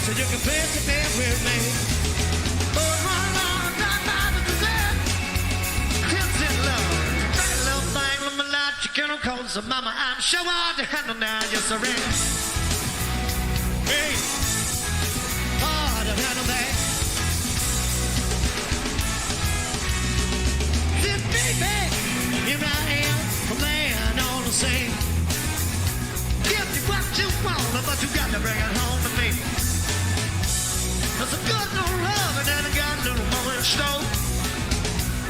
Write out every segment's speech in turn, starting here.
so you can face it there with me. Oh, run along, down by the desert. Kids in love. Pretty little thing, let me light your kennel cold. So mama, I'm sure hard to handle now, yes I am. Hey, hard to handle that. This baby, here I am, a man on the scene. Give me what you want, but you got to bring it home to me. There's a good little love and then I got a little more in store.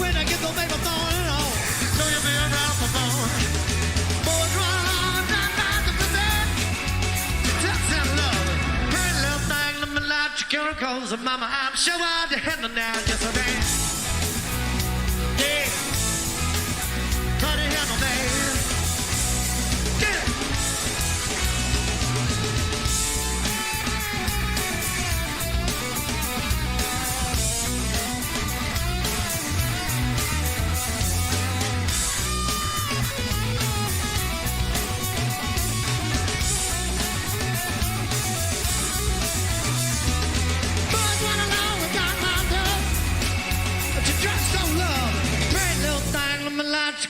When I get the baby born and all, know you'll be around for more. Boys run on down by the desert. Touch and love. Pretty little thing, let me light your chemicals. And mama, I'm sure I'll be handling now, just a man. Yeah. How do you handle that? Yeah.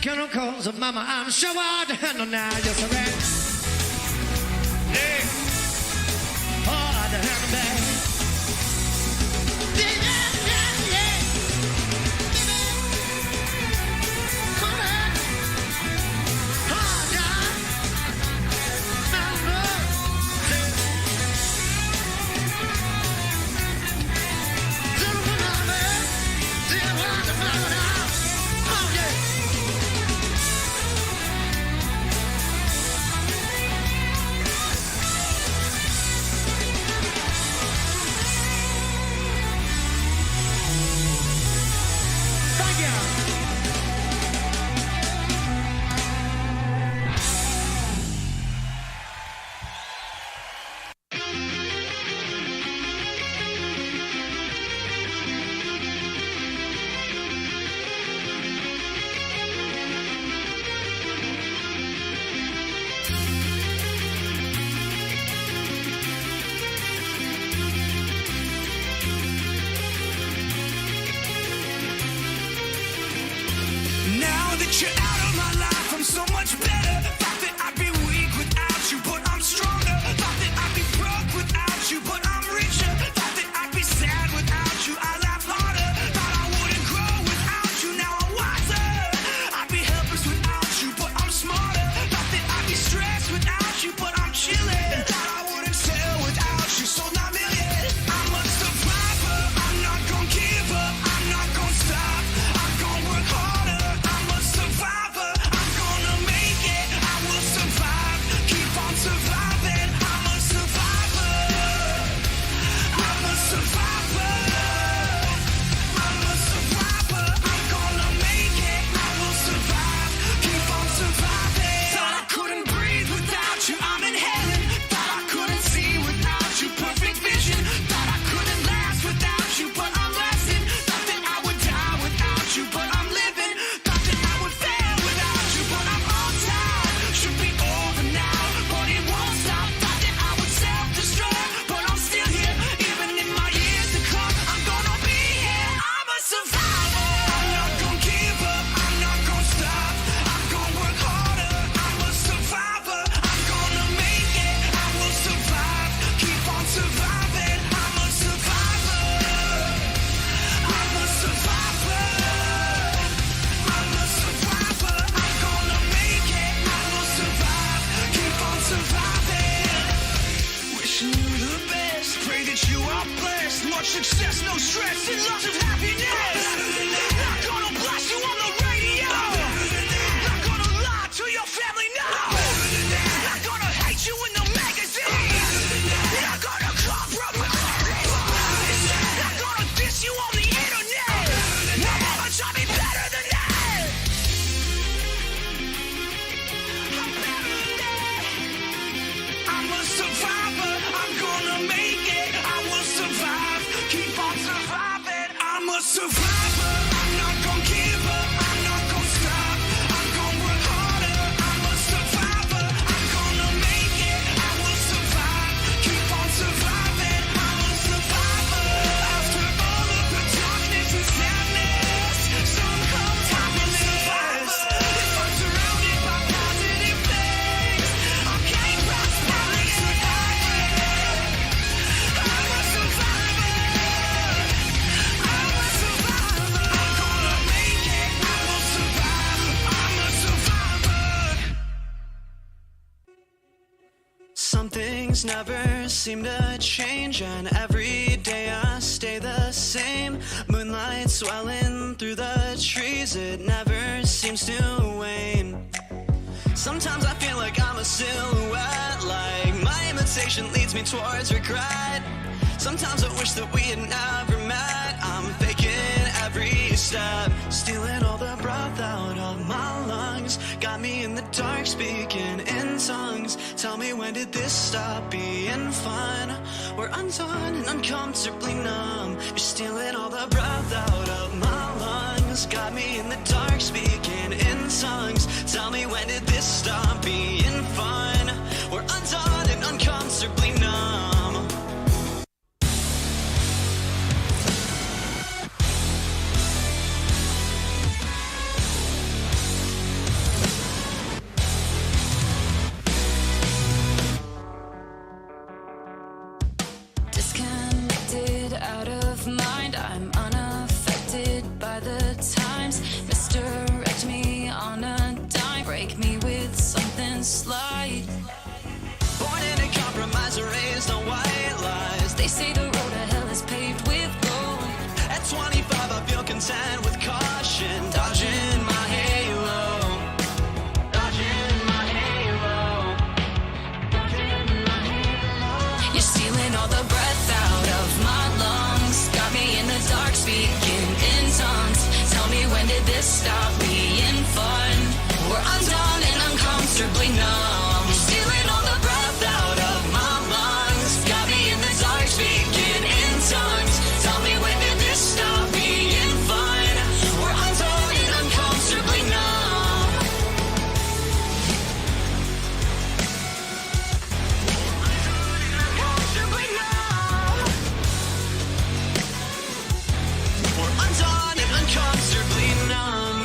Chemicals of mama, I'm sure hard to handle now, yes I am. Yeah, hard to handle that. Yeah, yeah, yeah. Come on, hard time. Oh yeah. You're out of my life, I'm so much better. Thought that I'd be weak without you, but I'm stronger. Thought that I'd be broke without you, but I'm richer. Thought that I'd be sad without you, I laugh harder. Thought I wouldn't grow without you, now I'm wiser. I'd be helpless without you, but I'm smarter. Thought that I'd be stressed without you, but I'm chilling. Thought I wouldn't sell without you, sold 9 million. I'm a survivor, I'm not gonna give up, I'm not gonna stop, I'm gonna work harder. Survivor, I'm gonna make it, I will survive, keep on surviving, I'm a survivor, I'm a survivor, I'm a survivor, I'm gonna make it, I will survive, keep on surviving. Thought I couldn't breathe without you, I'm in heaven. Thought I couldn't see without you, perfect vision. Thought I couldn't last without you, but I'm lasting. Thought that I would die without you, but I'm living. Thought that I would fail without you, but I'm on time. Should be over now, but it won't stop. Thought that I would self-destruct, but I'm still here. Even in my years to come, I'm gonna be here. I'm a survivor. I'm not gonna give up, I'm not gonna stop. I'm gonna work harder. I'm a survivor. I'm gonna make it. I will survive. Keep on surviving. I'm a survivor. I'm a survivor. I'm a survivor. I'm gonna make it. I will survive. Keep on surviving. Wishing you the best. Pray that you are blessed. Much success, no stress, and lots of happiness. Not gonna blast you on the radio. Not gonna lie to your family, no. Not gonna hate you in the magazine. Not gonna compromise. Not gonna diss you on the internet. No mama taught me better than that. I'm better than that. I'm a survivor. I'm gonna make it. I will survive. Keep on surviving. I'm a survivor. I'm not gonna give up. I'm not gonna stop. I'm gonna work harder. I'm a survivor. I'm gonna make it. I will survive. Keep on surviving. I'm a some things never seem to change, and every day I stay the same. Moonlight swelling through the trees, it never seems to wane. Sometimes I feel like I'm a silhouette, like my imitation leads me towards regret. Sometimes I wish that we had never met. I'm faking every step, stealing all the breath out of my lungs. Got me in the dark speaking in tongues. Tell me, when did this stop being fun? We're undone and uncomfortably numb. You're stealing all the breath out of my lungs. Got me in the dark speaking in tongues. Tell me, when did this stop being fun? We're undone and uncomfortably numb. Disconnected, out of mind, I'm unaffected by the times. Misdirect me on a dime, break me with something slight. Born in a compromise, raised on white lies. They say the road to hell is paved with gold. At 25 I feel content with caution, dodging my halo, dodging my halo, dodging my halo. You're stealing all the breath out of my lungs. Got me in the dark speaking in tongues. Tell me, when did this stop being fun? We're undone and uncomfortably numb. You're stealing all the breath out of my lungs. Got me in the dark speaking in tongues. Tell me, when did this stop being fun? We're undone and uncomfortably numb. Uncomfortably numb. We're undone and uncomfortably numb.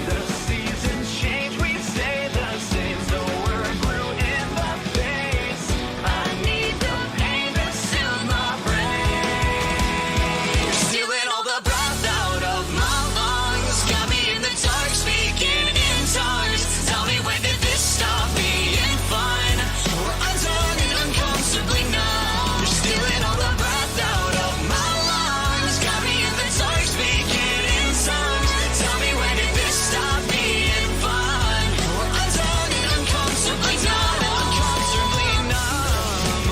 The seasons change, we stay the same, so we're blue in the face. I need the pain to soothe my brain. You're stealing all the breath out of my lungs. Got me in the dark speaking in tongues. Tell me, when did this stop being fun? We're undone and uncomfortably numb. You're stealing all the breath out of my lungs. Got me in the dark speaking in tongues. Tell me, when did this stop being fun? We're undone and uncomfortably numb. Uncomfortably numb.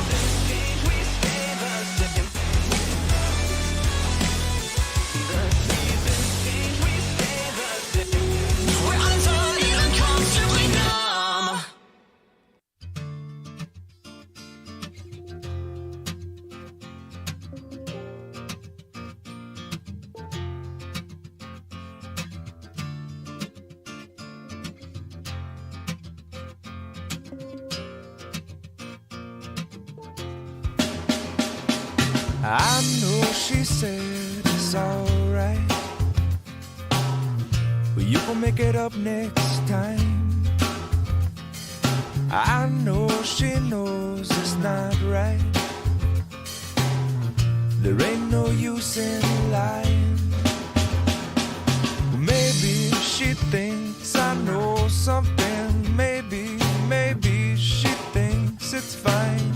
We stay the same. The seasons change, we stay the same. We're undone and uncomfortably numb. I know she said it's alright, but you gon' make it up next time. I know she knows it's not right. There ain't no use in lying. Maybe she thinks I know something. Maybe she thinks it's fine.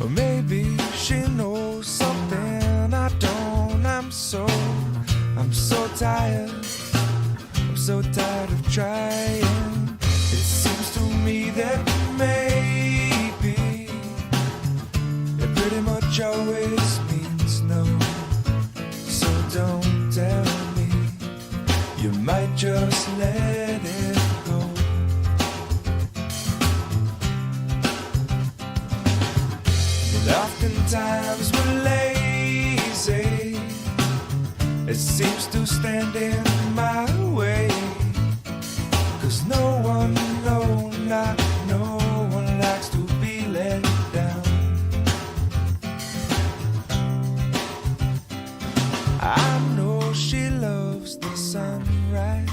Or maybe she knows something I don't. I'm so tired. I'm so tired of trying. It seems to me that maybe it pretty much always means no. So don't tell me, you might just let it go. And oftentimes we're lazy. It seems to stand in my way. 'Cause no one, no, not no one likes to be let down. I know she loves the sunrise,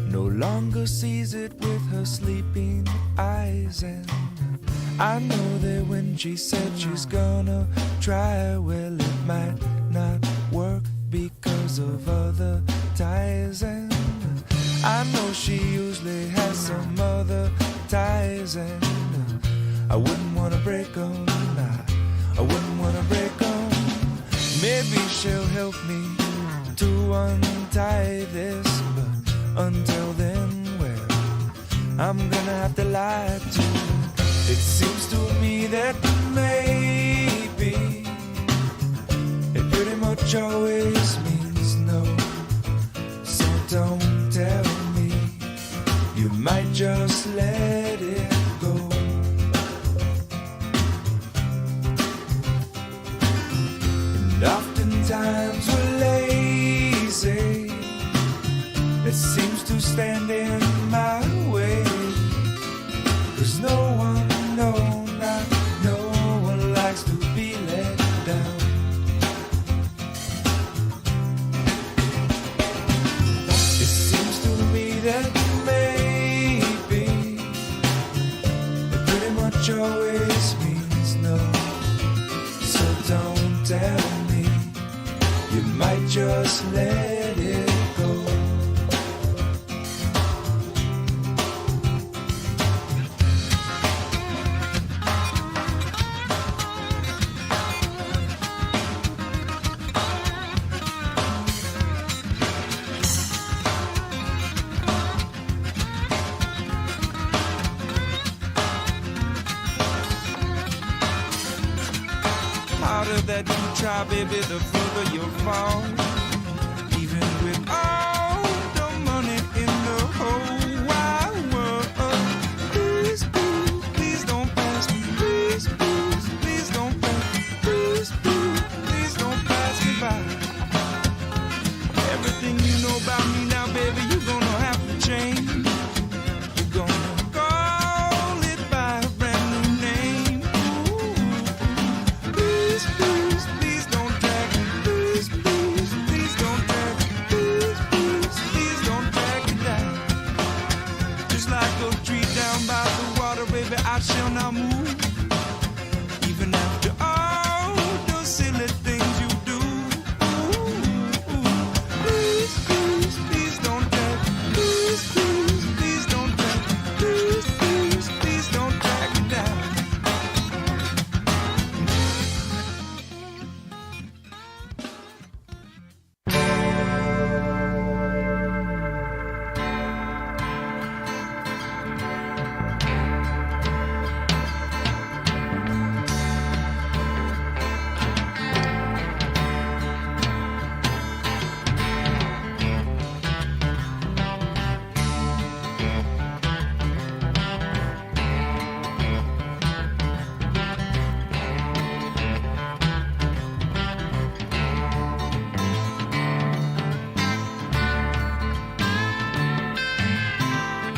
no longer sees it with her sleeping eyes. And I know that when she said she's gonna try, well, it might not work because of other ties. And I know she usually has some other ties, and I wouldn't wanna break them. I wouldn't wanna break them. Maybe she'll help me to untie this, but until then, well, I'm gonna have to lie to her. It seems to me that maybe it pretty much always means no. So don't tell me, you might just let it go. And oftentimes we're lazy, it seems to stand in my way. 'Cause no one, no, not no one likes to be let down. It seems to me that maybe it pretty much always means no. So don't tell me, you might just let it go. Harder that you try, baby, the further you'll fall. Even with all the money in the whole wide world. Please, please, please don't pass me. Please, please, please don't pass me. Please, please, please don't pass me by. Everything you know about me now, baby, you're gonna have to change. You're gonna call it by a brand new name. Please, please, please don't drag me. Please, please, please don't drag me. Please, please, please don't drag me down. Just like a tree down by the water, baby, I shall not move. Even after all the silly things you do. Please, please, please don't drag me. Please, please, please don't drag me. Please, please, please don't drag me down.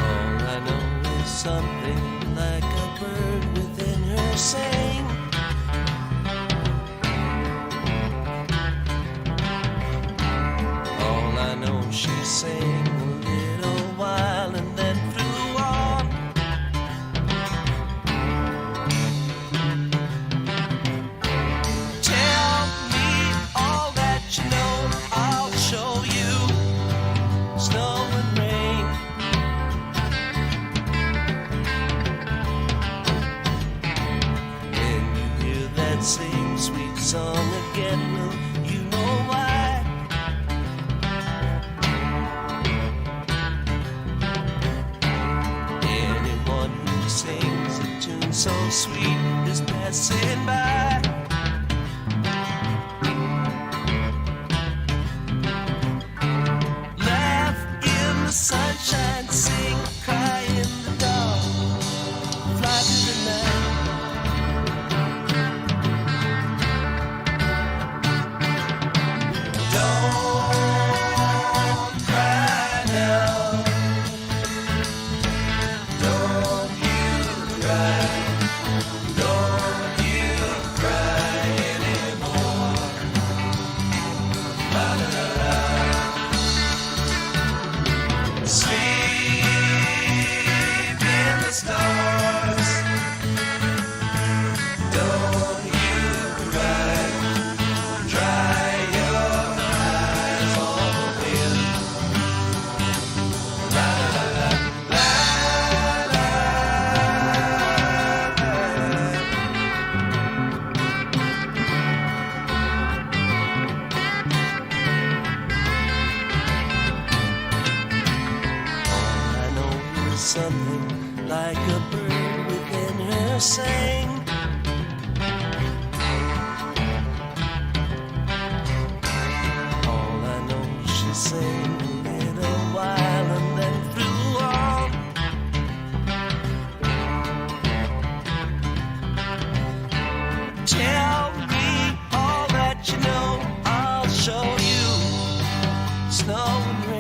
All I know is something like a bird within her saying. All I know, she sang a little while and then flew on. Tell me all that you know, I'll show you. Snow and rain. When you hear that same sweet song again, well, you know why. Anyone who sings a tune so sweet is passing by. Laugh in the sunshine, sing, cry in the dark, fly to the night. Don't cry now. Don't you cry. Don't you cry anymore. La la la la. Sleep in the stars. like a bird within her sang. All I know, she sang a little while and then flew on. Tell me all that you know, I'll show you snow and rain.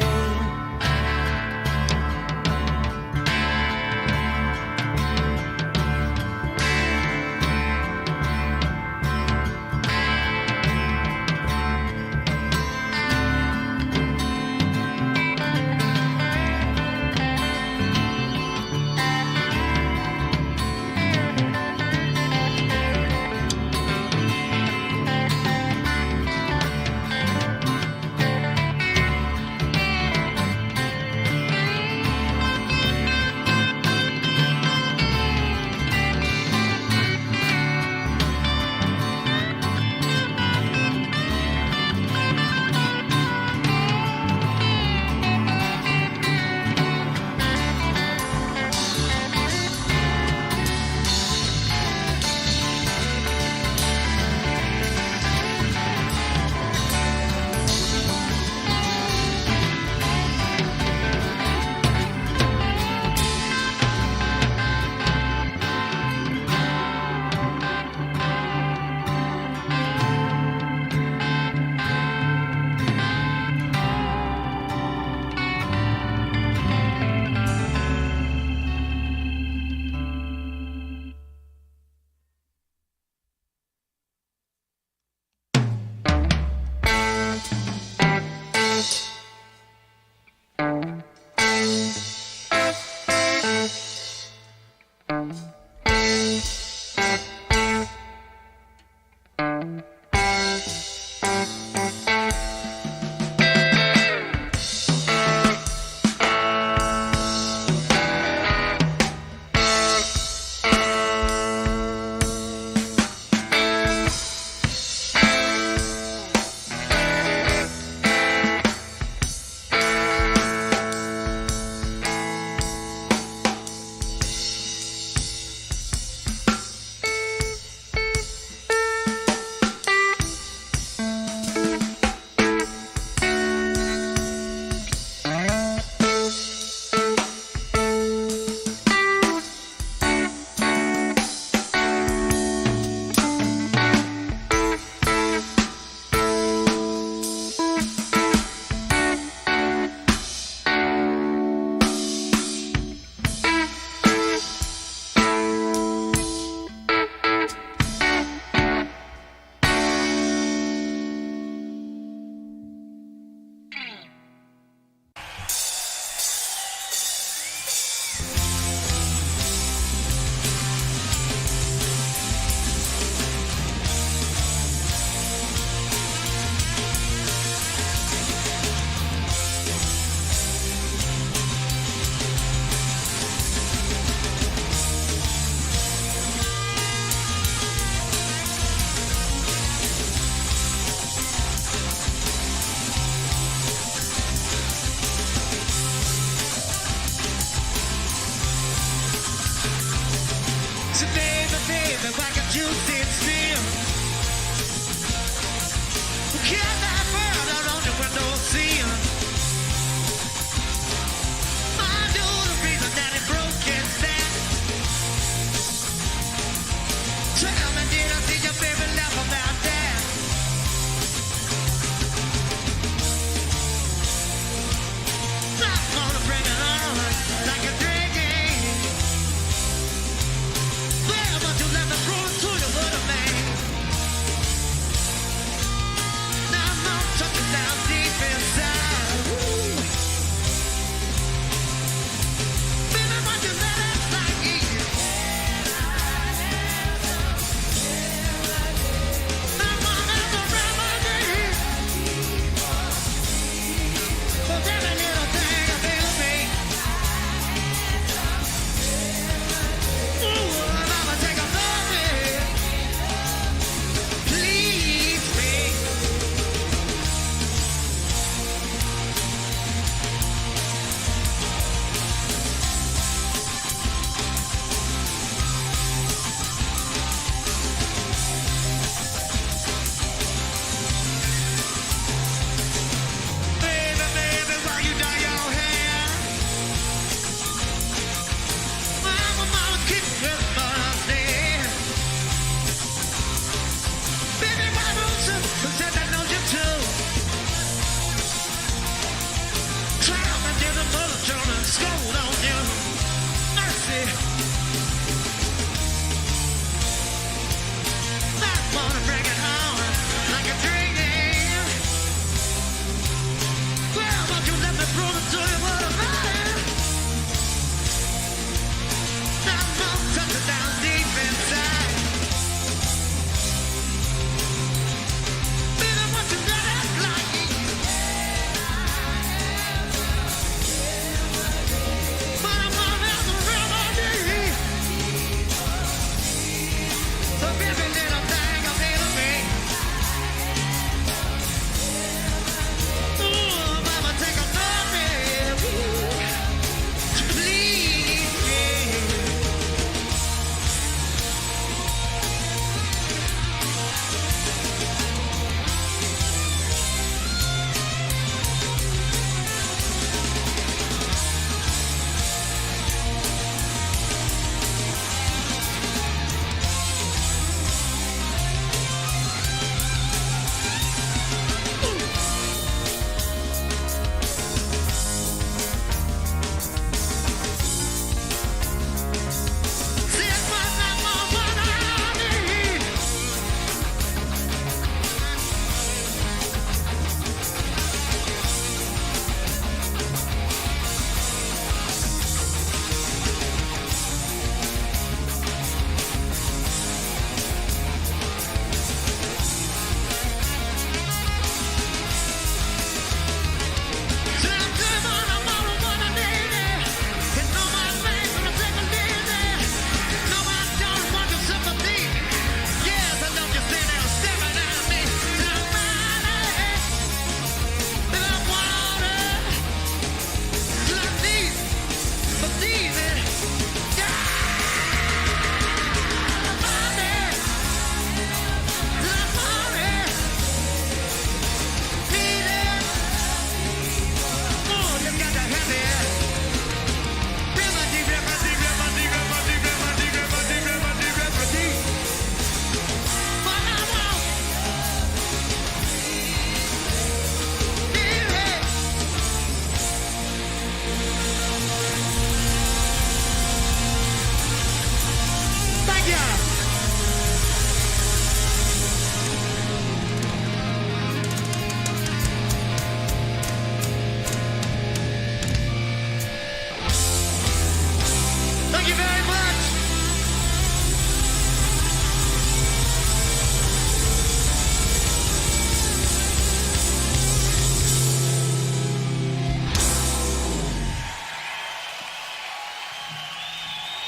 you very much.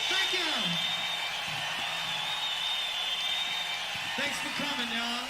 Thank you. Thanks for coming, y'all.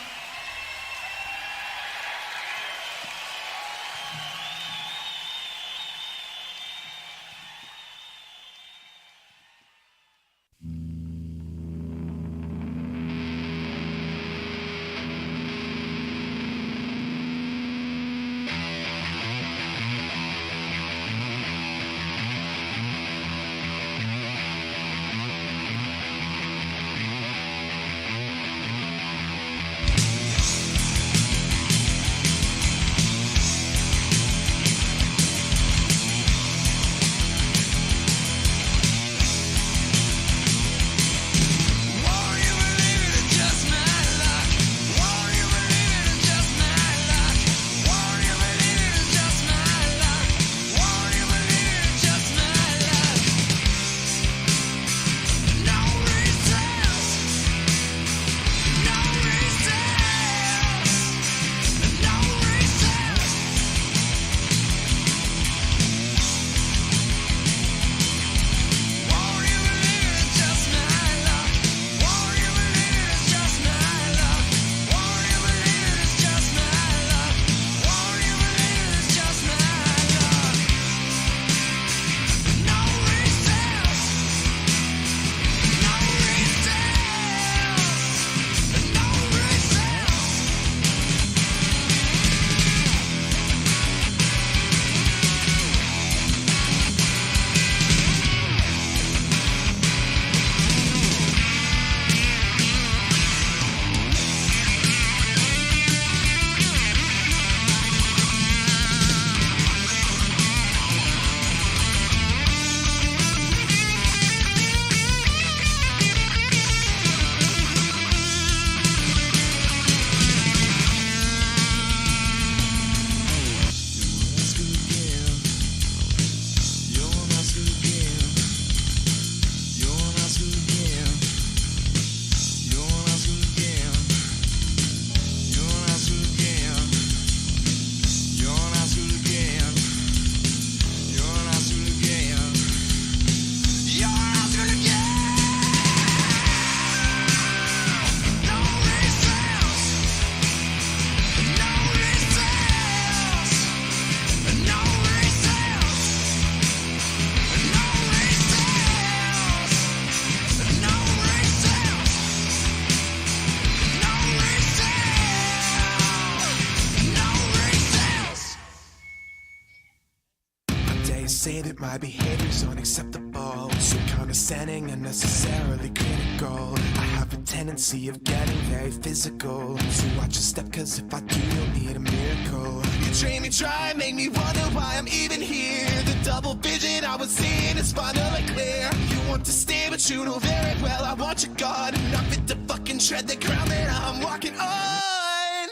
Say that my behavior's unacceptable, so condescending and necessarily critical. I have a tendency of getting very physical, so watch your step, cause if I do, you'll need a miracle. You train me dry, make me wonder why I'm even here. The double vision I was seeing is finally clear. You want to stay, but you know very well I want you gone. Not fit to fucking tread the ground that I'm walking on.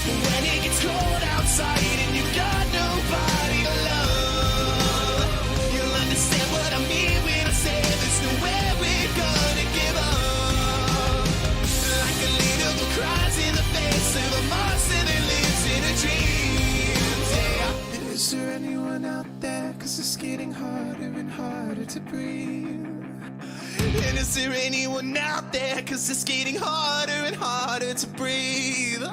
When it gets cold outside and you got nobody to love, you'll understand what I mean when I say there's nowhere we're gonna give up. Like a leader who cries in the face of a monster that lives in a dream. Yeah. Is there anyone out there? Cause it's getting harder and harder to breathe. And is there anyone out there? Cause it's getting harder and harder to breathe.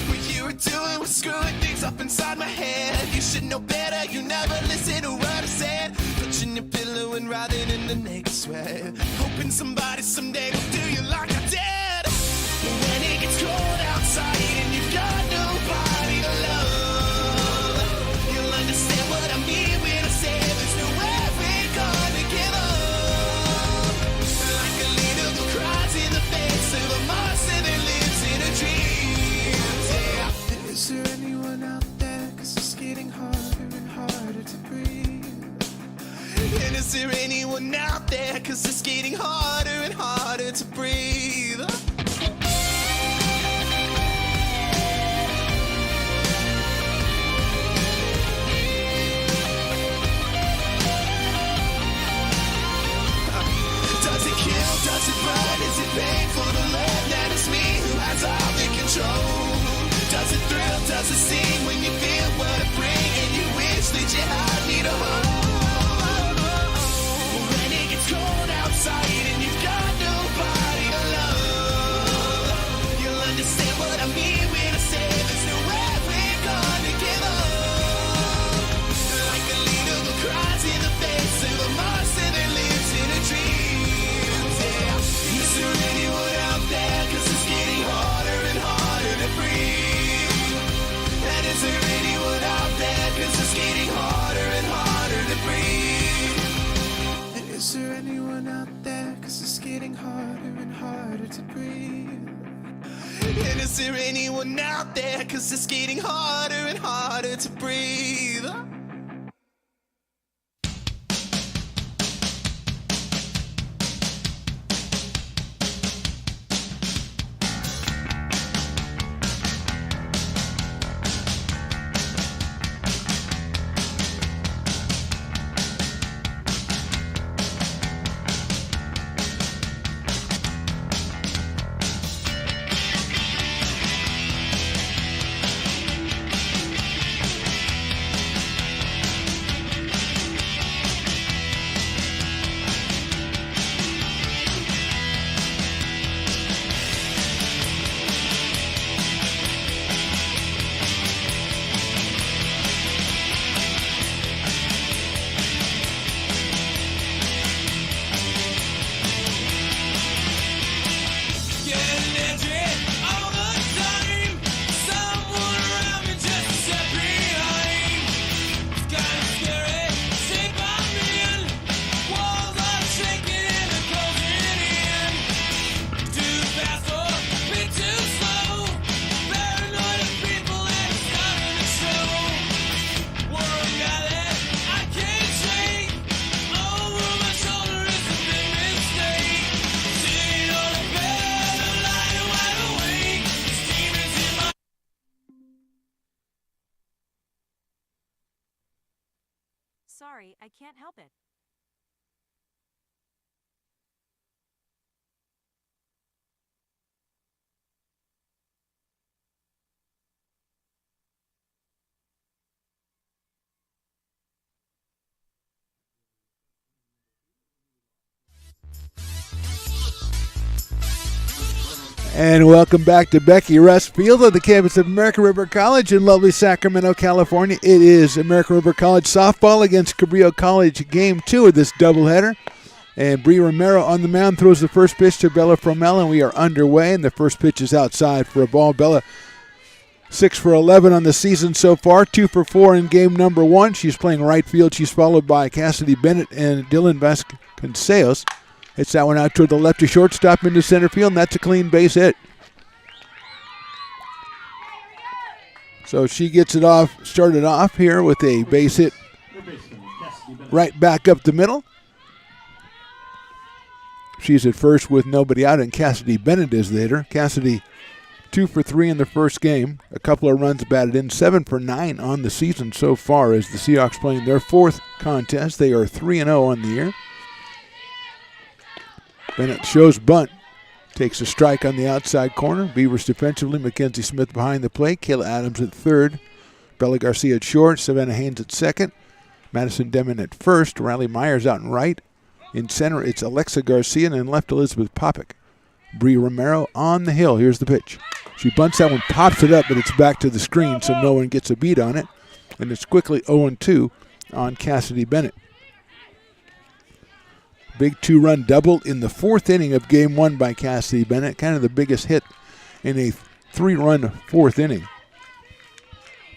What you were doing was screwing things up inside my head. You should know better, you never listen to what I said. Touching your pillow and writhing in the naked sweat, hoping somebody someday will do you like I did. When it gets cold outside and you got nobody to love, you'll understand what I mean when I say there's nowhere we're gonna give up. Like a leader who cries in the face of a monster that lives in a dream. Yeah. Is there anyone out there? Cause it's getting harder and harder to breathe. And is there anyone out there? Cause it's getting harder and harder to breathe. But is it painful to learn that it's me who has all the control? Does it thrill, does it sting when you feel what it brings and you wish that you had me to hold? When it gets cold outside and you've got nobody to love, you'll understand what I mean when I say there's no way we're gonna give up. Like a leader who cries in the face of a monster that lives in a dream. Yeah. Is there anyone out there? 'Cause it's getting harder and harder to breathe. And is there anyone out there? 'Cause it's getting harder and harder to breathe. And is there anyone out there? 'Cause it's getting harder and harder to breathe. And is there anyone out there? 'Cause it's getting harder and harder to breathe. Sorry, I can't help it. And welcome back to Becky Russ Field on the campus of American River College in lovely Sacramento, California. It is American River College softball against Cabrillo College, game 2 of this doubleheader. And Bree Romero on the mound throws the first pitch to Bella Fromel, and we are underway. And the first pitch is outside for a ball. Bella 6 for 11 on the season so far, 2 for 4 in game number 1. She's playing right field. She's followed by Cassidy Bennett and Dylan Vasconcelos. Hits that one out toward the lefty shortstop into center field, and that's a clean base hit. So she gets it off, started off here with a base hit right back up the middle. She's at first with nobody out, and Cassidy Bennett is the hitter. Cassidy 2 for 3 in the first game. A couple of runs batted in, 7 for 9 on the season so far as the Seahawks playing their 4th contest. They are 3-0 on the year. Bennett shows bunt. Takes a strike on the outside corner. Beavers defensively. Mackenzie Smith behind the plate. Kayla Adams at third. Bella Garcia at short. Savannah Haynes at second. Madison Demon at first. Riley Myers out in right. In center, it's Alexa Garcia, and in left, Elizabeth Popick. Bree Romero on the hill. Here's the pitch. She bunts that one, pops it up, but it's back to the screen, so no one gets a beat on it. And it's quickly 0-2 on Cassidy Bennett. Big 2-run double in the 4th inning of game 1 by Cassidy Bennett. Kind of the biggest hit in a 3-run 4th inning.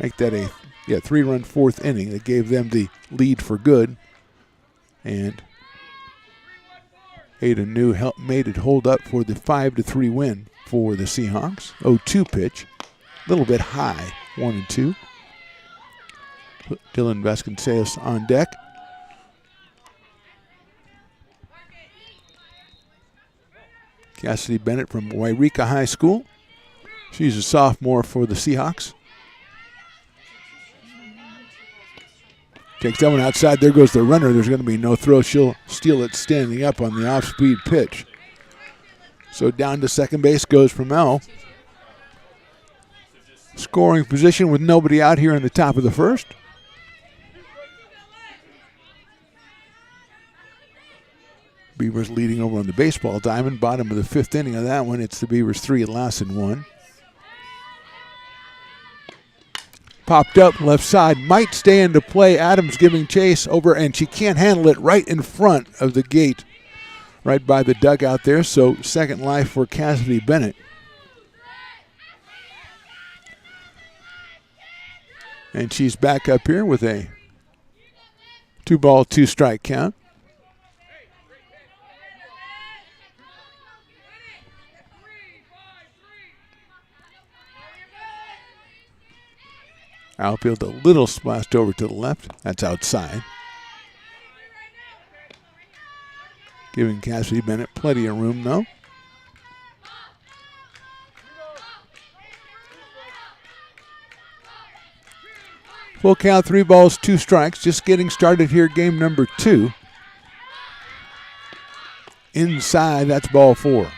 Make that a 3-run 4th inning that gave them the lead for good. And Ada New made it hold up for the 5-3 win for the Seahawks. 0-2 pitch. A little bit high, 1-2. Dylan Vasconcelos on deck. Cassidy Bennett from Wairika High School. She's a sophomore for the Seahawks. Takes that one outside. There goes the runner. There's going to be no throw. She'll steal it standing up on the off-speed pitch. So down to second base goes Mel. Scoring position with nobody out here in the top of the first. Beavers leading over on the baseball diamond. Bottom of the fifth inning of that one. It's the Beavers 3 and Lassen 1. Popped up left side. Might stay into play. Adams giving chase over, and she can't handle it right in front of the gate. Right by the dugout there. So second life for Cassidy Bennett. And she's back up here with a 2-ball, 2-strike count. Outfield a little splashed over to the left. That's outside. Giving Cassidy Bennett plenty of room, though. Full count, 3 balls, 2 strikes. Just getting started here, game number 2. Inside, that's ball 4.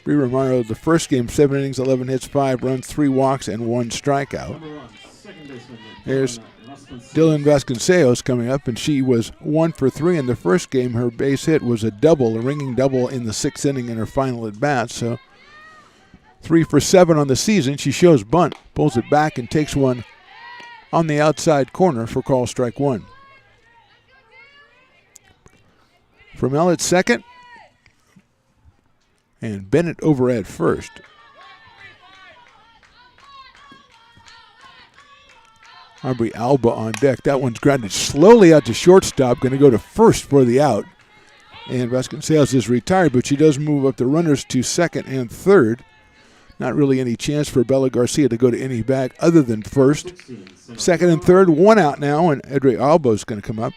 Bree Romero, the first game, 7 innings, 11 hits, 5 runs, 3 walks, and 1 strikeout. Here's Dylan Vasconcelos coming up, and she was 1 for 3 in the first game. Her base hit was a ringing double in the 6th inning in her final at bat. So 3 for 7 on the season. She shows bunt, pulls it back, and takes one on the outside corner for call strike 1. Fromell at second, and Bennett over at first. Aubrey Alba on deck. That one's grounded slowly out to shortstop. Going to go to first for the out. And Vasconcelos is retired, but she does move up the runners to second and third. Not really any chance for Bella Garcia to go to any bag other than first. Second and third, 1 out now, and Edre Alba is going to come up.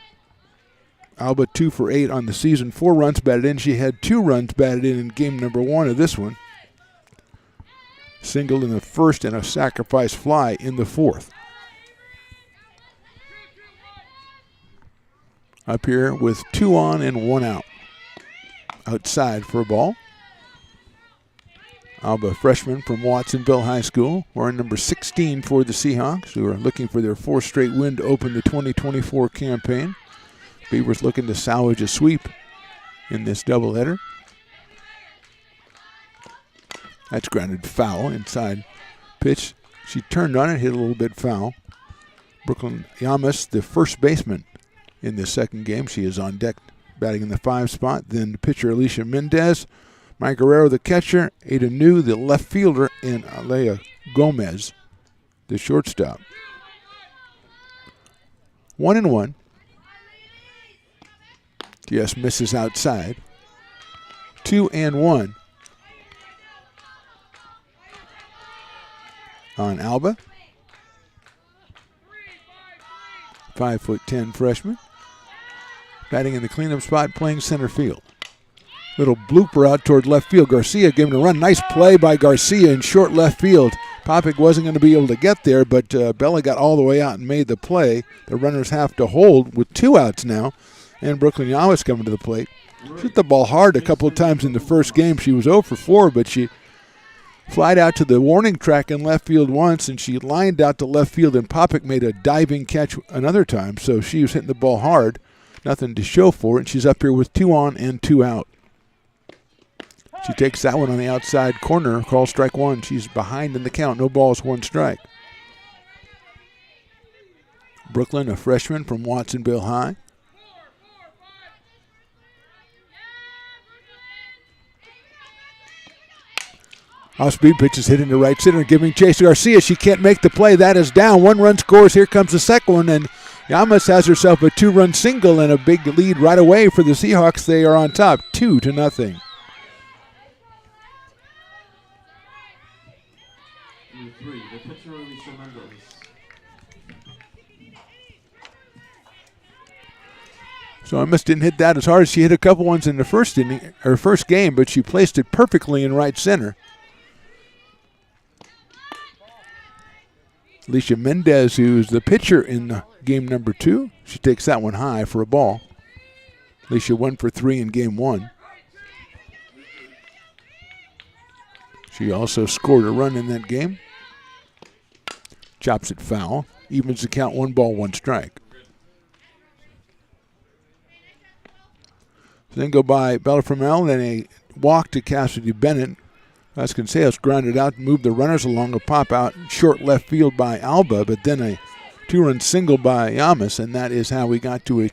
Alba 2 for 8 on the season, 4 runs batted in. She had 2 runs batted in game number 1 of this one. Single in the first and a sacrifice fly in the fourth. Up here with 2 on and 1 out. Outside for a ball. Alba, freshman from Watsonville High School, wearing number 16 for the Seahawks, who are looking for their 4th straight win to open the 2024 campaign. Beavers looking to salvage a sweep in this doubleheader. That's grounded foul, inside pitch. She turned on it, hit a little bit foul. Brooklyn Yamas, the first baseman in this second game. She is on deck batting in the 5 spot. Then the pitcher Alicia Mendez, Mike Guerrero the catcher, Ada New the left fielder, and Alea Gomez the shortstop. 1-1. Just misses outside. 2-1 on Alba. 5'10" freshman. Batting in the cleanup spot, playing center field. Little blooper out toward left field. Garcia giving a run. Nice play by Garcia in short left field. Popik wasn't going to be able to get there, but Bella got all the way out and made the play. The runners have to hold with 2 outs now. And Brooklyn Yamas coming to the plate. She hit the ball hard a couple of times in the first game. She was 0 for 4, but she flied out to the warning track in left field once, and she lined out to left field, and Popik made a diving catch another time. So she was hitting the ball hard. Nothing to show for it. She's up here with 2 on and 2 out. She takes that one on the outside corner. Call strike 1. She's behind in the count. No balls, 1 strike. Brooklyn, a freshman from Watsonville High. Off-speed pitch is hit into right center, giving chase to Garcia. She can't make the play. That is down. 1 run scores. Here comes the second one, and Yamas has herself a 2-run single and a big lead right away for the Seahawks. They are on top, 2-0. So Yamas didn't hit that as hard as she hit a couple ones in the first inning, or first game, but she placed it perfectly in right center. Alicia Mendez, who's the pitcher in game number 2, she takes that one high for a ball. Alicia 1 for 3 in game 1. She also scored a run in that game. Chops it foul. Evens the count, 1 ball, 1 strike. So then go by Bella Framel, then a walk to Cassidy Bennett. Vasconcelos grounded out and moved the runners along. A pop out short left field by Alba, but then a 2-run single by Yamas, and that is how we got to a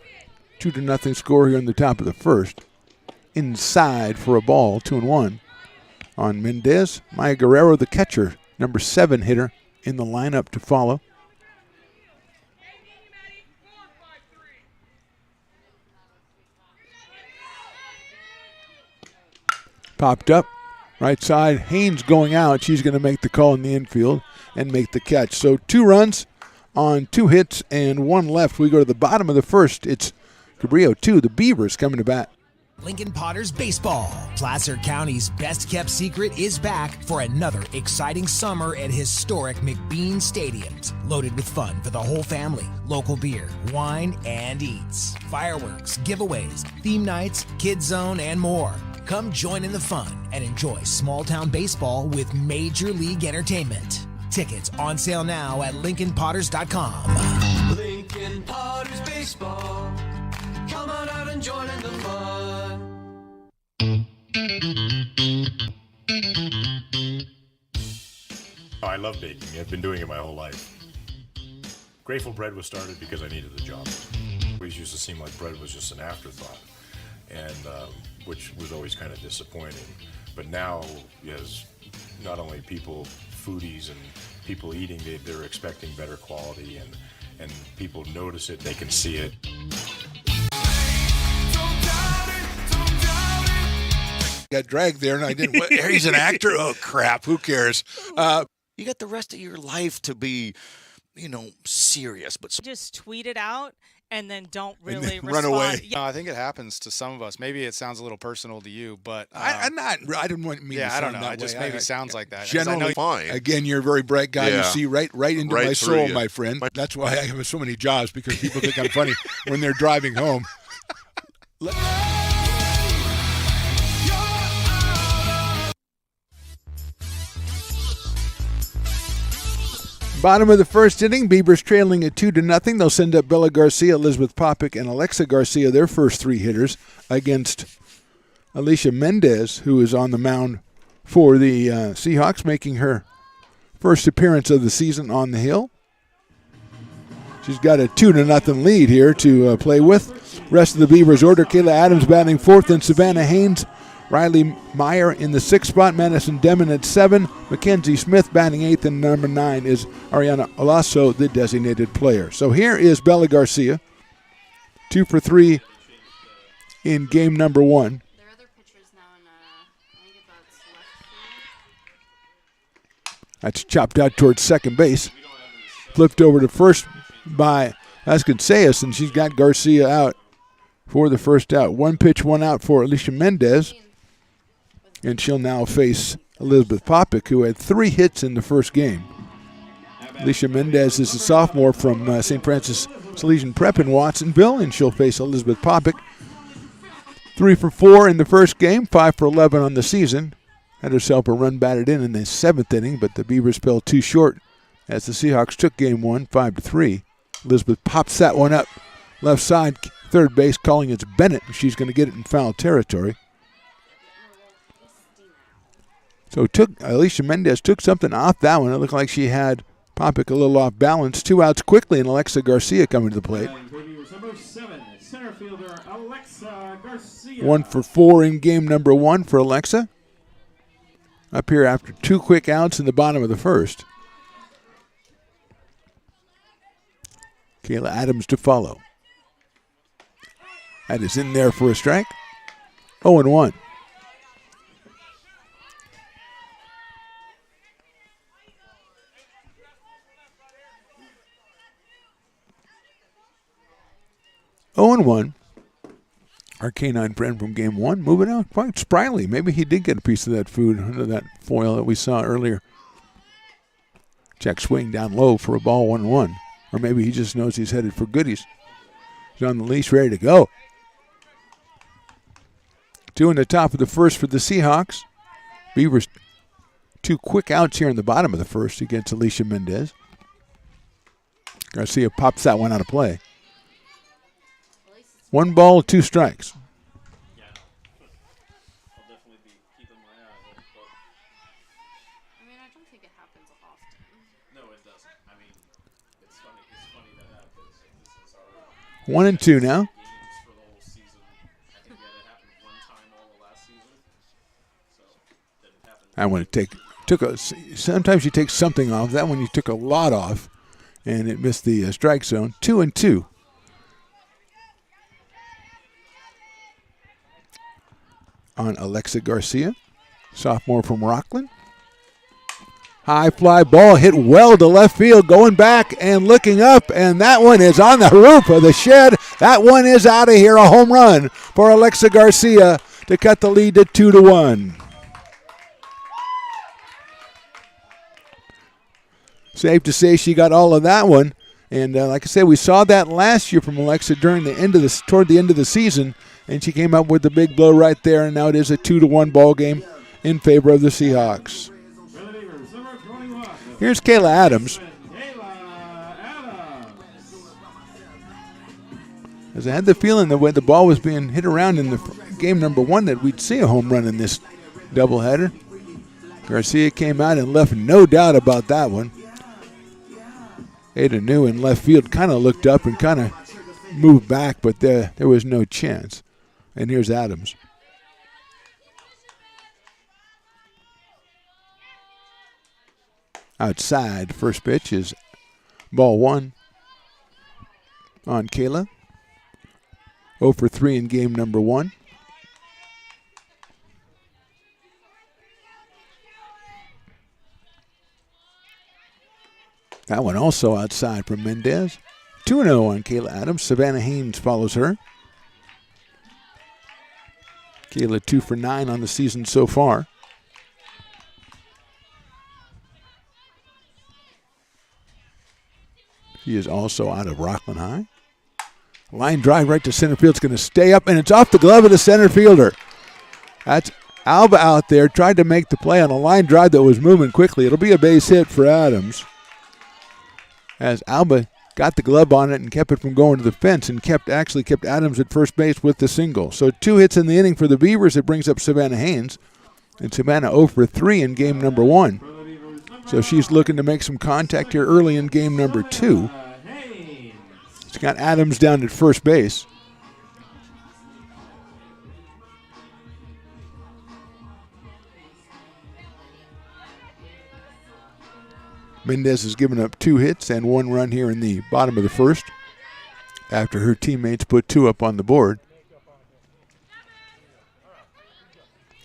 2-0 score here in the top of the first. Inside for a ball, 2-1 on Mendez. Maya Guerrero, the catcher, number 7 hitter in the lineup to follow. Popped up, right side. Haynes going out. She's going to make the call in the infield and make the catch. So 2 runs on 2 hits and 1 left. We go to the bottom of the first. It's Cabrillo 2, the Beavers coming to bat. Lincoln Potters Baseball. Placer County's best-kept secret is back for another exciting summer at historic McBean Stadiums. Loaded with fun for the whole family. Local beer, wine, and eats. Fireworks, giveaways, theme nights, kids zone, and more. Come join in the fun and enjoy small-town baseball with Major League Entertainment. Tickets on sale now at LincolnPotters.com. Lincoln Potters Baseball. Come on out and join in the fun. I love baking. I've been doing it my whole life. Grateful Bread was started because I needed the job. It always used to seem like bread was just an afterthought, and which was always kind of disappointing. But now, as not only people, foodies, and people eating, they're expecting better quality, and people notice it, they can see it. Got dragged there, and I didn't. He's an actor? Oh, crap. Who cares? You got the rest of your life to be, serious. But just tweet it out and then don't And really then run respond. away. Yeah. I think it happens to some of us. Maybe it sounds a little personal to you, but I didn't want me to yeah, I sound don't know. that It just way. maybe sounds like that. 'Cause Generally, fine. Again, you're a very bright guy. You Yeah. see right into Right my through soul, you. my friend. That's why I have so many jobs, because people think I'm funny when they're driving home. Bottom of the first inning, Beavers trailing at 2-0. They'll send up Bella Garcia, Elizabeth Popick, and Alexa Garcia, their first 3 hitters, against Alicia Mendez, who is on the mound for the Seahawks, making her first appearance of the season on the hill. She's got a 2-0 lead here to play with. Rest of the Beavers order: Kayla Adams batting 4th, and Savannah Haynes, Riley Meyer in the 6th spot, Madison Demon at 7, Mackenzie Smith batting 8th, and number 9 is Ariana Olaso, the designated player. So here is Bella Garcia, 2 for 3 in game number 1. There are other pitchers now in, I think that's left field. That's chopped out towards second base. Flipped over to first by Vasconcelos, and she's got Garcia out for the first out. 1 pitch, 1 out for Alicia Mendez. And she'll now face Elizabeth Popick, who had 3 hits in the first game. Alicia Mendez is a sophomore from St. Francis Salesian Prep in Watsonville, and she'll face Elizabeth Popick. 3 for 4 in the first game, 5 for 11 on the season. Had herself a run batted in the 7th inning, but the Beavers fell too short as the Seahawks took game 1, 5-3. Elizabeth pops that one up left side, third base, calling it's Bennett. She's going to get it in foul territory. So Alicia Mendez took something off that one. It looked like she had Popick a little off balance. 2 outs quickly, and Alexa Garcia coming to the plate. Number 7, center fielder Alexa Garcia. 1 for 4 in game number 1 for Alexa. Up here after 2 quick outs in the bottom of the first. Kayla Adams to follow. That is in there for a strike. 0-1. Our canine friend from game 1 moving out quite spryly. Maybe he did get a piece of that food under that foil that we saw earlier. Check swing down low for a ball, 1-1. Or maybe he just knows he's headed for goodies. He's on the leash, ready to go. Two in the top of the first for the Seahawks. Beavers 2 quick outs here in the bottom of the first against Alicia Mendez. Garcia pops that one out of play. 1 ball, 2 strikes. I mean, I don't think it happens often. No, it doesn't. I mean, it's funny that happens. This is our 1-2 now. games for the whole season. I think it happened one time all the last season. So, it didn't happen. I want to sometimes you take something off. That one you took a lot off, and it missed the strike zone. 2-2. On Alexa Garcia, sophomore from Rockland. High fly ball hit well to left field, going back and looking up, and that one is on the roof of the shed. That one is out of here, a home run for Alexa Garcia to cut the lead to 2-1. Safe to say she got all of that one, and like I said, we saw that last year from Alexa toward the end of the season, and she came up with the big blow right there, and now it is a 2-1 ball game in favor of the Seahawks. Here's Kayla Adams. As I had the feeling that when the ball was being hit around in the game number 1 that we'd see a home run in this doubleheader. Garcia came out and left no doubt about that one. Ada New in left field kind of looked up and kind of moved back, but there was no chance. And here's Adams. Outside, first pitch is ball 1 on Kayla. 0 for 3 in game number 1. That one also outside from Mendez. 2-0 on Kayla Adams. Savannah Haynes follows her. Kayla 2 for 9 on the season so far. She is also out of Rockland High. Line drive right to center field. It's going to stay up, and it's off the glove of the center fielder. That's Alba out there, tried to make the play on a line drive that was moving quickly. It'll be a base hit for Adams, as Alba got the glove on it and kept it from going to the fence and kept Adams at first base with the single. So 2 hits in the inning for the Beavers. It brings up Savannah Haynes. And Savannah 0 for 3 in game number 1. So she's looking to make some contact here early in game number 2. She's got Adams down at first base. Mendez has given up 2 hits and 1 run here in the bottom of the first after her teammates put 2 up on the board.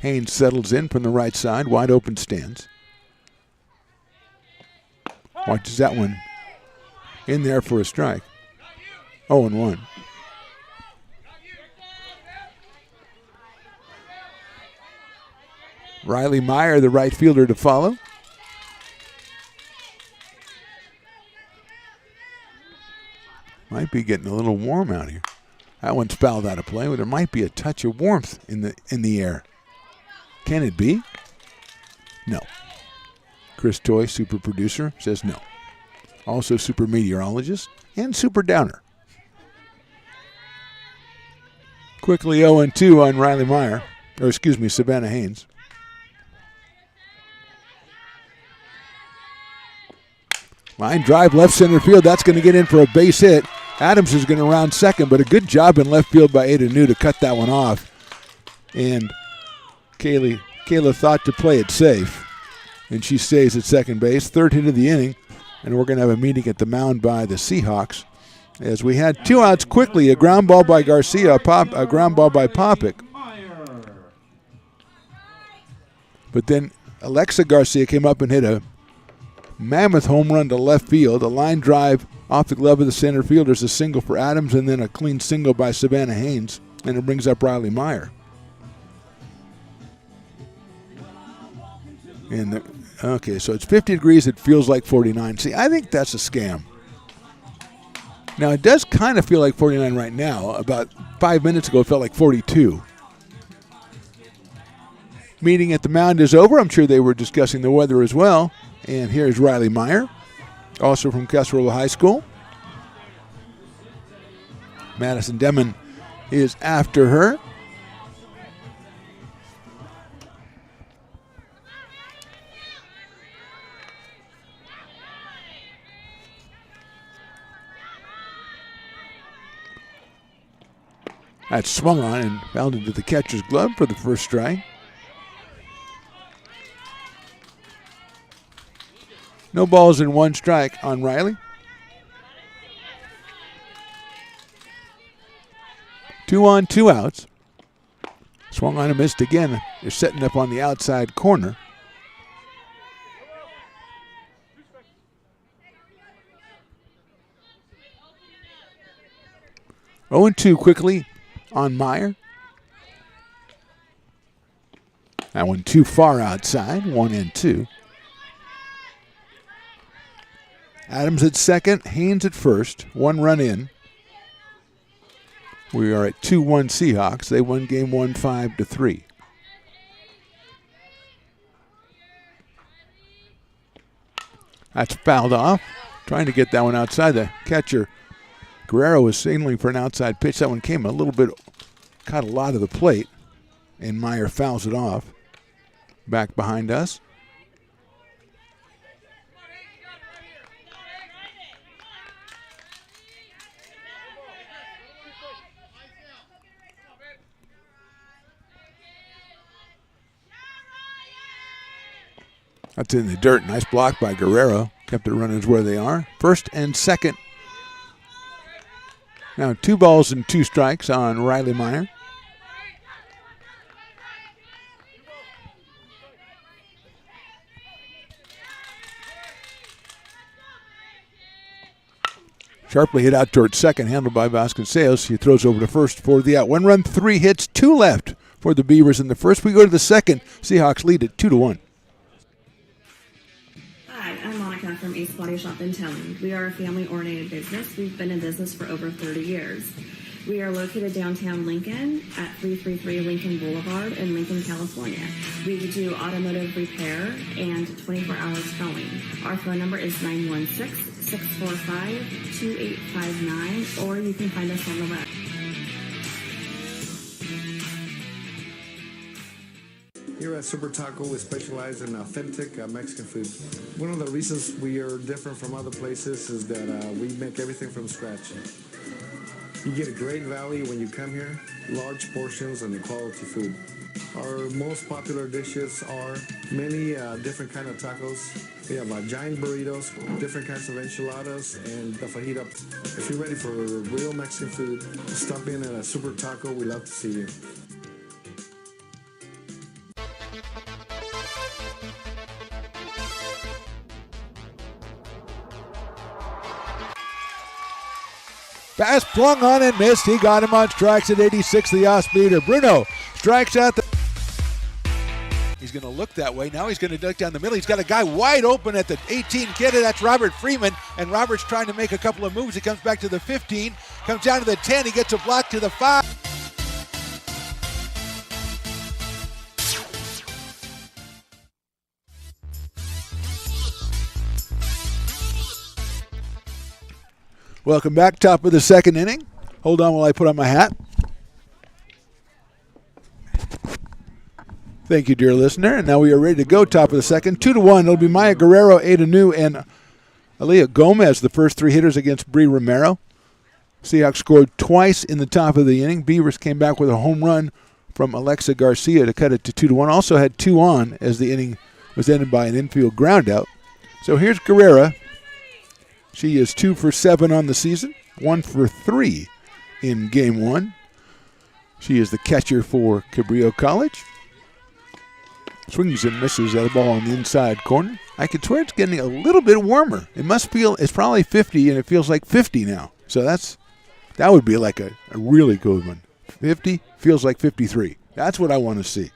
Haynes settles in from the right side, wide open stance. Watches that one in there for a strike. 0-1. Riley Meyer, the right fielder, to follow. Might be getting a little warm out here. That one's fouled out of play. There might be a touch of warmth in the air. Can it be? No. Chris Toy, super producer, says no. Also super meteorologist and super downer. Quickly 0-2 on Riley Meyer. Or excuse me, Savannah Haynes. Line drive left center field. That's going to get in for a base hit. Adams is going to round second, but a good job in left field by Ada New to cut that one off. And Kayla thought to play it safe, and she stays at second base. 3rd hit of the inning, and we're going to have a meeting at the mound by the Seahawks. As we had 2 outs quickly, a ground ball by Garcia, a ground ball by Popick. But then Alexa Garcia came up and hit a mammoth home run to left field, a line drive off the glove of the center fielders, a single for Adams, and then a clean single by Savannah Haynes, and it brings up Riley Meyer. And okay, so it's 50 degrees. It feels like 49. See, I think that's a scam. Now, it does kind of feel like 49 right now. About 5 minutes ago, it felt like 42. meeting at the mound is over. I'm sure they were discussing the weather as well. And here's Riley Meyer, also from Cabrillo High School. Madison Demon is after her. That swung on and fouled into the catcher's glove for the first strike. No balls and one strike on Riley. 2 on, 2 outs. Swung on and missed again. They're setting up on the outside corner. Oh and 2 quickly on Meyer. That one too far outside, 1 and 2. Adams at second, Haynes at first, 1 run in. We are at 2-1 Seahawks. They won game 1 5-3. That's fouled off. Trying to get that one outside. The catcher, Guerrero, was signaling for an outside pitch. That one came a little bit, caught a lot of the plate, and Meyer fouls it off. Back behind us. That's in the dirt. Nice block by Guerrero. Kept the runners where they are. First and second. Now 2 balls and 2 strikes on Riley Meyer. Sharply hit out towards second, handled by Vasconcelos. He throws over to first for the out. 1 run, 3 hits, 2 left for the Beavers in the first. We go to the second. Seahawks lead it 2-1. Hi, I'm Monica from Ace Body Shop in Towne. We are a family-oriented business. We've been in business for over 30 years. We are located downtown Lincoln at 333 Lincoln Boulevard in Lincoln, California. We do automotive repair and 24-hour towing. Our phone number is 916-645-2859, or you can find us on the web. Here at Super Taco, we specialize in authentic Mexican food. One of the reasons we are different from other places is that we make everything from scratch. You get a great value when you come here, large portions and quality food. Our most popular dishes are many different kind of tacos. We have giant burritos, different kinds of enchiladas, and the fajita. If you're ready for real Mexican food, stop in at a Super Taco. We'd love to see you. Fast flung on and missed. He got him on strikes at 86, the off-speeder. Bruno strikes out the... He's going to look that way. Now he's going to duck down the middle. He's got a guy wide open at the 18 kid, and that's Robert Freeman. And Robert's trying to make a couple of moves. He comes back to the 15, comes down to the 10. He gets a block to the 5. Welcome back, top of the second inning. Hold on while I put on my hat. Thank you, dear listener. And now we are ready to go, top of the second. 2-1. It'll be Maya Guerrero, Anu, and Aaliyah Gomez, the first 3 hitters against Bree Romero. Seahawks scored twice in the top of the inning. Beavers came back with a home run from Alexa Garcia to cut it to 2-1. Also had 2 on as the inning was ended by an infield groundout. So here's Guerrero. She is 2 for 7 on the season, 1 for 3 in game 1. She is the catcher for Cabrillo College. Swings and misses at a ball on the inside corner. I could swear it's getting a little bit warmer. It must feel, it's probably 50, and it feels like 50 now. So that would be like a really good one. 50 feels like 53. That's what I want to see.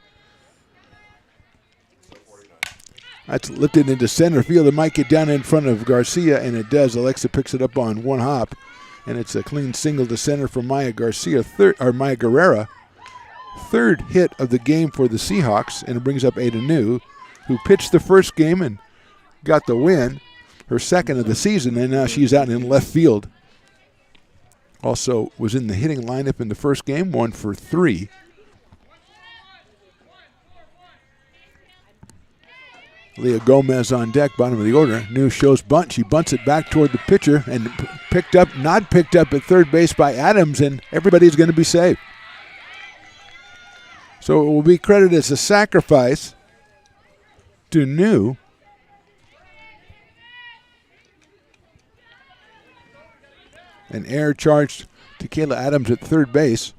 That's lifted into center field. It might get down in front of Garcia, and it does. Alexa picks it up on one hop, and it's a clean single to center from Maya Garcia, Maya Guerrera. third hit of the game for the Seahawks, and it brings up Ada New, who pitched the first game and got the win, her second of the season, and now she's out in left field. Also was in the hitting lineup in the first game, 1 for 3. Leah Gomez on deck, bottom of the order. New shows bunt. She bunts it back toward the pitcher and not picked up at third base by Adams, and everybody's going to be safe. So it will be credited as a sacrifice to New. An error charged to Kayla Adams at third base.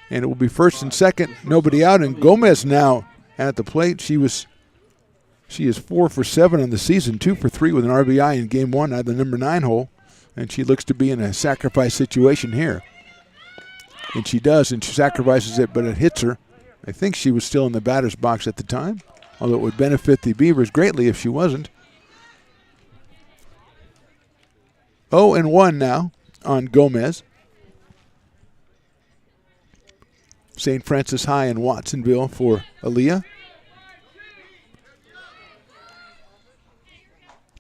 And it will be first and second, nobody out. And Gomez now at the plate. She is 4 for 7 on the season, 2 for 3 with an RBI in game 1 out of the number 9 hole. And she looks to be in a sacrifice situation here. And she does, and she sacrifices it, but it hits her. I think she was still in the batter's box at the time, although it would benefit the Beavers greatly if she wasn't. 0-1 now on Gomez. St. Francis High in Watsonville for Aaliyah.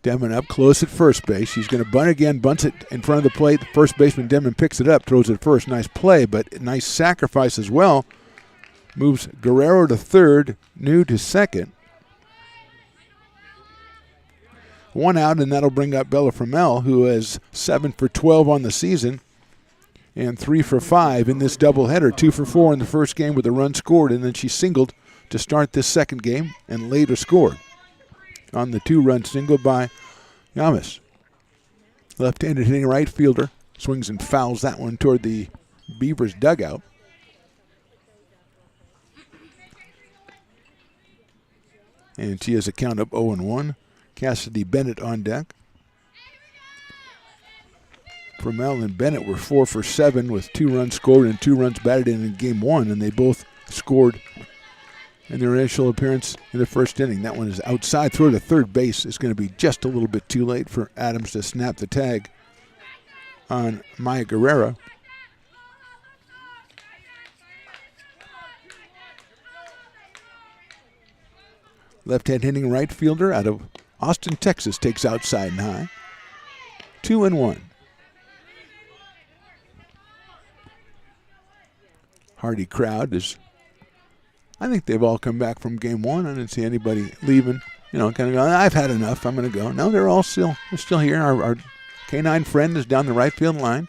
Demon up close at first base. She's going to bunt again, bunts it in front of the plate. The first baseman Demon picks it up, throws it first. Nice play, but nice sacrifice as well. Moves Guerrero to third, New to second. 1 out, and that'll bring up Bella Fromell, who is 7 for 12 on the season and 3 for 5 in this doubleheader. 2 for 4 in the first game with a run scored, and then she singled to start this second game and later scored on the 2-run single by Yamas. Left-handed hitting right fielder. Swings and fouls that one toward the Beavers dugout. And she has a count of 0-1. Cassidy Bennett on deck. Fromell and Bennett were 4 for 7 with 2 runs scored and 2 runs batted in game 1, and they both scored in their initial appearance in the first inning. That one is outside. Throw to third base. It's going to be just a little bit too late for Adams to snap the tag on Maya Guerrero. Left-hand hitting right fielder out of Austin, Texas takes outside and high. 2-1. Hardy crowd is, I think they've all come back from game 1. I didn't see anybody leaving, kind of going, I've had enough, I'm going to go. No, they're still here. Our canine friend is down the right field line,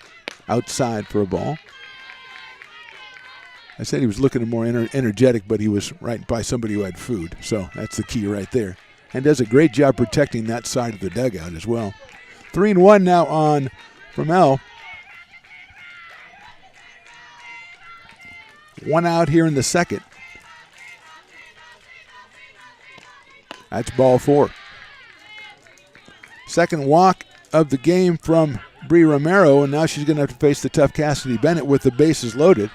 outside for a ball. I said he was looking more energetic, but he was right by somebody who had food. So that's the key right there. And does a great job protecting that side of the dugout as well. 3-1 now on Fromell. 1 out here in the second. That's ball 4. Second walk of the game from Bree Romero, and now she's going to have to face the tough Cassidy Bennett with the bases loaded.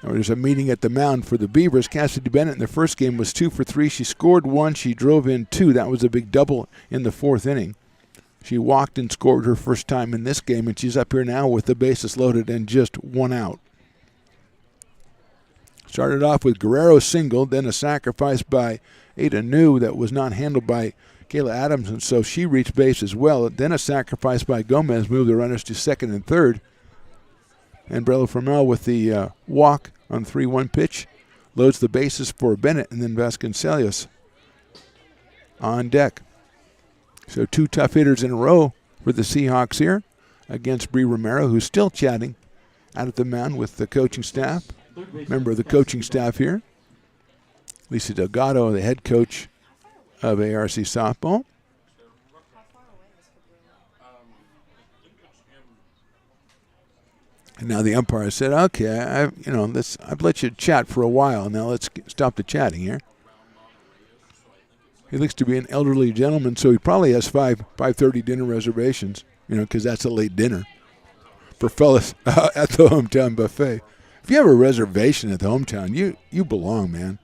There's a meeting at the mound for the Beavers. Cassidy Bennett in the first game was 2 for 3. She scored 1. She drove in 2. That was a big double in the 4th inning. She walked and scored her first time in this game, and she's up here now with the bases loaded and just 1 out. Started off with Guerrero single, then a sacrifice by Ada New that was not handled by Kayla Adams, and so she reached base as well. Then a sacrifice by Gomez moved the runners to second and third. And Bella Fromell with the walk on 3-1 pitch loads the bases for Bennett, and then Vasconcelos on deck. So 2 tough hitters in a row for the Seahawks here against Bree Romero, who's still chatting out at the mound with the coaching staff. Member of the coaching staff here, Lisa Delgado, the head coach of ARC softball. And now the umpire said, "Okay, I've let you chat for a while. Now let's stop the chatting here." He looks to be an elderly gentleman, so he probably has 5:30 dinner reservations. Because that's a late dinner for fellas at the hometown buffet. If you have a reservation at the hometown, you belong, man.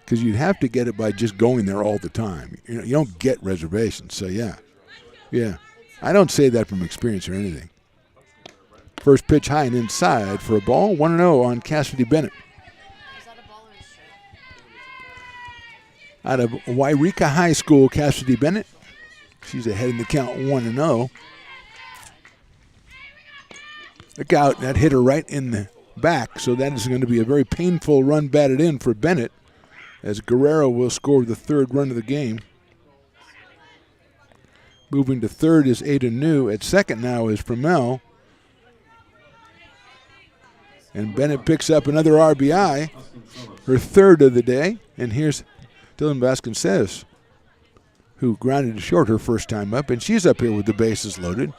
Because you'd have to get it by just going there all the time. You don't get reservations, so yeah. I don't say that from experience or anything. First pitch high and inside for a ball. 1-0 on Cassidy Bennett. Out of Wairika High School, Cassidy Bennett. She's ahead in the count 1-0. Look out, that hit her right in the back, so that is going to be a very painful run batted in for Bennett, as Guerrero will score the third run of the game. Moving to third is Ada New. At second now is Fromell. And Bennett picks up another RBI, her third of the day. And here's Dylan Vasconcelos, who grounded to short her first time up, and she's up here with the bases loaded.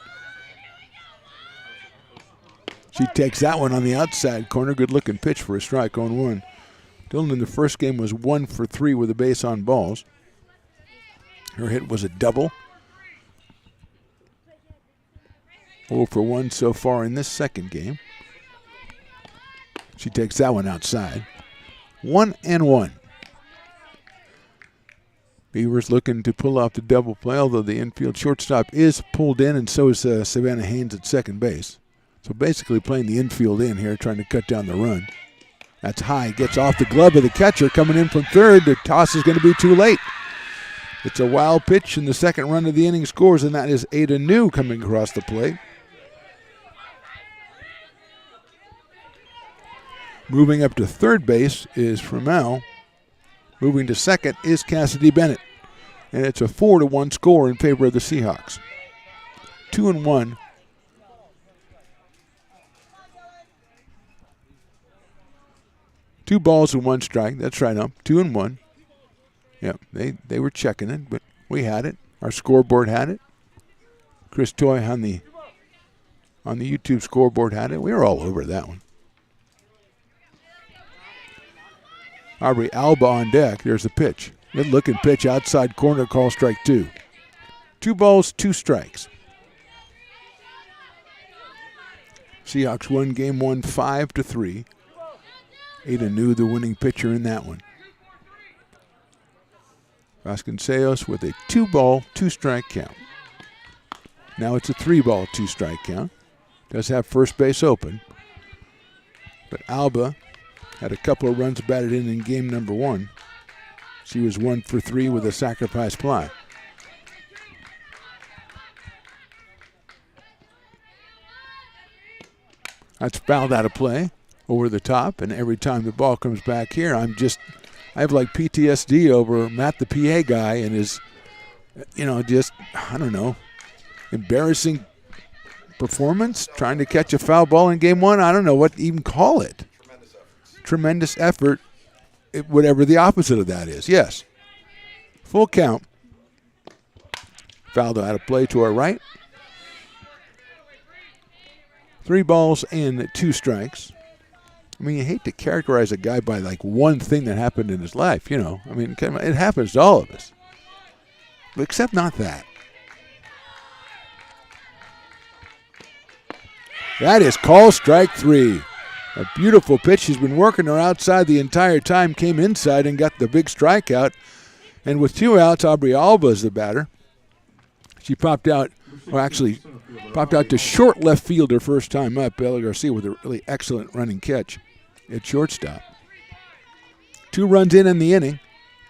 She takes that one on the outside corner. Good-looking pitch for a strike, 0-1. Dylan in the first game was 1 for 3 with a base on balls. Her hit was a double. 0 for 1 so far in this second game. She takes that one outside. 1-1. Beavers looking to pull off the double play, although the infield shortstop is pulled in, and so is Savannah Haynes at second base. So basically playing the infield in here, trying to cut down the run. That's high, gets off the glove of the catcher, coming in from third. The toss is going to be too late. It's a wild pitch, and the second run of the inning scores, and that is Ada New coming across the plate. Moving up to third base is Fromell. Moving to second is Cassidy Bennett. And it's a 4-1 score in favor of the Seahawks. 2-1. Two balls and one strike. That's right up. 2-1. Yep, they were checking it, but we had it. Our scoreboard had it. Chris Toy on the YouTube scoreboard had it. We were all over that one. Aubrey Alba on deck. There's the pitch. Good-looking pitch outside corner, call strike 2. 2 balls, 2 strikes. Seahawks won game 1 5-3. Ada New the winning pitcher in that one. Vasconcelos with a 2-ball, 2-strike count. Now it's a 3-ball, 2-strike count. Does have first base open. But Alba had a couple of runs batted in game number 1. She was 1 for 3 with a sacrifice fly. That's fouled out of play over the top, and every time the ball comes back here, I have like PTSD over Matt the PA guy and his, embarrassing performance, trying to catch a foul ball in game 1. I don't know what to even call it. Tremendous effort, whatever the opposite of that is. Yes. Full count. Fouled out of play to our right. 3 balls and 2 strikes. I mean, you hate to characterize a guy by like one thing that happened in his life, I mean, it happens to all of us. Except not that. That is call strike 3. A beautiful pitch. She's been working her outside the entire time, came inside and got the big strikeout. And with 2 outs, Aubrey Alba is the batter. She popped out to short left field her first time up. Bella Garcia with a really excellent running catch at shortstop. 2 runs in the inning.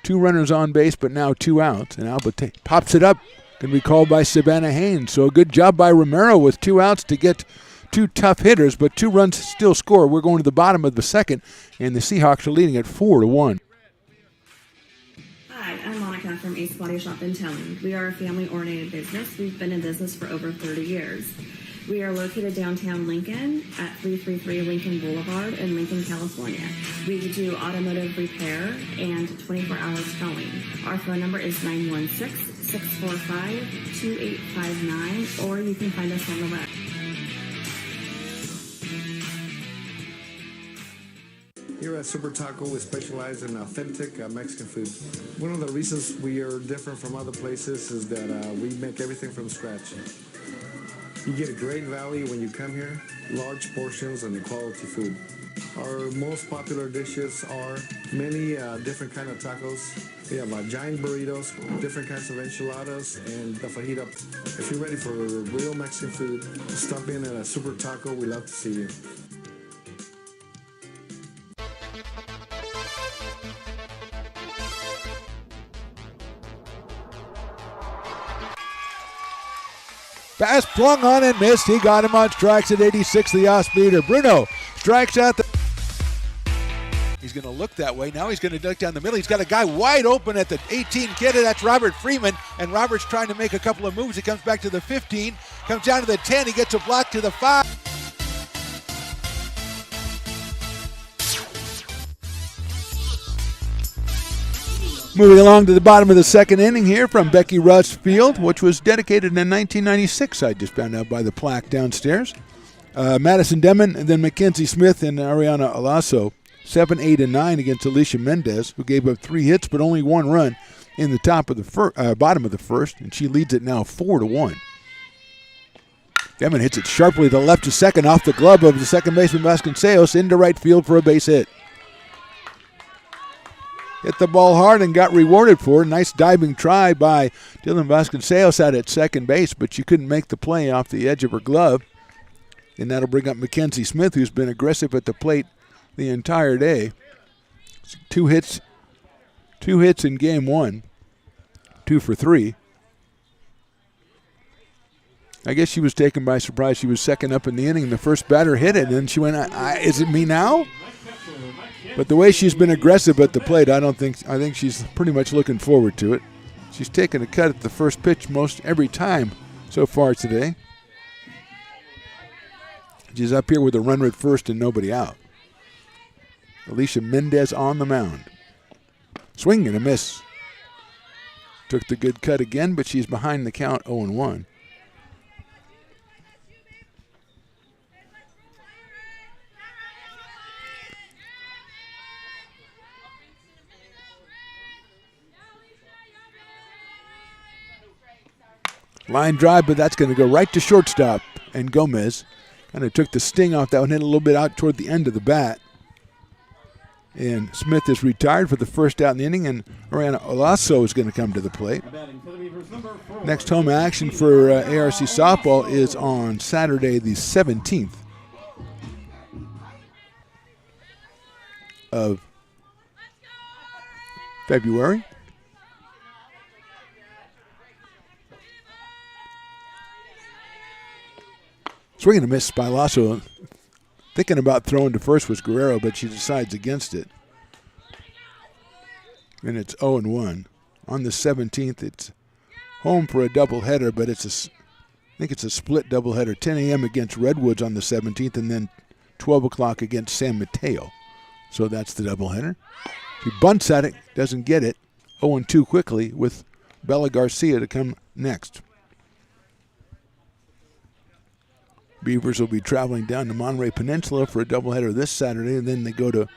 2 runners on base, but now 2 outs. And Alba pops it up. Going to be called by Savannah Haynes. So a good job by Romero with 2 outs to get 2 tough hitters, but 2 runs still score. We're going to the bottom of the second, and the Seahawks are leading at 4-1. Hi, I'm Monica from Ace Body Shop in Towing. We are a family-oriented business. We've been in business for over 30 years. We are located downtown Lincoln at 333 Lincoln Boulevard in Lincoln, California. We do automotive repair and 24-hour towing. Our phone number is 916-645-2859, or you can find us on the web. Here at Super Taco, we specialize in authentic Mexican food. One of the reasons we are different from other places is that we make everything from scratch. You get a great value when you come here, large portions and quality food. Our most popular dishes are many different kind of tacos. We have giant burritos, different kinds of enchiladas, and the fajita. If you're ready for real Mexican food, stop in at a Super Taco. We love to see you. Pass flung on and missed. He got him on strikes at 86, the off-speeder. Bruno strikes out the... He's going to look that way. Now he's going to duck down the middle. He's got a guy wide open at the 18 kid. That's Robert Freeman. And Robert's trying to make a couple of moves. He comes back to the 15. Comes down to the 10. He gets a block to the 5. Moving along to the bottom of the second inning here from Becky Russ Field, which was dedicated in 1996, I just found out by the plaque downstairs. Madison Demon, and then Mackenzie Smith and Ariana Alasso, 7, 8, and 9 against Alicia Mendez, who gave up 3 hits but only 1 run in the top of the bottom of the first, and she leads it now 4-1. Demon hits it sharply to left to second off the glove of the second baseman Vasconcelos into right field for a base hit. Hit the ball hard and got rewarded for it. Nice diving try by Dylan Vasconcelos out at second base, but she couldn't make the play off the edge of her glove. And that'll bring up Mackenzie Smith, who's been aggressive at the plate the entire day. 2 hits in game 1, 2 for 3. I guess she was taken by surprise. She was second up in the inning. The first batter hit it, and then she went, is it me now? But the way she's been aggressive at the plate, I think she's pretty much looking forward to it. She's taken a cut at the first pitch most every time so far today. She's up here with a runner at first and nobody out. Alicia Mendez on the mound. Swing and a miss. Took the good cut again, but she's behind the count 0-1. Line drive, but that's going to go right to shortstop. And Gomez kind of took the sting off that one, hit a little bit out toward the end of the bat. And Smith is retired for the first out in the inning, and Ariana Olasso is going to come to the plate. Next home action for ARC softball is on Saturday the 17th of February. Swing and a miss by Lasso. Thinking about throwing to first was Guerrero, but she decides against it. And it's 0-1. On the 17th, it's home for a doubleheader, but I think it's a split doubleheader. 10 a.m. against Redwoods on the 17th, and then 12 o'clock against San Mateo. So that's the doubleheader. She bunts at it, doesn't get it. 0-2 quickly with Bella Garcia to come next. Beavers will be traveling down to Monterey Peninsula for a doubleheader this Saturday, and then they go to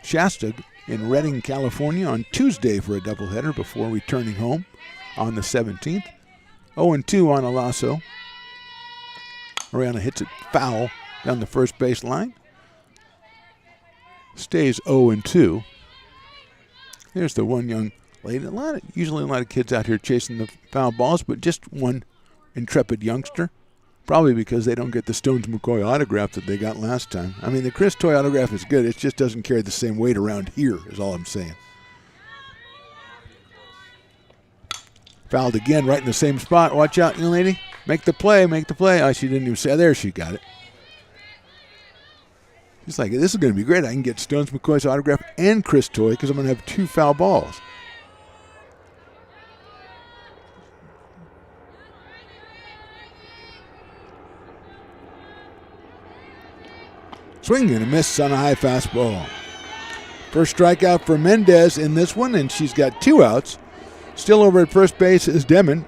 Shasta in Redding, California on Tuesday for a doubleheader before returning home on the 17th. 0-2 on Alasso. Ariana hits it foul down the first base line. Stays 0-2. There's the one young lady. Usually a lot of kids out here chasing the foul balls, but just one intrepid youngster. Probably because they don't get the Stones McCoy autograph that they got last time. I mean, the Chris Toy autograph is good. It just doesn't carry the same weight around here, is all I'm saying. Fouled again, right in the same spot. Watch out, young lady. Make the play, make the play. Oh, she didn't even say. There, she got it. She's like, this is going to be great. I can get Stones McCoy's autograph and Chris Toy because I'm going to have 2 foul balls. Swing and a miss on a high fastball. First strikeout for Mendez in this one, and she's got 2 outs. Still over at first base is Demon,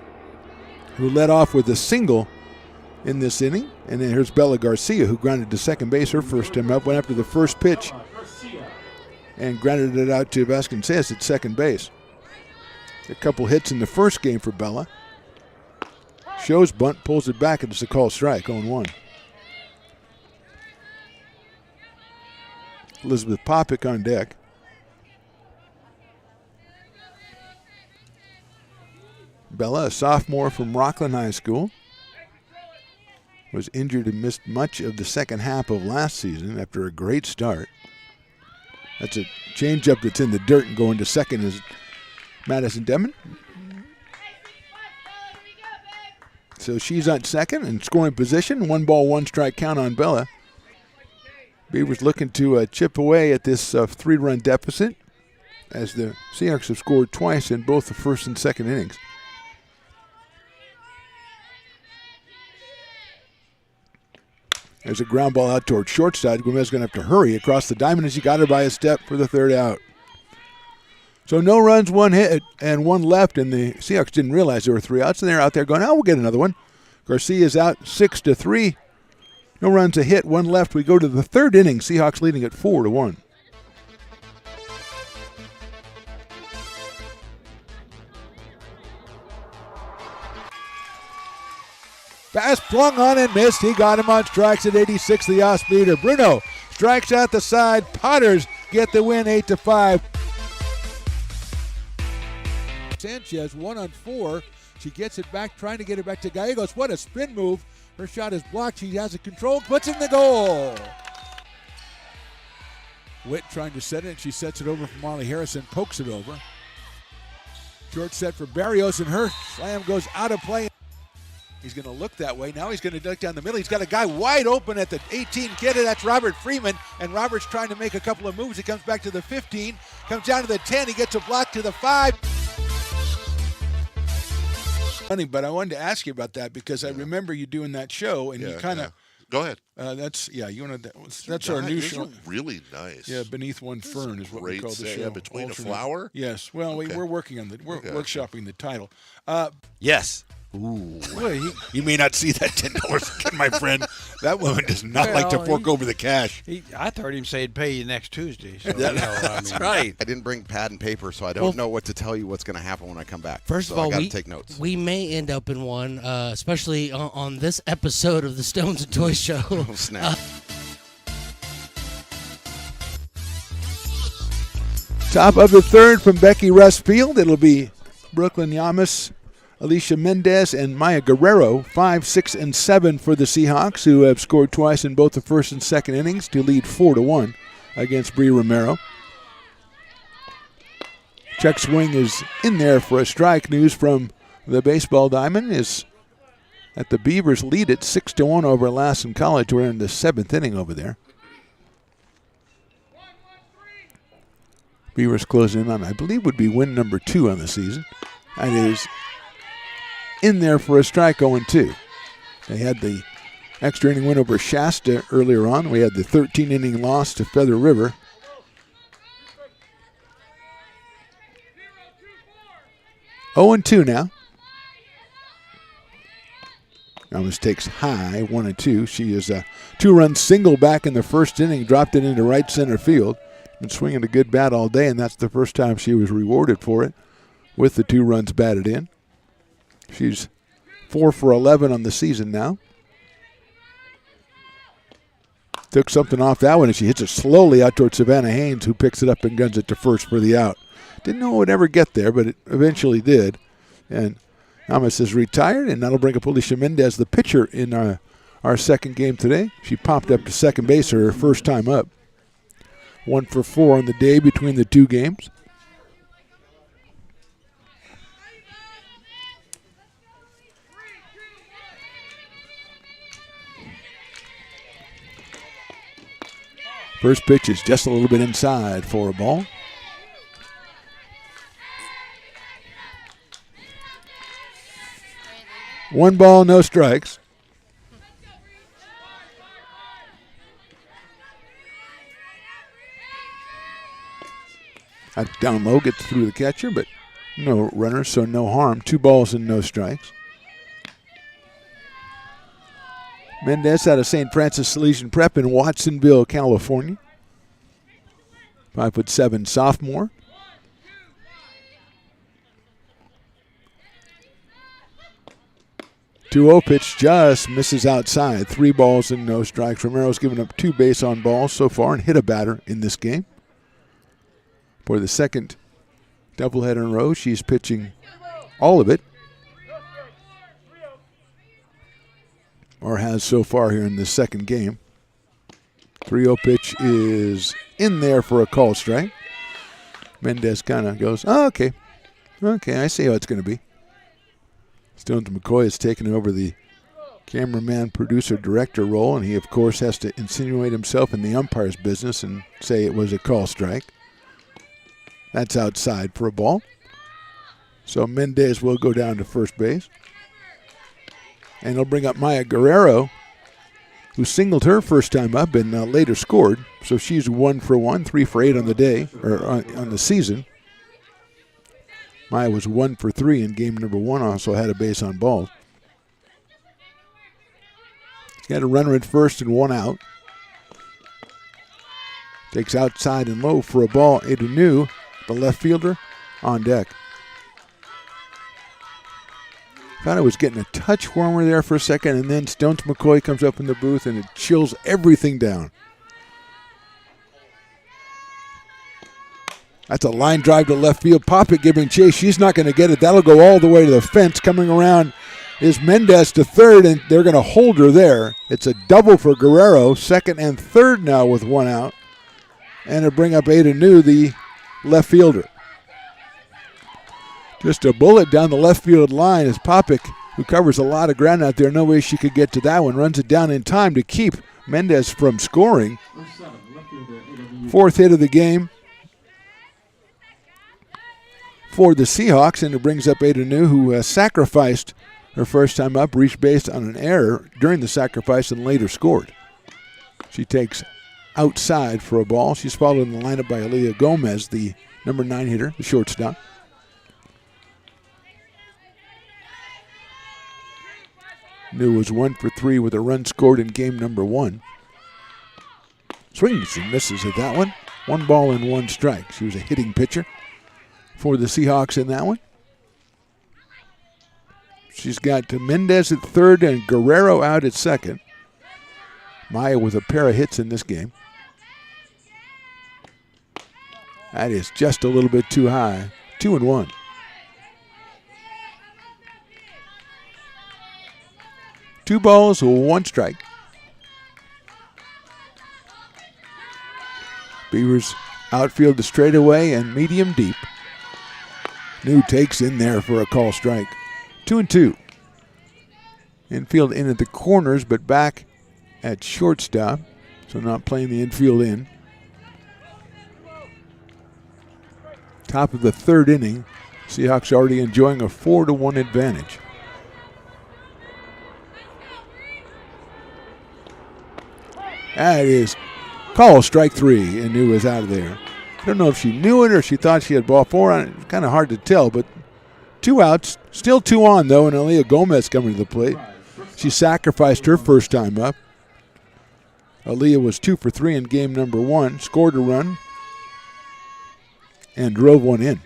who led off with a single in this inning. And then here's Bella Garcia, who grounded to second base her first time up, went after the first pitch and grounded it out to Vasconcelos at second base. A couple hits in the first game for Bella. Shows bunt, pulls it back, and it's a call strike, 0-1. Elizabeth Popick on deck. Bella, a sophomore from Rockland High School, was injured and missed much of the second half of last season after a great start. That's a changeup that's in the dirt, and going to second is Madison Demon. So she's on second in scoring position. 1 ball, 1 strike count on Bella. Beavers looking to chip away at this 3-run deficit, as the Seahawks have scored twice in both the first and second innings. There's a ground ball out toward short side. Gomez going to have to hurry across the diamond as he got her by a step for the 3rd out. So no runs, 1 hit, and 1 left, and the Seahawks didn't realize there were 3 outs, and they're out there going, oh, we'll get another one. Garcia's out 6-3. No runs, a hit, 1 left. We go to the 3rd inning. Seahawks leading at 4-1. Fast flung on and missed. He got him on strikes at 86, the off-speeder. Bruno strikes out the side. Potters get the win 8-5. Sanchez 1 on 4. She gets it back, trying to get it back to Gallegos. What a spin move. Her shot is blocked. She has it controlled, puts in the goal. Witt trying to set it. She sets it over for Marley Harrison, pokes it over. Short set for Barrios, and her slam goes out of play. He's going to look that way. Now he's going to duck down the middle. He's got a guy wide open at the 18 kidder. That's Robert Freeman. And Robert's trying to make a couple of moves. He comes back to the 15, comes down to the 10. He gets a block to the 5. Funny, but I wanted to ask you about that because I remember you doing that show, and you kind of go ahead. That's our new show. Really nice. Yeah, Beneath One Fern is what we call the show. Between a flower. Yes. Well, we're working on workshopping the title. Yes. Ooh. Well, you may not see that $10 again, my friend. That woman does not like to fork over the cash. I heard him say he'd pay you next Tuesday. So, that's right. I didn't bring pad and paper, so I don't know what to tell you what's going to happen when I come back. First of all, I got to take notes. We may end up in one, especially on this episode of the Stones and Toys Show. Oh, snap. Top of the 3rd from Becky Russ Field. It'll be Brooklyn Yamas, Alicia Mendez, and Maya Guerrero, 5, 6, and 7 for the Seahawks, who have scored twice in both the first and second innings to lead 4-1 against Bree Romero. Check swing is in there for a strike. News from the baseball diamond is that the Beavers lead it 6-1 over Lassen College. We're in the 7th inning over there. Beavers closing in on, I believe, would be win number 2 on the season. That is in there for a strike, 0-2. They had the extra inning win over Shasta earlier on. We had the 13-inning loss to Feather River. Oh and 2 now. Almost takes high, 1-2. She is a 2-run single back in the first inning, dropped it into right center field. Been swinging a good bat all day, and that's the first time she was rewarded for it with the 2 runs batted in. She's 4 for 11 on the season now. Took something off that one, and she hits it slowly out towards Savannah Haynes, who picks it up and guns it to first for the out. Didn't know it would ever get there, but it eventually did. And Amos is retired, and that'll bring up Alicia Mendez, the pitcher, in our second game today. She popped up to second base her first time up. 1 for 4 on the day between the 2 games. First pitch is just a little bit inside for a ball. One ball, no strikes. Down low, gets through the catcher, but no runners, so no harm. 2 balls and no strikes. Mendez out of St. Francis Salesian Prep in Watsonville, California. 5'7" sophomore. 2-0 pitch just misses outside. 3 balls and no strikes. Romero's given up 2 base on balls so far and hit a batter in this game. For the second doubleheader in a row, she's pitching all of it, or has so far here in the second game. 3-0 pitch is in there for a call strike. Mendez kind of goes, oh, okay, I see how it's going to be. Stones McCoy has taken over the cameraman, producer, director role, and he, of course, has to insinuate himself in the umpire's business and say it was a call strike. That's outside for a ball. So Mendez will go down to first base. And he'll bring up Maya Guerrero, who singled her first time up and later scored. So she's 1 for 1, 3 for 8 on the day, or on the season. Maya was 1 for 3 in game number 1, also had a base on balls. He's got a runner at first and 1 out. Takes outside and low for a ball. Edenu, the left fielder, on deck. Thought I was getting a touch warmer there for a second, and then Stones McCoy comes up in the booth and it chills everything down. That's a line drive to left field. Popick giving chase. She's not going to get it. That'll go all the way to the fence. Coming around is Mendez to third, and they're going to hold her there. It's a double for Guerrero. Second and third now with 1 out. And to bring up Ada New, the left fielder. Just a bullet down the left field line as Popick, who covers a lot of ground out there, no way she could get to that one, runs it down in time to keep Mendez from scoring. 4th hit of the game for the Seahawks, and it brings up Ada New, who sacrificed her first time up, reached base on an error during the sacrifice and later scored. She takes outside for a ball. She's followed in the lineup by Aaliyah Gomez, the number 9 hitter, the shortstop. New was 1 for 3 with a run scored in game number 1. Swings and misses at that one. 1 ball and 1 strike. She was a hitting pitcher for the Seahawks in that one. She's got Mendez at third and Guerrero out at second. Maya with a pair of hits in this game. That is just a little bit too high. 2-1. Two balls, 1 strike. Beavers outfield to straightaway and medium deep. New takes in there for a call strike. 2-2. Infield in at the corners, but back at shortstop, so not playing the infield in. Top of the 3rd inning. Seahawks already enjoying a 4-1 advantage. That is call strike 3, and New is out of there. I don't know if she knew it or she thought she had ball 4 on it. It's kind of hard to tell, but 2 outs, still 2 on though, and Aaliyah Gomez coming to the plate. She sacrificed her first time up. Aaliyah was 2 for 3 in game number 1, scored a run, and drove 1 in.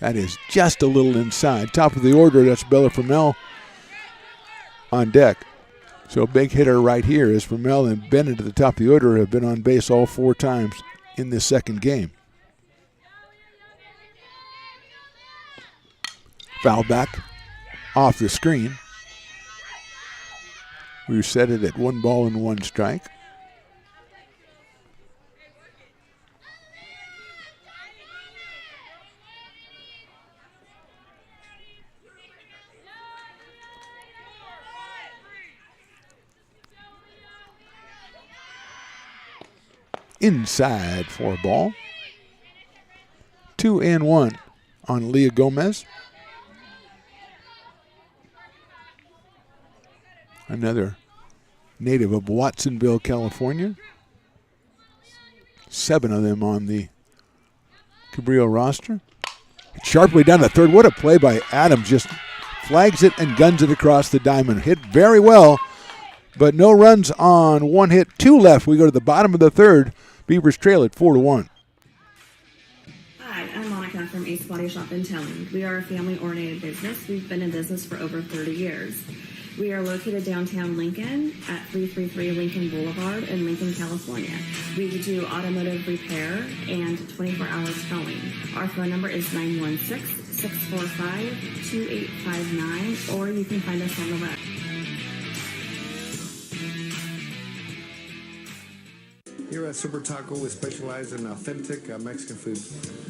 That is just a little inside. Top of the order, that's Bella Fremel on deck. So a big hitter right here is Fremel, and Bennett at the top of the order have been on base all 4 times in this second game. Foul back off the screen. We set it at 1 ball and 1 strike. Inside for a ball. 2-1 on Leah Gomez. Another native of Watsonville, California. 7 of them on the Cabrillo roster. Sharply down the third. What a play by Adams. Just flags it and guns it across the diamond. Hit very well, but no runs on 1 hit. 2 left. We go to the bottom of the third. Beavers trail at 4-1. Hi, I'm Monica from Ace Body Shop in Towing. We are a family-oriented business. We've been in business for over 30 years. We are located downtown Lincoln at 333 Lincoln Boulevard in Lincoln, California. We do automotive repair and 24-hour towing. Our phone number is 916-645-2859, or you can find us on the web. Here at Super Taco, we specialize in authentic Mexican food.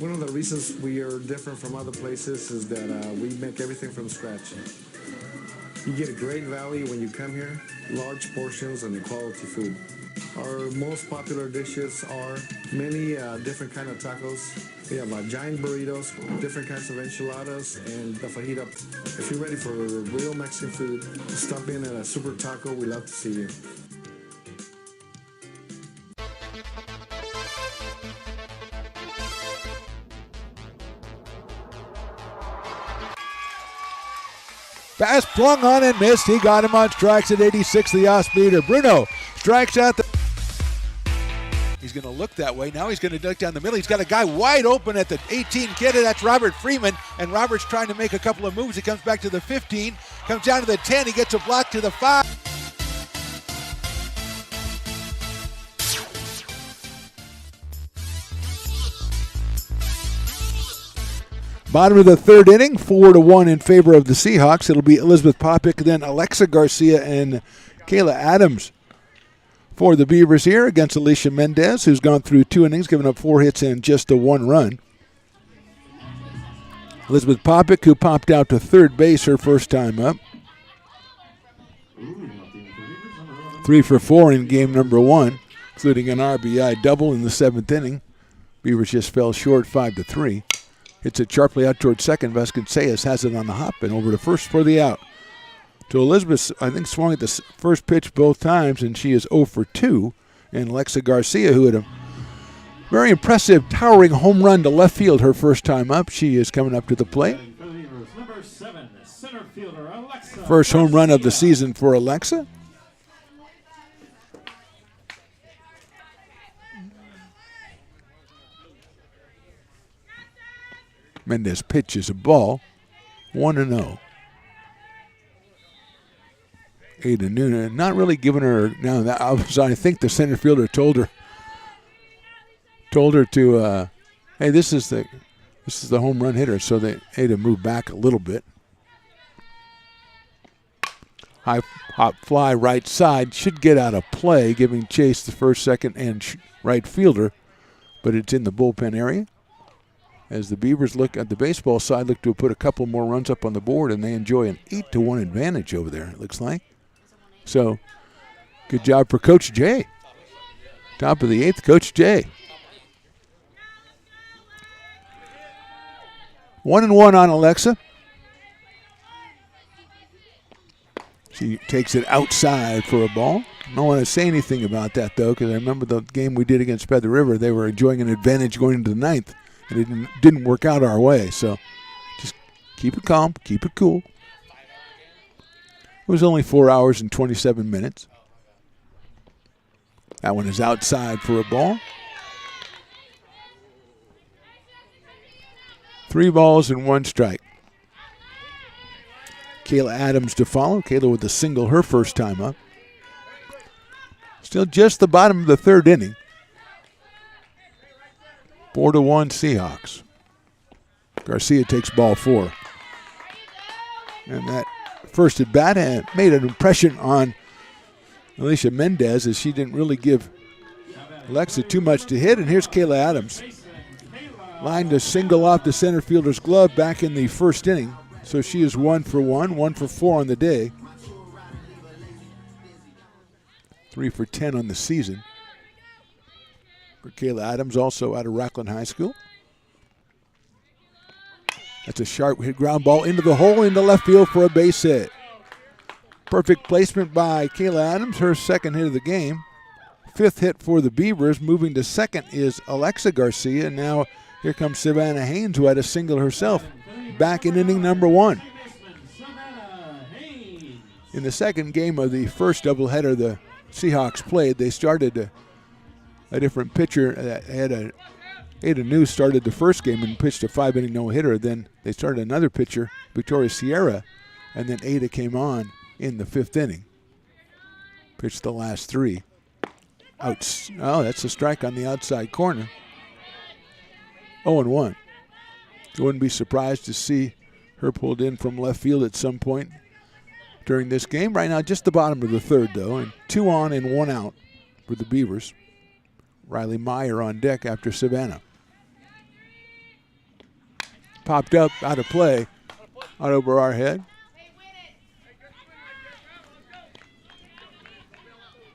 One of the reasons we are different from other places is that we make everything from scratch. You get a great value when you come here, large portions and quality food. Our most popular dishes are many different kind of tacos. We have giant burritos, different kinds of enchiladas, and the fajita. If you're ready for real Mexican food, stop in at a Super Taco. We'd love to see you. Pass flung on and missed. He got him on strikes at 86, the off-speeder. Bruno strikes out the... He's going to look that way. Now he's going to duck down the middle. He's got a guy wide open at the 18 kid. That's Robert Freeman. And Robert's trying to make a couple of moves. He comes back to the 15, comes down to the 10. He gets a block to the 5. Bottom of the third inning, 4-1 in favor of the Seahawks. It'll be Elizabeth Popick, then Alexa Garcia and Kayla Adams for the Beavers here against Alicia Mendez, who's gone through 2 innings, giving up 4 hits and just a 1 run. Elizabeth Popick, who popped out to third base her first time up. 3 for 4 in game number 1, including an RBI double in the 7th inning. Beavers just fell short 5-3. Hits it sharply out towards second. Vasconcelos has it on the hop and over to first for the out. To Elizabeth, I think, swung at the first pitch both times, and she is 0 for 2. And Alexa Garcia, who had a very impressive, towering home run to left field her first time up, she is coming up to the plate. First home run of the season for Alexa. Mendez pitches a ball, 1-0. Ada Noonan, not really giving her. Now, I think the center fielder told her to, hey, this is the home run hitter, so they had to move back a little bit. High hop fly right side, should get out of play, giving chase the first, second, and right fielder, but it's in the bullpen area. As the Beavers look at the baseball side, look to put a couple more runs up on the board, and they enjoy an 8-1 advantage over there, it looks like. So, good job for Coach Jay. Top of the 8th, Coach Jay. 1-1 on Alexa. She takes it outside for a ball. I don't want to say anything about that, though, because I remember the game we did against Feather River. They were enjoying an advantage going into the 9th. And it didn't work out our way, so just keep it calm, keep it cool. It was only 4 hours and 27 minutes. That one is outside for a ball. 3 balls and 1 strike. Kayla Adams to follow. Kayla with a single her first time up. Still just the bottom of the third inning. 4-1 Seahawks. Garcia takes ball 4. And that first at bat made an impression on Alicia Mendez, as she didn't really give Alexa too much to hit. And here's Kayla Adams. Lined a single off the center fielder's glove back in the first inning. So she is 1 for 1, 1 for 4 on the day. 3 for 10 on the season. For Kayla Adams, also out of Rockland High School. That's a sharp hit ground ball into the hole into left field for a base hit. Perfect placement by Kayla Adams, her second hit of the game. 5th hit for the Beavers. Moving to second is Alexa Garcia. And now here comes Savannah Haynes, who had a single herself back in inning number 1. In the second game of the first doubleheader the Seahawks played, they started a different pitcher that had a Ada New started the first game and pitched a 5-inning no-hitter. Then they started another pitcher, Victoria Sierra, and then Ada came on in the 5th inning. Pitched the last 3. Outs. Oh, that's a strike on the outside corner. 0-1. Wouldn't be surprised to see her pulled in from left field at some point during this game. Right now, just the bottom of the 3rd, though, and 2 on and 1 out for the Beavers. Riley Meyer on deck after Savannah. Popped up, out of play, out over our head.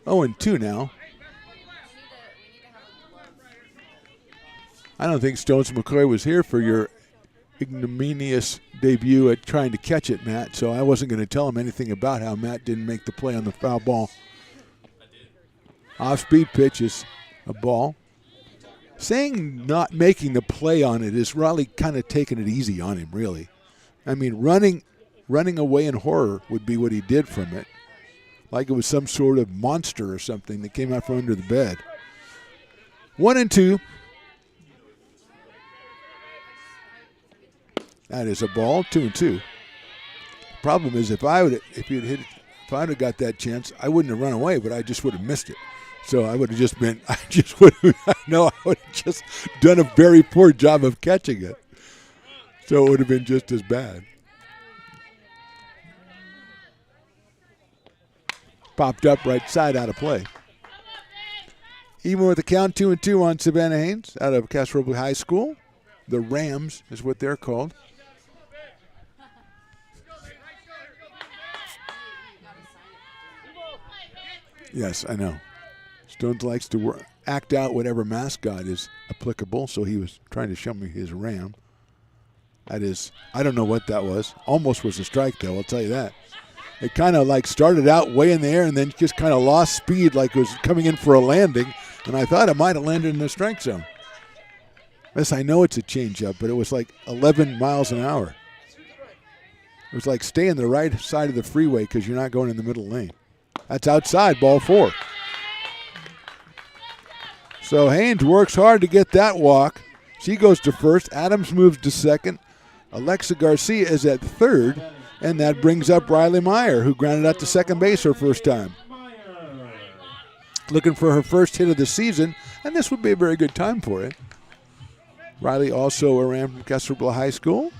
0-2 now. I don't think Stones McCoy was here for your ignominious debut at trying to catch it, Matt, so I wasn't going to tell him anything about how Matt didn't make the play on the foul ball. Off-speed pitch is a ball. Saying not making the play on it is really kind of taking it easy on him, really. I mean, running away in horror would be what he did from it. Like it was some sort of monster or something that came out from under the bed. 1-2. That is a ball, 2-2. Problem is, if I'd have got that chance, I wouldn't have run away, but I just would have missed it. So I would have just been, I would have just done a very poor job of catching it. So it would have been just as bad. Popped up right side, out of play. Even with the count, 2-2 on Savannah Haynes out of Castro High School. The Rams is what they're called. Yes, I know. Stones likes to act out whatever mascot is applicable, so he was trying to show me his Ram. That is, I don't know what that was. Almost was a strike, though, I'll tell you that. It kind of like started out way in the air and then just kind of lost speed like it was coming in for a landing, and I thought it might have landed in the strike zone. Yes, I know it's a changeup, but it was like 11 miles an hour. It was like stay on the right side of the freeway because you're not going in the middle lane. That's outside, ball 4. So Haynes works hard to get that walk. She goes to first. Adams moves to second. Alexa Garcia is at third. And that brings up Riley Meyer, who grounded out to second base her first time. Looking for her first hit of the season, and this would be a very good time for it. Riley also ran from Castro High School.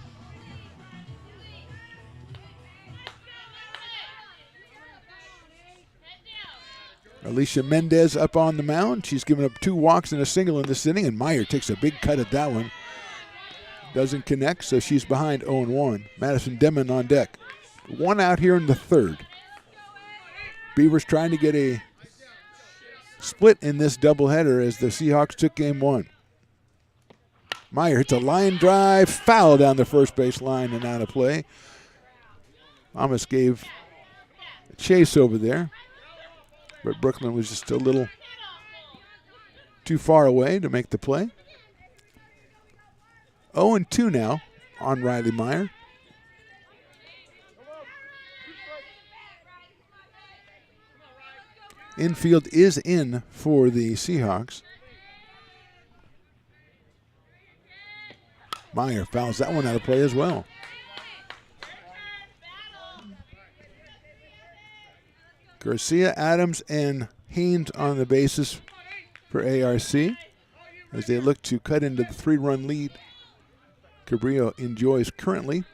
Alicia Mendez up on the mound. She's given up 2 walks and a single in this inning, and Meyer takes a big cut at that one. Doesn't connect, so she's behind 0-1. Madison Demon on deck. 1 out here in the 3rd. Beavers trying to get a split in this doubleheader as the Seahawks took game 1. Meyer hits a line drive, foul down the first base line and out of play. Almost gave a chase over there. But Brooklyn was just a little too far away to make the play. 0-2 now on Riley Meyer. Infield is in for the Seahawks. Meyer fouls that one out of play as well. Garcia, Adams, and Haynes on the bases for ARC as they look to cut into the 3-run lead Cabrillo enjoys currently.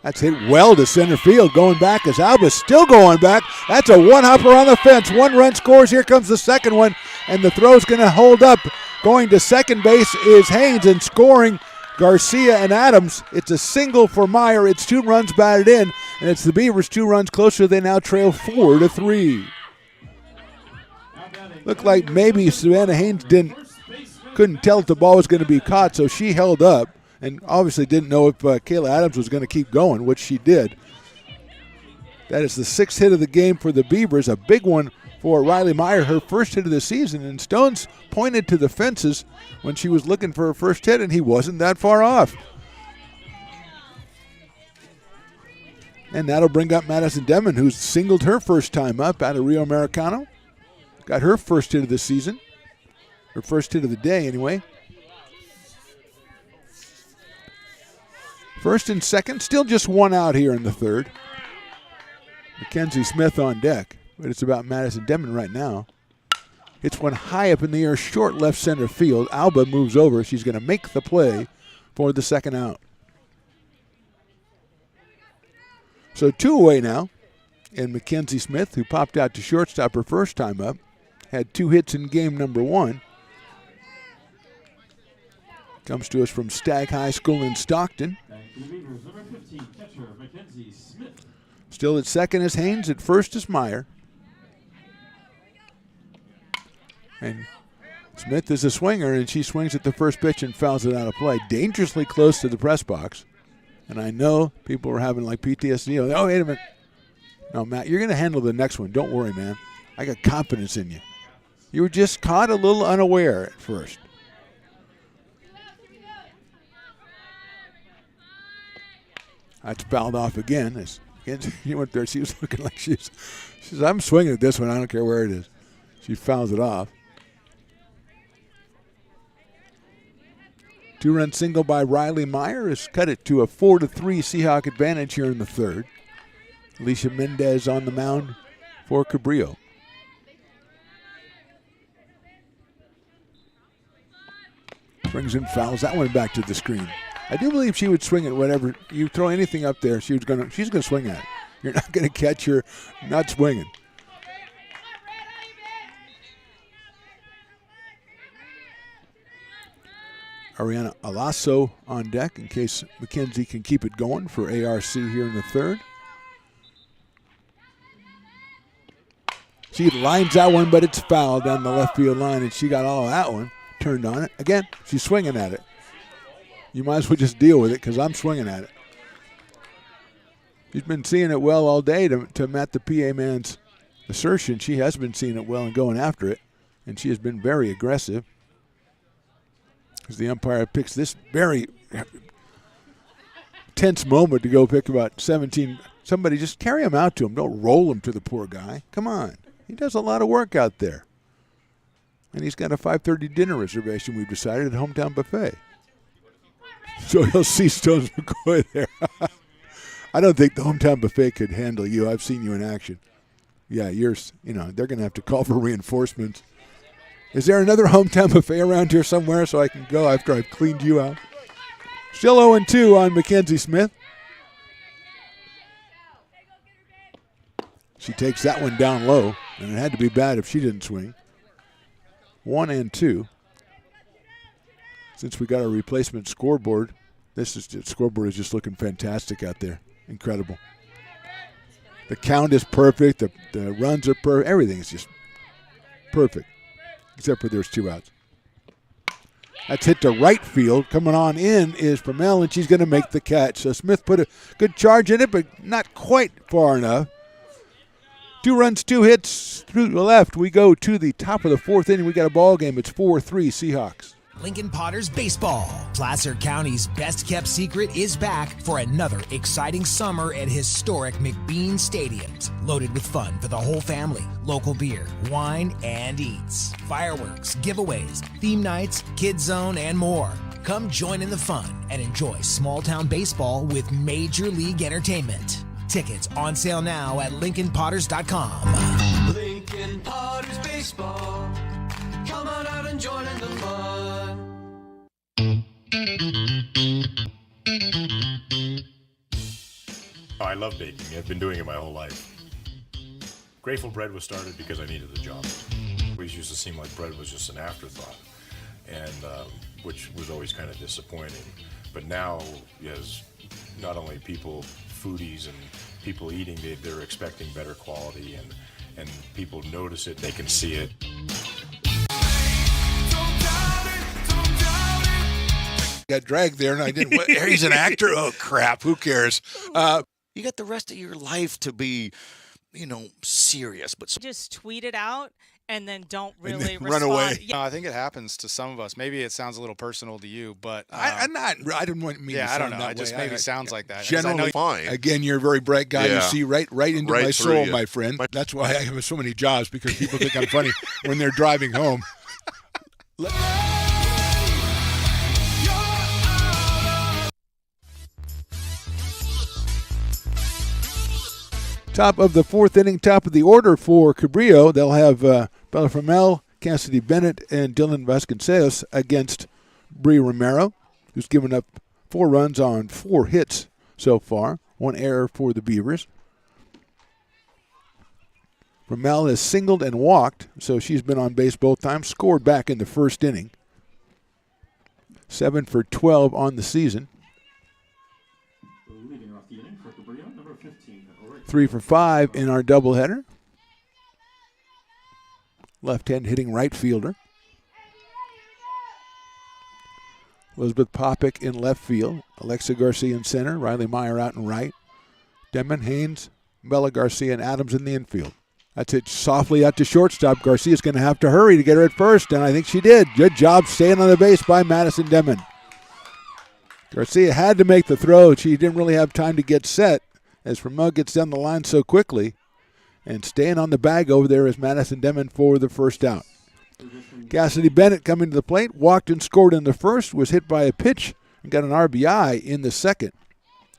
That's hit well to center field. Going back as Alba's still going back. That's a one-hopper on the fence. 1 run scores. Here comes the second one. And the throw's going to hold up. Going to second base is Haynes and scoring Garcia and Adams. It's a single for Meyer. It's 2 runs batted in. And it's the Beavers 2 runs closer. They now trail 4-3. Looked like maybe Savannah Haynes couldn't tell if the ball was going to be caught, so she held up and obviously didn't know if Kayla Adams was going to keep going, which she did. That is the 6th hit of the game for the Beavers, a big one for Riley Meyer, her first hit of the season. And Stones pointed to the fences when she was looking for her first hit, and he wasn't that far off. And that'll bring up Madison Demon, who's singled her first time up out of Rio Americano. got her first hit of the season, her first hit of the day anyway. First and second, still just one out here in the third. Mackenzie Smith on deck, but it's about Madison Denman right now. Hits one high up in the air, short left center field. Alba moves over. She's going to make the play for the second out. So 2 away now. And Mackenzie Smith, who popped out to shortstop her first time up, had 2 hits in game number 1. Comes to us from Stagg High School in Stockton. Still at second is Haynes. At first is Meyer. And Smith is a swinger, and she swings at the first pitch and fouls it out of play. Dangerously close to the press box. And I know people are having like PTSD. Oh, wait a minute. No, Matt, you're going to handle the next one. Don't worry, man. I got confidence in you. You were just caught a little unaware at first. That's fouled off again. She went there. She was looking like she says, I'm swinging at this one. I don't care where it is. She fouls it off. 2-run single by Riley Meyer has cut it to a 4-3 Seahawk advantage here in the third. Alicia Mendez on the mound for Cabrillo. Swings and fouls that one back to the screen. I do believe she would swing at whatever you throw anything up there. She's gonna swing at it. You're not gonna catch her not swinging. Ariana Alasso on deck in case McKenzie can keep it going for ARC here in the third. She lines that one, but it's fouled down the left field line, and she got all of that one turned on it. Again, she's swinging at it. You might as well just deal with it because I'm swinging at it. She's been seeing it well all day to Matt the PA man's assertion. She has been seeing it well and going after it, and she has been very aggressive. As the umpire picks this very tense moment to go pick about 17. Somebody just carry him out to him. Don't roll him to the poor guy. Come on. He does a lot of work out there. And he's got a 5:30 dinner reservation, we've decided, at Hometown Buffet. So he'll see Stones McCoy there. I don't think the Hometown Buffet could handle you. I've seen you in action. Yeah, they're going to have to call for reinforcements. Is there another Hometown Buffet around here somewhere so I can go after I've cleaned you out? Still 0-2 on Mackenzie Smith. She takes that one down low, and it had to be bad if she didn't swing. 1-2. Since we got our replacement scoreboard, scoreboard is just looking fantastic out there. Incredible. The count is perfect. The runs are perfect. Everything is just perfect, except for there's 2 outs. That's hit to right field. Coming on in is Pramel, and she's going to make the catch. So Smith put a good charge in it, but not quite far enough. 2 runs, 2 hits through the left. We go to the top of the 4th inning. We got a ball game. It's 4-3 Seahawks. Lincoln Potters Baseball. Placer County's best-kept secret is back for another exciting summer at historic McBean Stadiums. Loaded with fun for the whole family, local beer, wine, and eats. Fireworks, giveaways, theme nights, kids zone, and more. Come join in the fun and enjoy small-town baseball with Major League Entertainment. Tickets on sale now at LincolnPotters.com. Lincoln Potters Baseball. Come on out and join in the fun. Oh, I love baking. I've been doing it my whole life. Grateful Bread was started because I needed the job. It always used to seem like bread was just an afterthought, and which was always kind of disappointing. But now, as not only people, foodies and people eating, they're expecting better quality, and people notice it, they can see it. Got dragged there, and I didn't. He's an actor. Oh crap! Who cares? You got the rest of your life to be, serious. But just tweet it out and then don't And really then run respond. away. Yeah. I think it happens to some of us. Maybe it sounds a little personal to you, but I didn't want me. Yeah, to I don't sound know. that It just way. maybe sounds like that. 'Cause Generally, fine. Again, you're a very bright guy. You Yeah. see right into Right my through soul, you. my friend. That's why I have so many jobs, because people think I'm funny when they're driving home. Top of the fourth inning, top of the order for Cabrillo. They'll have Bella Framel, Cassidy Bennett, and Dylan Vasconcelos against Bree Romero, who's given up 4 runs on 4 hits so far. 1 error for the Beavers. Ramel has singled and walked, so she's been on base both times. Scored back in the first inning. 7 for 12 on the season. Leading off the inning for Cabrillo, number 15. 3 for 5 in our doubleheader. Left-hand hitting right fielder. Elizabeth Popick in left field. Alexa Garcia in center. Riley Meyer out in right. Denman, Haynes, Bella Garcia, and Adams in the infield. That's it softly out to shortstop. Garcia's going to have to hurry to get her at first, and I think she did. Good job staying on the base by Madison Denman. Garcia had to make the throw. She didn't really have time to get set as Ramel gets down the line so quickly. And staying on the bag over there is Madison Denman for the first out. Cassidy Bennett coming to the plate, walked and scored in the first, was hit by a pitch and got an RBI in the second,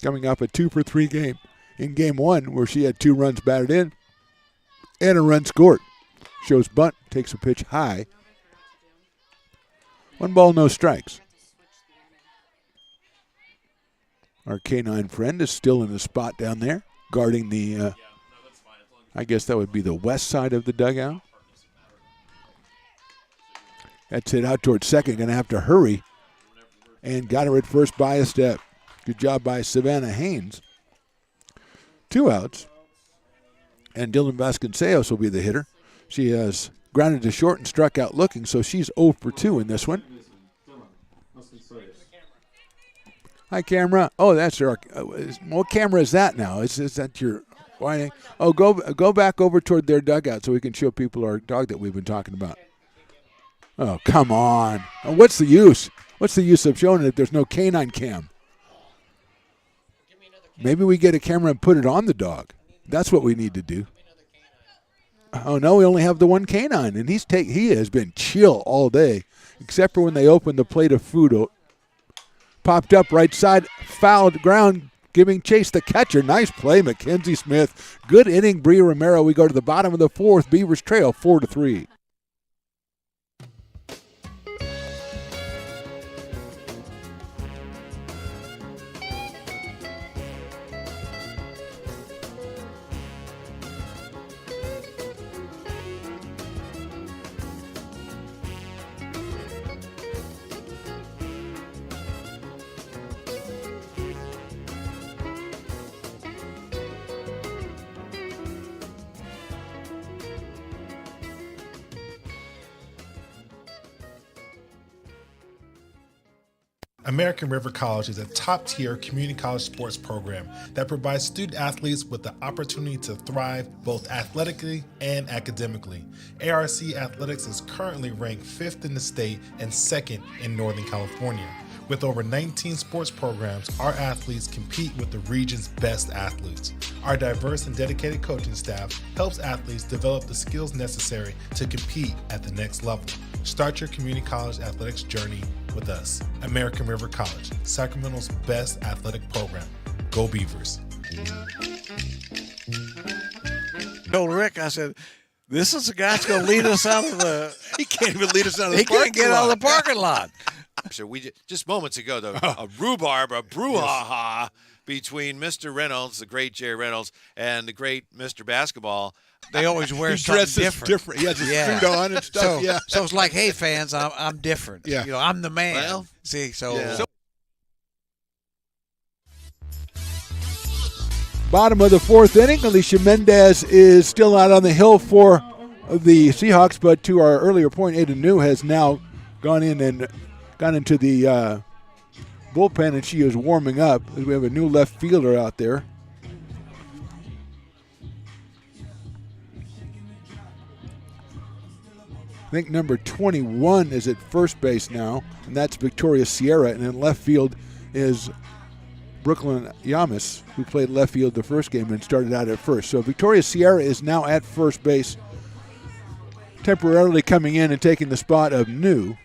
coming off a 2 for 3 game in game 1 where she had 2 runs batted in and a run scored. Shows bunt, takes a pitch high. 1 ball, no strikes. Our canine friend is still in the spot down there, guarding the, I guess that would be the west side of the dugout. That's it out towards second. Going to have to hurry. And got her at first by a step. Good job by Savannah Haynes. 2 outs. And Dylan Vasconcelos will be the hitter. She has grounded to short and struck out looking, so she's 0 for 2 in this one. Hi, camera. Oh, that's our. What camera is that now? Is that your? Oh, go back over toward their dugout so we can show people our dog that we've been talking about. Oh, come on. What's the use? What's the use of showing it if there's no canine cam? Maybe we get a camera and put it on the dog. That's what we need to do. Oh, no, we only have the one canine, and he has been chill all day, except for when they opened the plate of food. Popped up right side, fouled ground, giving chase the catcher. Nice play, Mackenzie Smith. Good inning, Bree Romero. We go to the bottom of the 4th. Beavers trail 4-3. American River College is a top-tier community college sports program that provides student athletes with the opportunity to thrive both athletically and academically. ARC Athletics is currently ranked 5th in the state and 2nd in Northern California. With over 19 sports programs, our athletes compete with the region's best athletes. Our diverse and dedicated coaching staff helps athletes develop the skills necessary to compete at the next level. Start your community college athletics journey with us. American River College, Sacramento's best athletic program. Go Beavers. Told Rick, I said, this is the guy that's going to lead us out of the... He can't even lead us out of the He parking can't get out of the parking lot. So just moments ago, a rhubarb, a brouhaha between Mr. Reynolds, the great Jerry Reynolds, and the great Mr. Basketball. They always wear He something dresses different. He has his suit on and stuff. So, yeah. so it's like, hey, fans, I'm different. Yeah. You know, I'm the man. Well, see, so... yeah. Bottom of the 4th inning, Alicia Mendez is still out on the hill for the Seahawks, but to our earlier point, Ada New has now gone into the bullpen, and she is warming up. We have a new left fielder out there. I think number 21 is at first base now, and that's Victoria Sierra. And in left field is Brooklyn Yamas, who played left field the first game and started out at first. So Victoria Sierra is now at first base, temporarily coming in and taking the spot of New,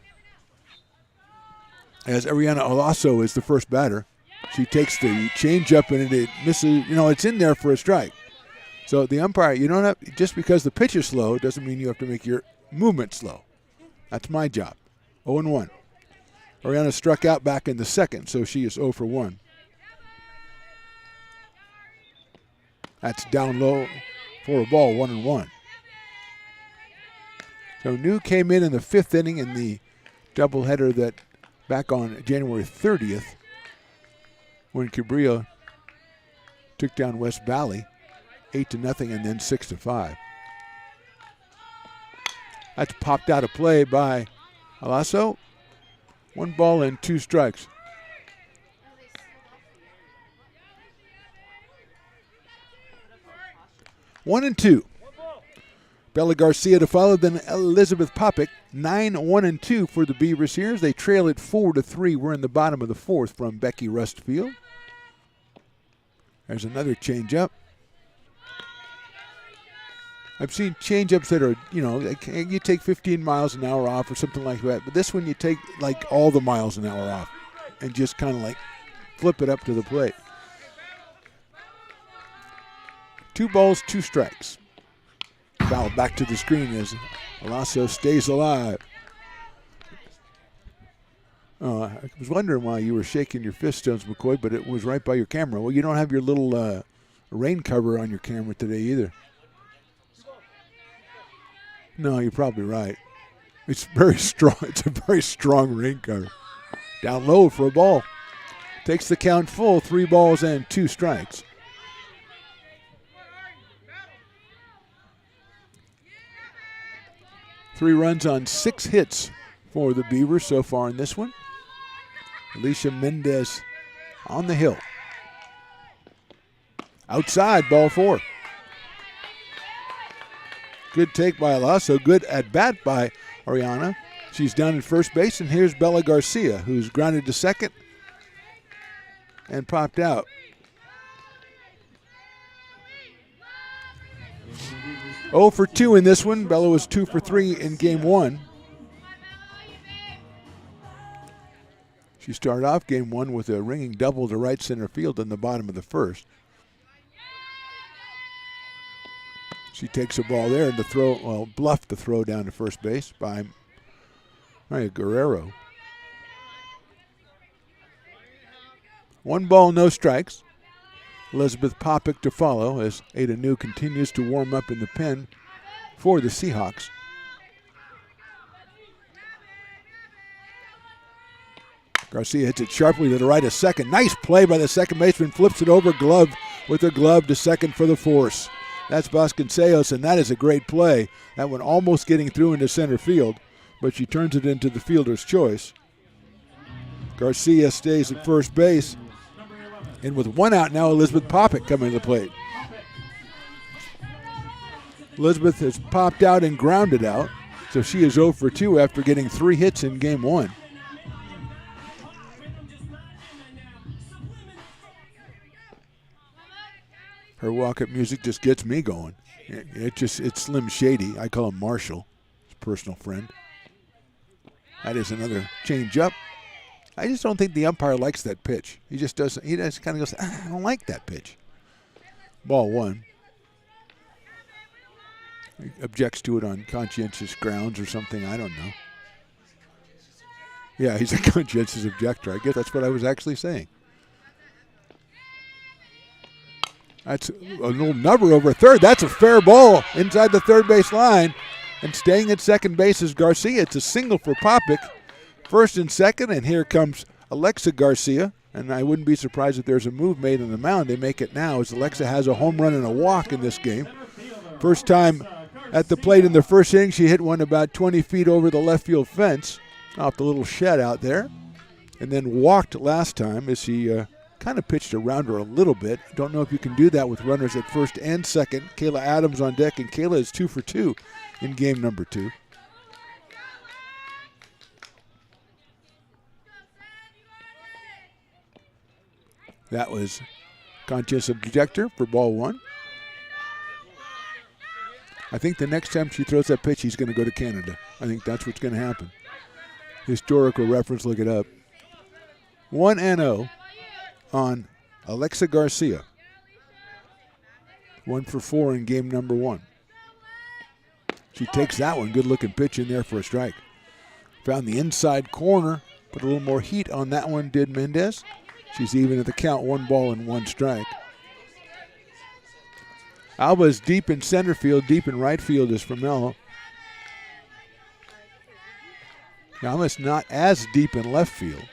as Ariana Olaso is the first batter. She takes the changeup and it misses. It's in there for a strike. So the umpire, you don't have, just because the pitch is slow doesn't mean you have to make your movement slow. That's my job. 0-1. Ariana struck out back in the second, so she is 0 for 1. That's down low for a ball, 1-1. So New came in the fifth inning in the doubleheader that back on January 30th when Cabrillo took down West Valley 8-0 and then 6-5. That's popped out of play by Alasso. 1 ball and 2 strikes. One and 2. Bella Garcia to follow, then Elizabeth Popick. 9-1-2 for the Beavers here as they trail it 4-3. We're in the bottom of the fourth from Becky Rustfield. There's another changeup. I've seen changeups that are, you take 15 miles an hour off or something like that. But this one you take like all the miles an hour off and just kind of like flip it up to the plate. 2 balls, 2 strikes. Foul back to the screen as Alasso stays alive. Oh, I was wondering why you were shaking your fist, Jones McCoy, but it was right by your camera. Well, you don't have your little rain cover on your camera today either. No, you're probably right. It's very strong. It's a very strong rain cover. Down low for a ball. Takes the count full, 3 balls and 2 strikes. Three runs on 6 hits for the Beavers so far in this one. Alicia Mendez on the hill. Outside, ball 4. Good take by Alasso. Good at bat by Ariana. She's down at first base, and here's Bella Garcia, who's grounded to second and popped out. Oh for 2 in this one. Bella was 2 for 3 in game 1. She started off game 1 with a ringing double to right center field in the bottom of the first. She takes a ball there and bluffed the throw down to first base by Maria Guerrero. 1 ball, no strikes. Elizabeth Popick to follow as Ada New continues to warm up in the pen for the Seahawks. Garcia hits it sharply to the right of second. Nice play by the second baseman. Flips it over, glove with her glove to second for the force. That's Vasconcelos, and that is a great play. That one almost getting through into center field, but she turns it into the fielder's choice. Garcia stays at first base. And with 1 out now, Elizabeth Popick coming to the plate. Elizabeth has popped out and grounded out, so she is 0 for 2 after getting 3 hits in game 1. Her walk-up music just gets me going. It's Slim Shady. I call him Marshall, his personal friend. That is another change-up. I just don't think the umpire likes that pitch. He just doesn't. He just kind of goes, I don't like that pitch. Ball 1. He objects to it on conscientious grounds or something. I don't know. Yeah, he's a conscientious objector. I guess that's what I was actually saying. That's a little number over third. That's a fair ball inside the third base line. And staying at second base is Garcia. It's a single for Popick. First and second, and here comes Alexa Garcia. And I wouldn't be surprised if there's a move made on the mound. They make it now as Alexa has a home run and a walk in this game. First time at the plate in the first inning, she hit one about 20 feet over the left field fence off the little shed out there. And then walked last time as she kind of pitched around her a little bit. Don't know if you can do that with runners at first and second. Kayla Adams on deck, and Kayla is 2 for 2 in game number 2. That was conscious objector for ball one. I think the next time she throws that pitch, he's going to go to Canada. I think that's what's going to happen. Historical reference, look it up. 1-0 on Alexa Garcia. 1 for 4 in game number 1. She takes that one. Good looking pitch in there for a strike. Found the inside corner. Put a little more heat on that one, did Mendez. She's even at the count, 1 ball and 1 strike. Alba is deep in center field. Deep in right field is Fromelo. Almost not as deep in left field.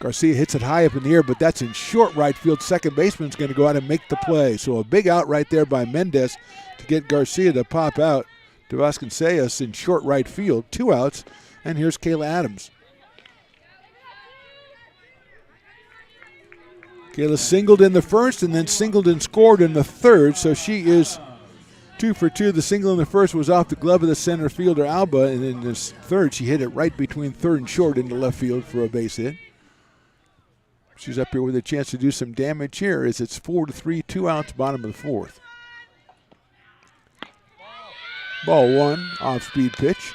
Garcia hits it high up in the air, but that's in short right field. Second baseman's going to go out and make the play. So a big out right there by Mendez to get Garcia to pop out to Vasconcelos in short right field. 2 outs, and here's Kayla Adams. Kayla singled in the first and then singled and scored in the third, so she is 2 for 2. The single in the first was off the glove of the center fielder, Alba, and in this third, she hit it right between third and short into left field for a base hit. She's up here with a chance to do some damage here as it's 4-3, 2 outs, bottom of the fourth. Ball 1, off-speed pitch.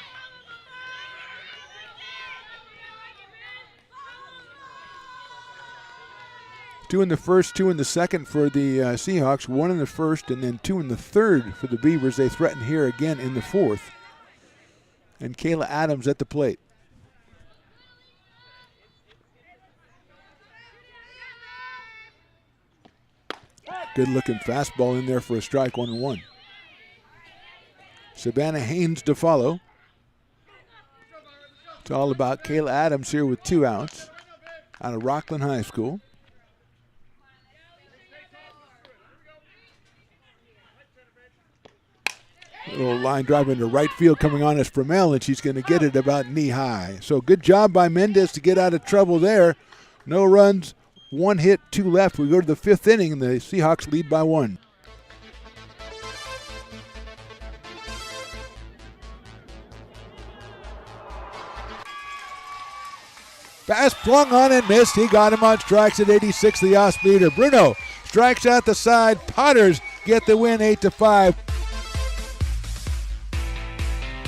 Two in the first, 2 in the second for the Seahawks, 1 in the first, and then 2 in the third for the Beavers. They threaten here again in the fourth. And Kayla Adams at the plate. Good looking fastball in there for a strike, 1-1. Savannah Haynes to follow. It's all about Kayla Adams here with 2 outs out of Rockland High School. Little line drive into right field coming on is Fromel, and she's going to get it about knee high. So good job by Mendez to get out of trouble there. No runs, 1 hit, 2 left. We go to the 5th inning, and the Seahawks lead by 1. Fast flung on and missed. He got him on strikes at 86, the off-speeder. Bruno strikes out the side. Potters get the win 8-5.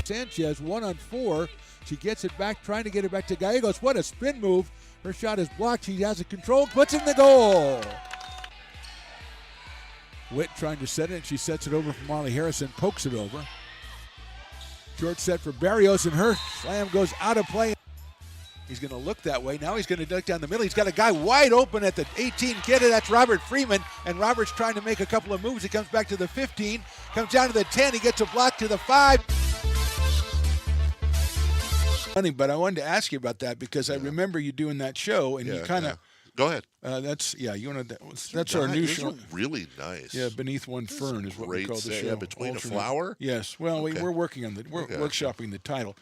Sanchez 1 on 4. She gets it back, trying to get it back to Gallegos. What a spin move. Her shot is blocked. She has it controlled, puts in the goal. Witt trying to set it. She sets it over for Molly Harrison, pokes it over. Short set for Barrios, and her slam goes out of play. He's going to look that way. Now he's going to duck down the middle. He's got a guy wide open at the 18 kid. That's Robert Freeman. And Robert's trying to make a couple of moves. He comes back to the 15, comes down to the 10. He gets a block to the 5. Funny, but I wanted to ask you about that because I remember you doing that show, and you kind of go ahead. That's you wanted that's our new show. Really nice. Yeah, Beneath One Fern is what we call the show. Yeah, Between a Flower. Yes. Well, we're working on workshopping the title.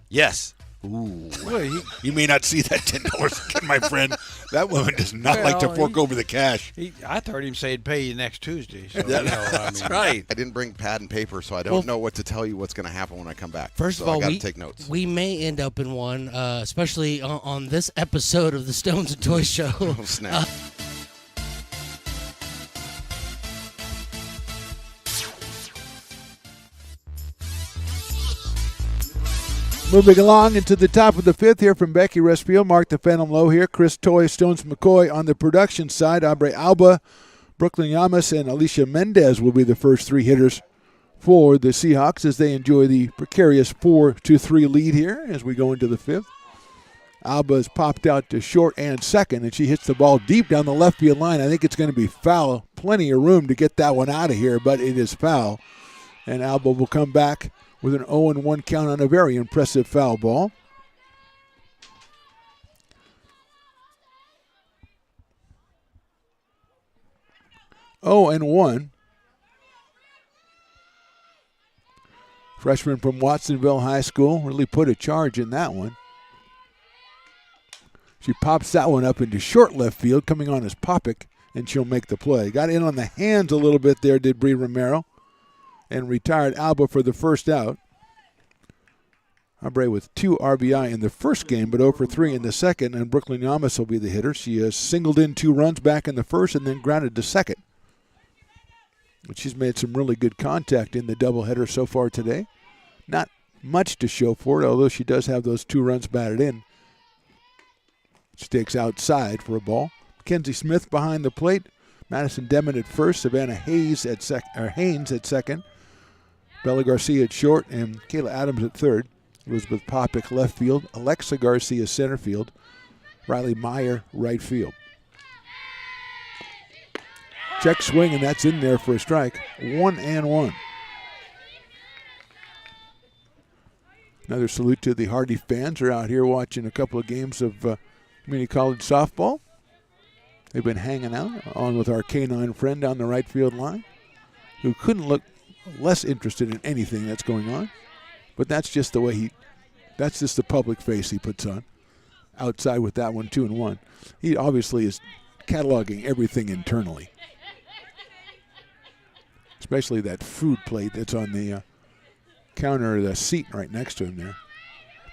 Yes. Ooh. Well, you may not see that $10 again, my friend. That woman does not like to fork over the cash. I heard him say he'd pay you next Tuesday. So, that's right. I didn't bring pad and paper, so I don't know what to tell you what's going to happen when I come back. First of all, I got to take notes. We may end up in one, especially on this episode of the Stones and Toys Show. Oh, snap. Moving along into the top of the 5th here from Becky Respiel. Mark the Phantom Low here. Chris Toy, Stones McCoy on the production side. Aubrey Alba, Brooklyn Yamas, and Alicia Mendez will be the first 3 hitters for the Seahawks as they enjoy the precarious 4-3 lead here as we go into the 5th. Alba's popped out to short and second, and she hits the ball deep down the left field line. I think it's going to be foul. Plenty of room to get that one out of here, but it is foul. And Alba will come back with an 0-1 count on a very impressive foul ball. Oh, and 1. Freshman from Watsonville High School really put a charge in that one. She pops that one up into short left field, coming on as Popick, and she'll make the play. Got in on the hands a little bit there, did Bree Romero, and retired Alba for the first out. Hombre with 2 RBI in the first game, but 0 for 3 in the second, and Brooklyn Yamas will be the hitter. She has singled in 2 runs back in the first and then grounded to second. But she's made some really good contact in the doubleheader so far today. Not much to show for it, although she does have those 2 runs batted in. She takes outside for a ball. Mackenzie Smith behind the plate. Madison Demon at first. Savannah Haynes at second. Bella Garcia at short, and Kayla Adams at third. Elizabeth Popick left field. Alexa Garcia center field. Riley Meyer right field. Check swing, and that's in there for a strike. 1-1. Another salute to the Hardy fans who are out here watching a couple of games of community college softball. They've been hanging out on with our canine friend down the right field line, who couldn't look less interested in anything that's going on. But that's just the way that's just the public face he puts on. Outside with that one, 2-1. He obviously is cataloging everything internally. Especially that food plate that's on the counter, the seat right next to him there,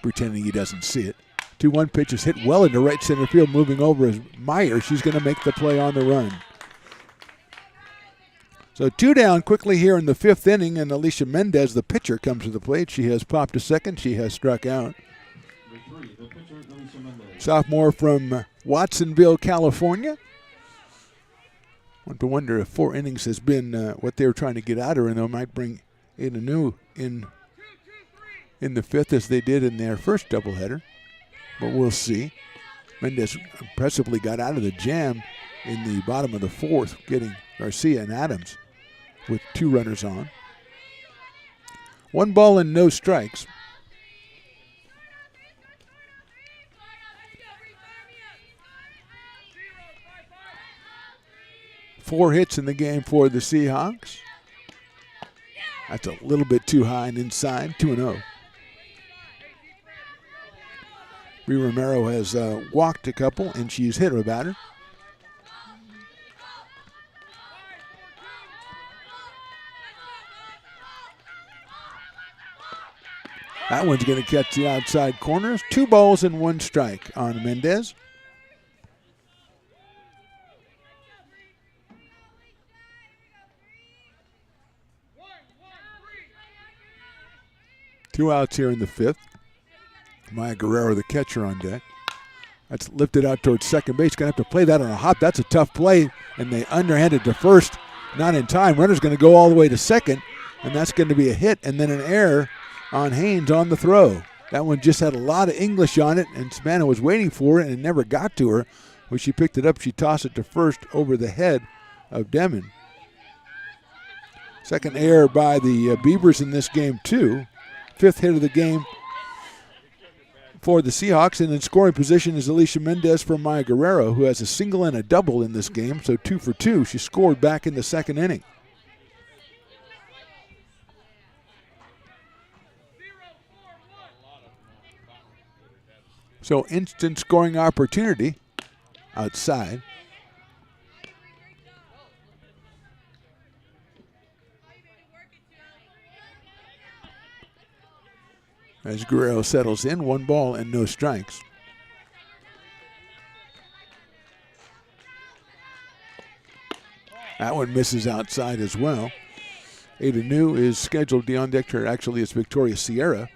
pretending he doesn't see it. 2-1 pitch is hit well into right center field, moving over as Meyer. She's going to make the play on the run. So 2 down quickly here in the 5th inning, and Alicia Mendez, the pitcher, comes to the plate. She has popped to second. She has struck out. Sophomore from Watsonville, California. Want to wonder if 4 innings has been what they were trying to get out of her, and they might bring Ada New in the 5th as they did in their first doubleheader. But we'll see. Mendez impressively got out of the jam in the bottom of the 4th, getting Garcia and Adams with 2 runners on. 1 ball and no strikes. Four hits in the game for the Seahawks. That's a little bit too high and inside, 2-0. Bree Romero has walked a couple, and she's hit a batter. That one's going to catch the outside corners. 2 balls and 1 strike on Mendez. Two outs here in the 5th. Maya Guerrero, the catcher, on deck. That's lifted out towards second base. Going to have to play that on a hop. That's a tough play, and they underhanded to first. Not in time. Runner's going to go all the way to second, and that's going to be a hit, and then an error on Haynes on the throw. That one just had a lot of English on it, and Savannah was waiting for it, and it never got to her. When she picked it up, she tossed it to first over the head of Demon. Second error by the Beavers in this game, too. 5th hit of the game for the Seahawks, and in scoring position is Alicia Mendez for Maya Guerrero, who has a single and a double in this game, so 2 for 2. She scored back in the 2nd inning. So instant scoring opportunity outside. As Guerrero settles in, 1 ball and no strikes. That one misses outside as well. Ada New is scheduled to be on deck. Actually, it's Victoria Sierra.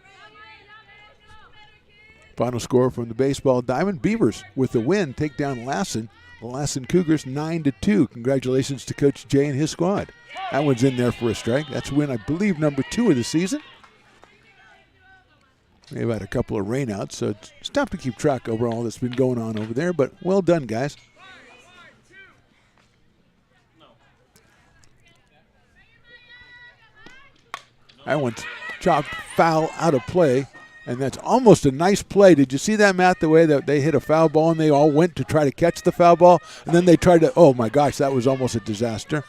Final score from the baseball diamond. Beavers with the win take down Lassen. The Lassen Cougars 9-2. Congratulations to Coach Jay and his squad. That one's in there for a strike. That's win, I believe, number 2 of the season. They've had a couple of rainouts, so it's tough to keep track over all that's been going on over there, but well done, guys. That one's chopped foul out of play, and that's almost a nice play. Did you see that, Matt, the way that they hit a foul ball and they all went to try to catch the foul ball, and then they tried to, oh my gosh, that was almost a disaster.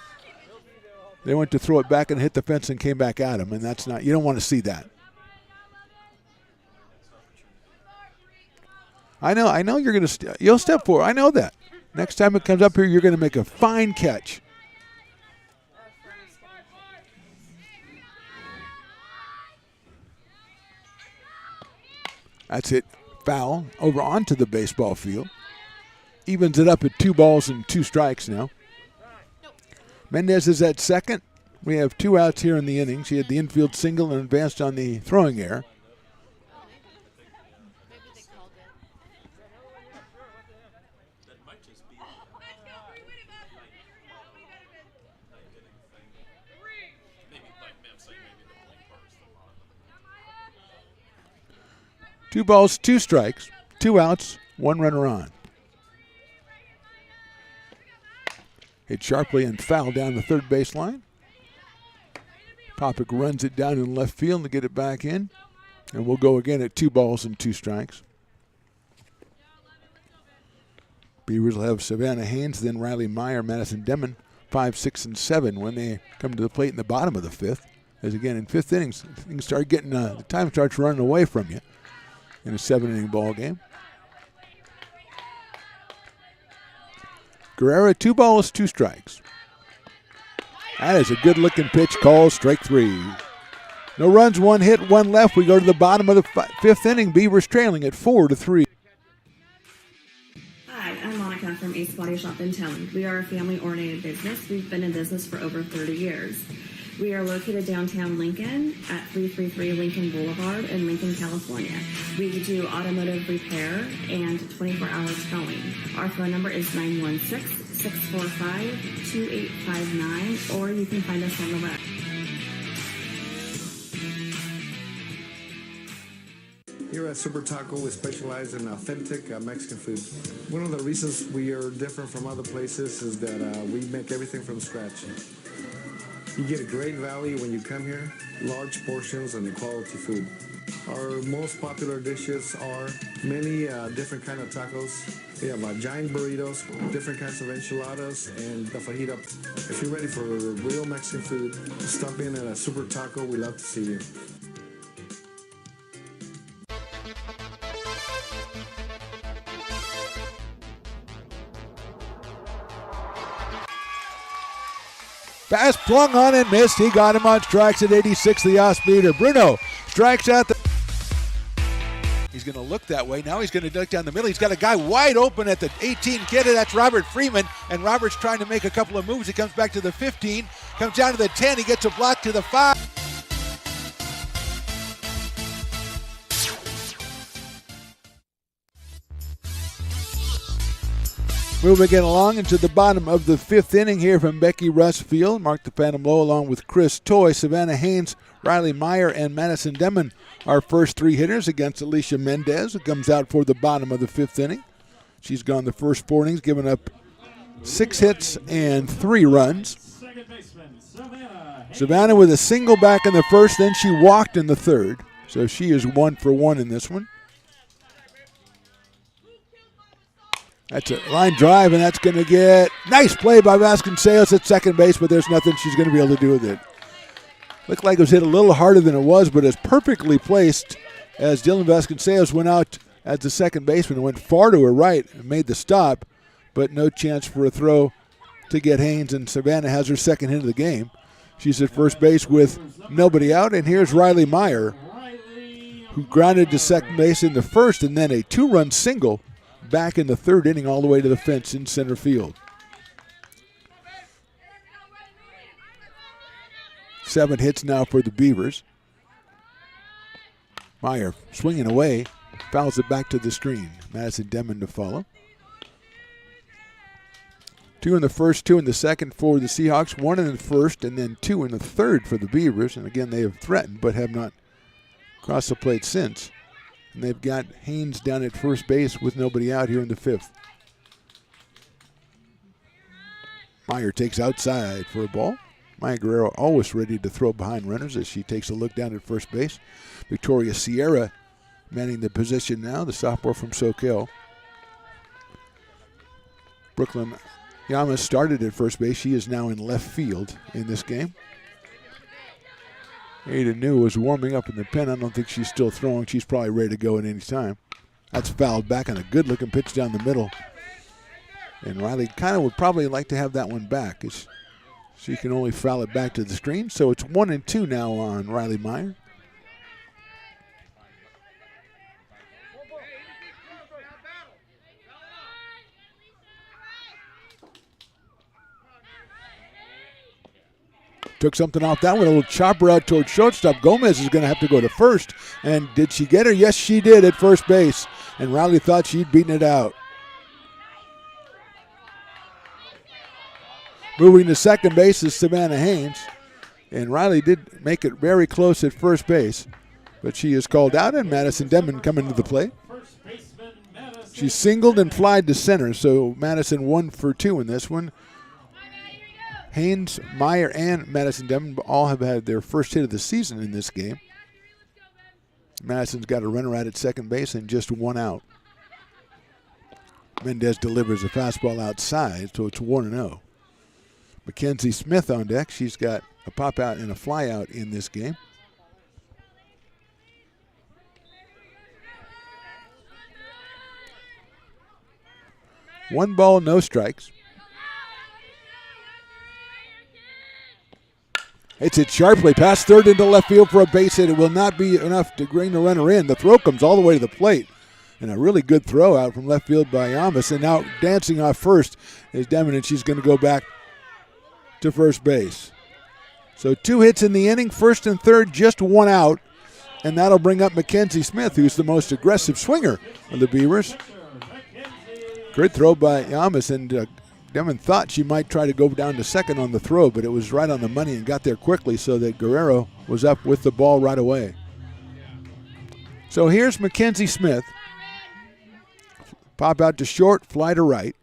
They went to throw it back and hit the fence and came back at them, and that's not, you don't want to see that. I know you're going to, you'll step forward. I know that. Next time it comes up here, you're going to make a fine catch. That's hit foul over onto the baseball field. Evens it up at 2 balls and 2 strikes now. Mendez is at second. We have 2 outs here in the inning. She had the infield single and advanced on the throwing error. Two balls, 2 strikes, 2 outs, 1 runner on. Hit sharply and foul down the third baseline. Popick runs it down in left field to get it back in. And we'll go again at 2 balls and 2 strikes. Beavers will have Savannah Haynes, then Riley Meyer, Madison Demon, 5, 6, and 7 when they come to the plate in the bottom of the 5th. As again, in 5th innings, things start getting, the time starts running away from you in a 7-inning ball game. Guerrero, 2 balls, 2 strikes. That is a good-looking pitch called strike 3. No runs, 1 hit, 1 left. We go to the bottom of the 5th inning. Beavers trailing at 4-3. Hi, I'm Monica from Ace Body Shop in town. We are a family-oriented business. We've been in business for over 30 years. We are located downtown Lincoln at 333 Lincoln Boulevard in Lincoln, California. We do automotive repair and 24-hour towing. Our phone number is 916-645-2859, or you can find us on the web. Here at Super Taco, we specialize in authentic Mexican food. One of the reasons we are different from other places is that we make everything from scratch. You get a great value when you come here, large portions and quality food. Our most popular dishes are many different kind of tacos. We have giant burritos, different kinds of enchiladas, and the fajita. If you're ready for real Mexican food, stop in at a Super Taco. We love to see you. Fast flung on and missed. He got him on strikes at 86, the off-speeder. Bruno strikes out the... He's going to look that way. Now he's going to duck down the middle. He's got a guy wide open at the 18 kid. That's Robert Freeman. And Robert's trying to make a couple of moves. He comes back to the 15, comes down to the 10. He gets a block to the 5. Moving it along into the bottom of the 5th inning here from Becky Russ Field. Mark the Phantom Low along with Chris Toy, Savannah Haynes, Riley Meyer, and Madison Demon. Our first 3 hitters against Alicia Mendez, who comes out for the bottom of the 5th inning. She's gone the first 4 innings, giving up 6 hits and 3 runs. Savannah with a single back in the first, then she walked in the 3rd. So she is 1 for 1 in this one. That's a line drive, and that's going to get nice play by Vasconcelos at second base, but there's nothing she's going to be able to do with it. Looked like it was hit a little harder than it was, but it's perfectly placed as Dylan Vasconcelos went out as the second baseman and went far to her right and made the stop, but no chance for a throw to get Haynes, and Savannah has her second hit of the game. She's at first base with nobody out, and here's Riley Meyer, who grounded to second base in the first and then a 2-run single back in the 3rd inning all the way to the fence in center field. 7 hits now for the Beavers. Meyer swinging away, fouls it back to the screen. Madison Demon to follow. 2 in the first, 2 in the second for the Seahawks, 1 in the first, and then 2 in the 3rd for the Beavers. And again, they have threatened but have not crossed the plate since. And they've got Haynes down at first base with nobody out here in the 5th. Meyer takes outside for a ball. Maya Guerrero always ready to throw behind runners as she takes a look down at first base. Victoria Sierra manning the position now, the sophomore from Soquel. Brooklyn Yamas started at first base. She is now in left field in this game. Ada New was warming up in the pen. I don't think she's still throwing. She's probably ready to go at any time. That's fouled back on a good-looking pitch down the middle. And Riley kind of would probably like to have that one back. She can only foul it back to the screen. So it's 1-2 now on Riley Meyer. took something off that one. A little chopper out towards shortstop. Gomez is going to have to go to first. And did she get her? Yes, she did at first base. And Riley thought she'd beaten it out. Moving to second base is Savannah Haynes. And Riley did make it very close at first base. But she is called out, and Madison Denman coming to the plate. She singled and flied to center, so Madison 1 for 2 in this one. Haynes, Meyer, and Madison Denman all have had their first hit of the season in this game. Madison's got a runner out at second base and just 1 out. Mendez delivers a fastball outside, so it's 1-0. Mackenzie Smith on deck. She's got a pop out and a fly out in this game. One ball, no strikes. It's hit sharply past third into left field for a base hit. It will not be enough to bring the runner in. The throw comes all the way to the plate. And a really good throw out from left field by Yamas. And now dancing off first is Demon, and she's going to go back to first base. So 2 hits in the inning, first and third, just 1 out. And that'll bring up Mackenzie Smith, who's the most aggressive swinger of the Beavers. Great throw by Yamas, and Demon thought she might try to go down to second on the throw, but it was right on the money and got there quickly so that Guerrero was up with the ball right away. So here's Mackenzie Smith. Pop out to short, fly to right.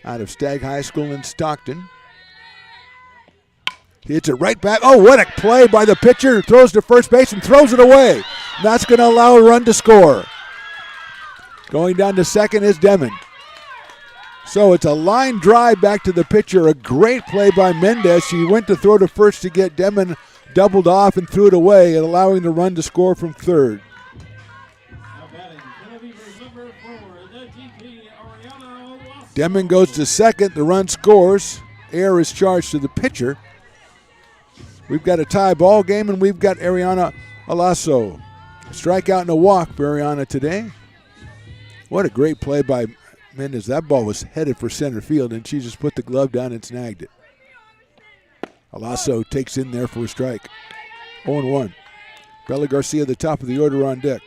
Out of Stagg High School in Stockton. Hits it right back. Oh, what a play by the pitcher. Throws to first base and throws it away. That's going to allow a run to score. Going down to second is Demon. So it's a line drive back to the pitcher. A great play by Mendez. She went to throw to first to get Demon doubled off and threw it away, and allowing the run to score from third. Demon goes to second. The run scores. Error is charged to the pitcher. We've got a tie ball game, and we've got Ariana Alasso. Strikeout and a walk for Ariana today. What a great play by Mendez. That ball was headed for center field, and she just put the glove down and snagged it. Alasso takes in there for a strike. 0-1. Bella Garcia, the top of the order, on deck.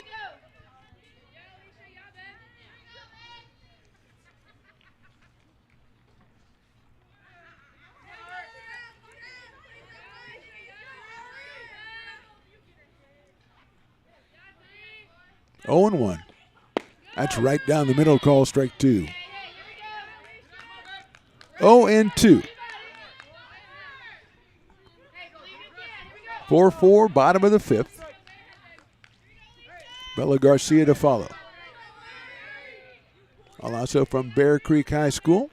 Oh and 1. That's right down the middle, call strike 2. 0-2. 4-4, bottom of the 5th. Bella Garcia to follow. Also from Bear Creek High School.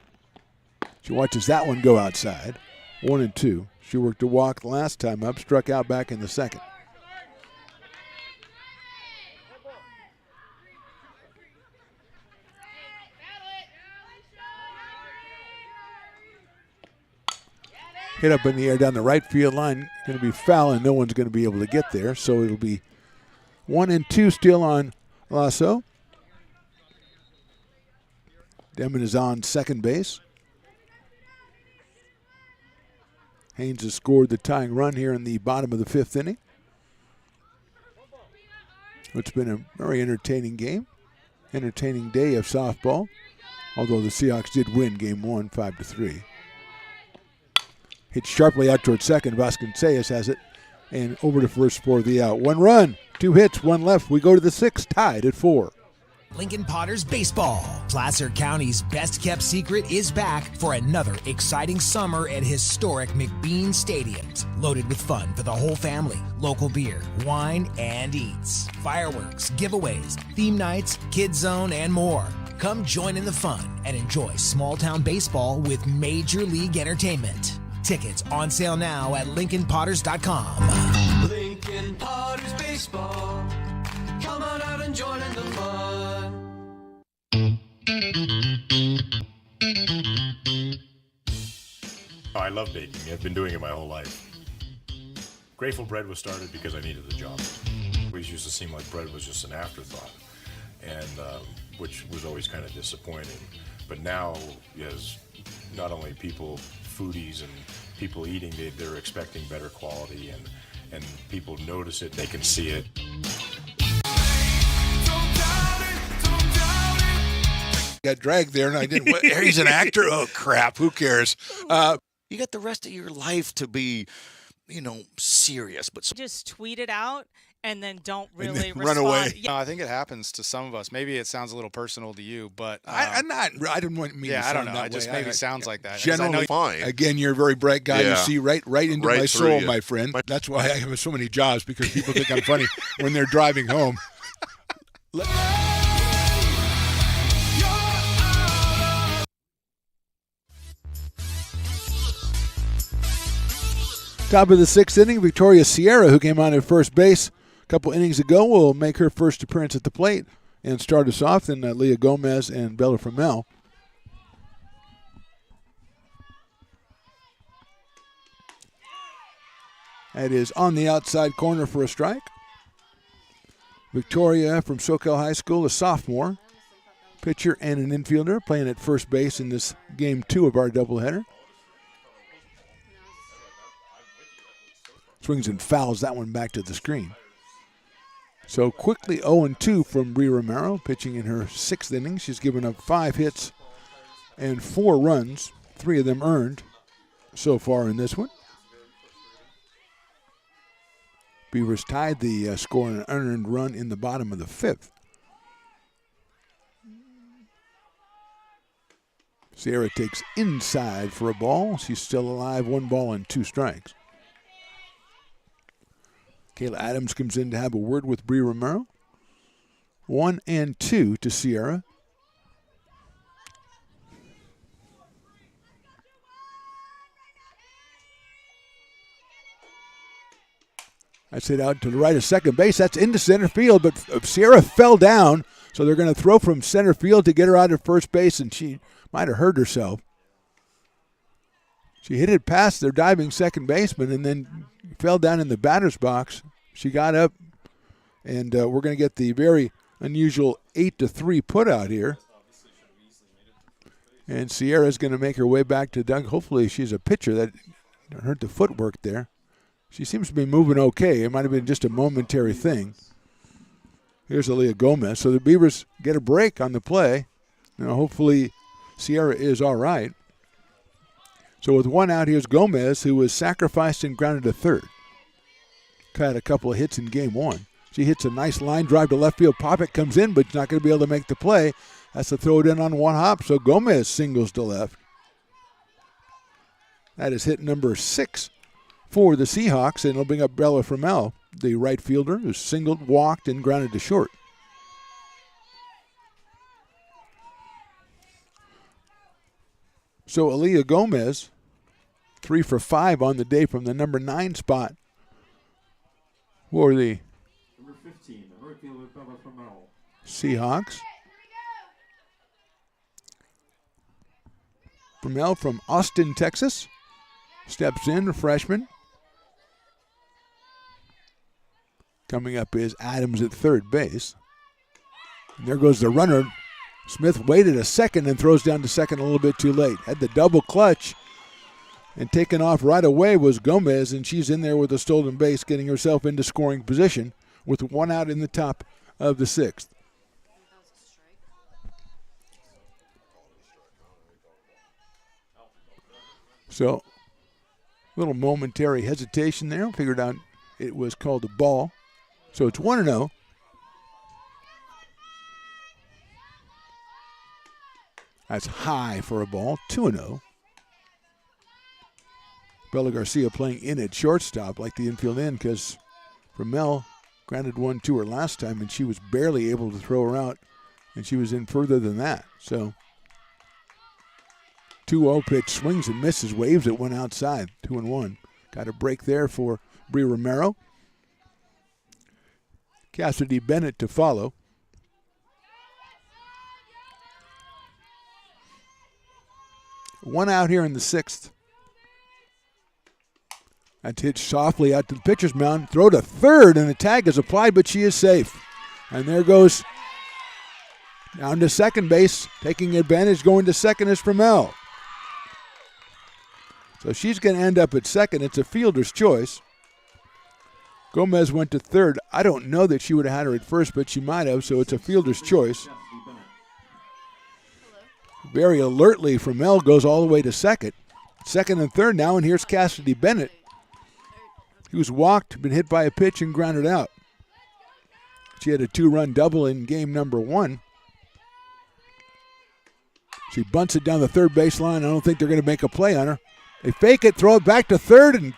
She watches that one go outside. 1-2. She worked a walk the last time up, struck out back in the second. Hit up in the air down the right field line. Going to be foul, and no one's going to be able to get there. So it'll be 1-2 still on Lasso. Demon is on second base. Haynes has scored the tying run here in the bottom of the 5th inning. It's been a very entertaining game. Entertaining day of softball. Although the Seahawks did win game 1, 5-3. Hit sharply out towards second. Vasconcelos has it. And over to first for the out. 1 run, 2 hits, 1 left. We go to the 6th, tied at 4. Lincoln Potters Baseball. Placer County's best-kept secret is back for another exciting summer at historic McBean Stadiums. Loaded with fun for the whole family, local beer, wine, and eats. Fireworks, giveaways, theme nights, kids zone, and more. Come join in the fun and enjoy small-town baseball with Major League Entertainment. Tickets on sale now at LincolnPotters.com. Lincoln Potters Baseball. Come on out and join in the fun. Oh, I love baking. I've been doing it my whole life. Grateful Bread was started because I needed the job. It always used to seem like bread was just an afterthought, and which was always kind of disappointing. But now, as not only people, foodies and people eating, they're expecting better quality, and people notice it, they can see it. Got dragged there, and I didn't. He's an actor. Oh crap! Who cares? You got the rest of your life to be, serious, but Just tweet it out and then don't And really then run respond. away. Yeah. No, I think it happens to some of us. Maybe it sounds a little personal to you, but I didn't want me. Yeah, to I don't sound know. that It just way. maybe sounds like that. 'Cause Generally, I know fine. Again, you're a very bright guy. You Yeah. see right into Right my through soul, you. my friend. That's why I have so many jobs, because people think I'm funny when they're driving home. Top of the sixth inning, Victoria Sierra, who came on at first base a couple innings ago, will make her first appearance at the plate and start us off. Then Leah Gomez and Bella Fromell. That is on the outside corner for a strike. Victoria from SoCal High School, a sophomore, pitcher and an infielder, playing at first base in this game 2 of our doubleheader. Swings and fouls that one back to the screen. So quickly 0-2 from Bri Romero, pitching in her 6th inning. She's given up 5 hits and 4 runs, 3 of them earned so far in this one. Beavers tied the score on an unearned run in the bottom of the 5th. Sierra takes inside for a ball. She's still alive, 1 ball and 2 strikes. Kayla Adams comes in to have a word with Bri Romero. 1-2 to Sierra. That's hit out to the right of second base. That's into center field, but Sierra fell down, so they're going to throw from center field to get her out of first base, and she might have hurt herself. She hit it past their diving second baseman and then fell down in the batter's box. She got up, and we're going to get the very unusual 8-3 put out here. And Sierra's going to make her way back to Doug. Hopefully she's a pitcher. That hurt the footwork there. She seems to be moving okay. It might have been just a momentary thing. Here's Aaliyah Gomez. So the Beavers get a break on the play. Now hopefully Sierra is all right. So with 1 out, here's Gomez, who was sacrificed and grounded to third. Had a couple of hits in game 1. She hits a nice line drive to left field. Poppet comes in, but not going to be able to make the play. Has to throw it in on 1 hop, so Gomez singles to left. That is hit number 6 for the Seahawks, and it'll bring up Bella Fromell, the right fielder, who singled, walked, and grounded to short. So Aaliyah Gomez, 3 for 5 on the day from the number 9 spot for the Number 15, the right fielder, Bella Fromell. Seahawks. Fromell from Austin, Texas, steps in, a freshman. Coming up is Adams at third base. And there goes the runner. Smith waited a second and throws down to second a little bit too late. Had the double clutch, and taken off right away was Gomez, and she's in there with a stolen base, getting herself into scoring position with 1 out in the top of the 6th. So, little momentary hesitation there. Figured out it was called a ball. So it's 1-0. That's high for a ball, 2-0. Bella Garcia playing in at shortstop, like the infield in, because Fromell grounded 1 to her last time, and she was barely able to throw her out, and she was in further than that. So 2-0 pitch, swings and misses, waves it, 1 outside, 2-1. Got a break there for Bri Romero. Cassidy Bennett to follow. One out here in the 6th. That's hit softly out to the pitcher's mound. Throw to third, and the tag is applied, but she is safe. And there goes Down to second base, taking advantage, going to second is Fromell. So she's going to end up at second. It's a fielder's choice. Gomez went to third. I don't know that she would have had her at first, but she might have, so it's a fielder's choice. Very alertly, Fromell goes all the way to second. Second and third now, and here's Cassidy Bennett. He was walked, been hit by a pitch, and grounded out. She had a 2-run double in game number 1. She bunts it down the third baseline. I don't think they're going to make a play on her. They fake it, throw it back to third, and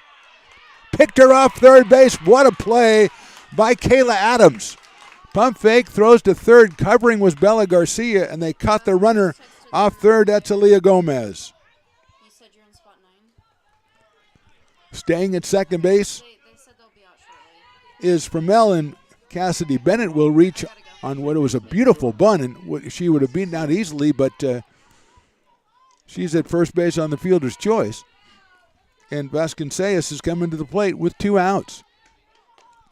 picked her off third base. What a play by Kayla Adams. Pump fake, throws to third. Covering was Bella Garcia, and they caught the runner off third. That's Aaliyah Gomez. You said you're in spot 9? Staying at second base They said they'll be out shortly. is Fromell, and Cassidy Bennett will reach on what was a beautiful bunt, and she would have beaten out easily, but she's at first base on the fielder's choice. And Vasconcelos is coming to the plate with 2 outs.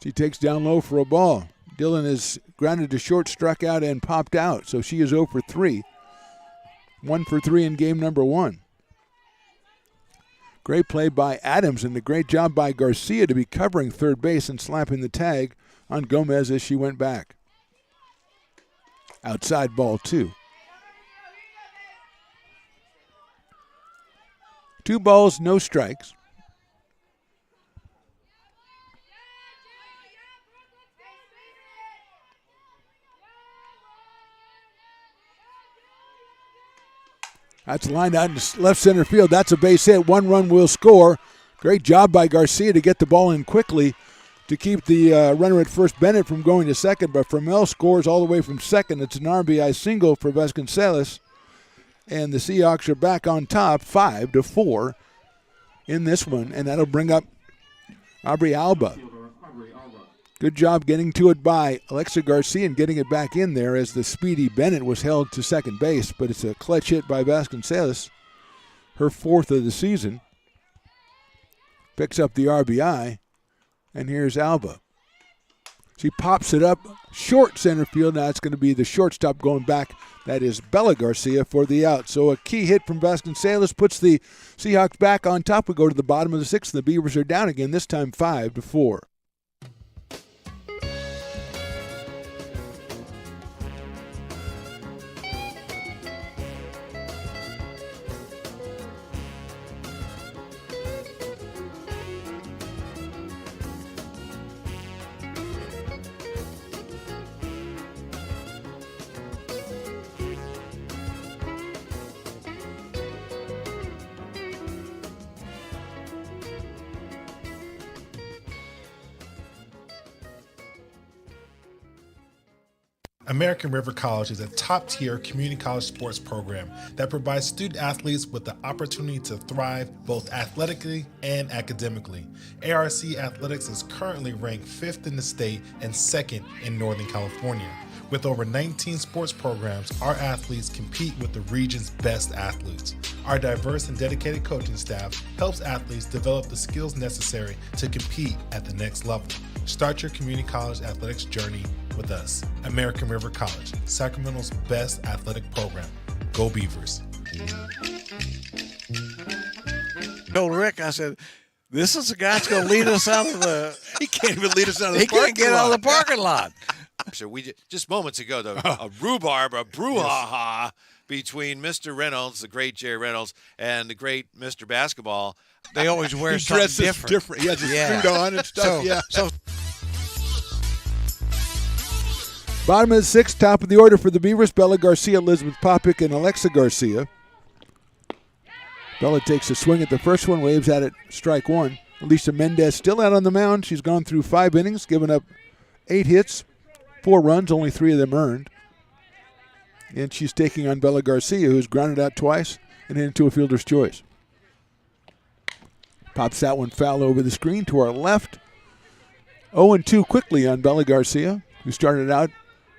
She takes down low for a ball. Dillon is grounded to short, struck out, and popped out. So she is 0 for 3. 1 for 3 in game number 1. Great play by Adams, and a great job by Garcia to be covering third base and slapping the tag on Gomez as she went back. Outside ball 2. 2 balls, no strikes. That's lined out in left center field. That's a base hit. 1 run will score. Great job by Garcia to get the ball in quickly to keep the runner at first, Bennett, from going to second. But Fromell scores all the way from second. It's an RBI single for Vasconcelos. And the Seahawks are back on top, 5-4 in this one. And that'll bring up Aubrey Alba. Good job getting to it by Alexa Garcia and getting it back in there as the speedy Bennett was held to second base. But it's a clutch hit by Vasconcelos, her 4th of the season. Picks up the RBI, and here's Alba. She pops it up short center field. Now it's going to be the shortstop going back. That is Bella Garcia for the out. So a key hit from Vasconcelos puts the Seahawks back on top. We go to the bottom of the 6th. The Beavers are down again, this time 5-4. American River College is a top-tier community college sports program that provides student athletes with the opportunity to thrive both athletically and academically. ARC Athletics is currently ranked 5th in the state and 2nd in Northern California. With over 19 sports programs, our athletes compete with the region's best athletes. Our diverse and dedicated coaching staff helps athletes develop the skills necessary to compete at the next level. Start your community college athletics journey with us. American River College, Sacramento's best athletic program. Go Beavers. Told Rick, I said, this is the guy that's going to lead us out of the... He can't even lead us out of the He parking can't get out of the parking lot. So we just moments ago, a rhubarb, a brouhaha between Mr. Reynolds, the great Jerry Reynolds, and the great Mr. Basketball. They always wear He something dresses different. He has his suit on and stuff. So Bottom of the 6th, top of the order for the Beavers, Bella Garcia, Elizabeth Popick, and Alexa Garcia. Bella takes a swing at the first one, waves at it, strike 1. Alicia Mendez still out on the mound. She's gone through 5 innings, given up 8 hits, 4 runs, only 3 of them earned. And she's taking on Bella Garcia, who's grounded out twice and into a fielder's choice. Pops that one foul over the screen to our left. 0-2 quickly on Bella Garcia, who started out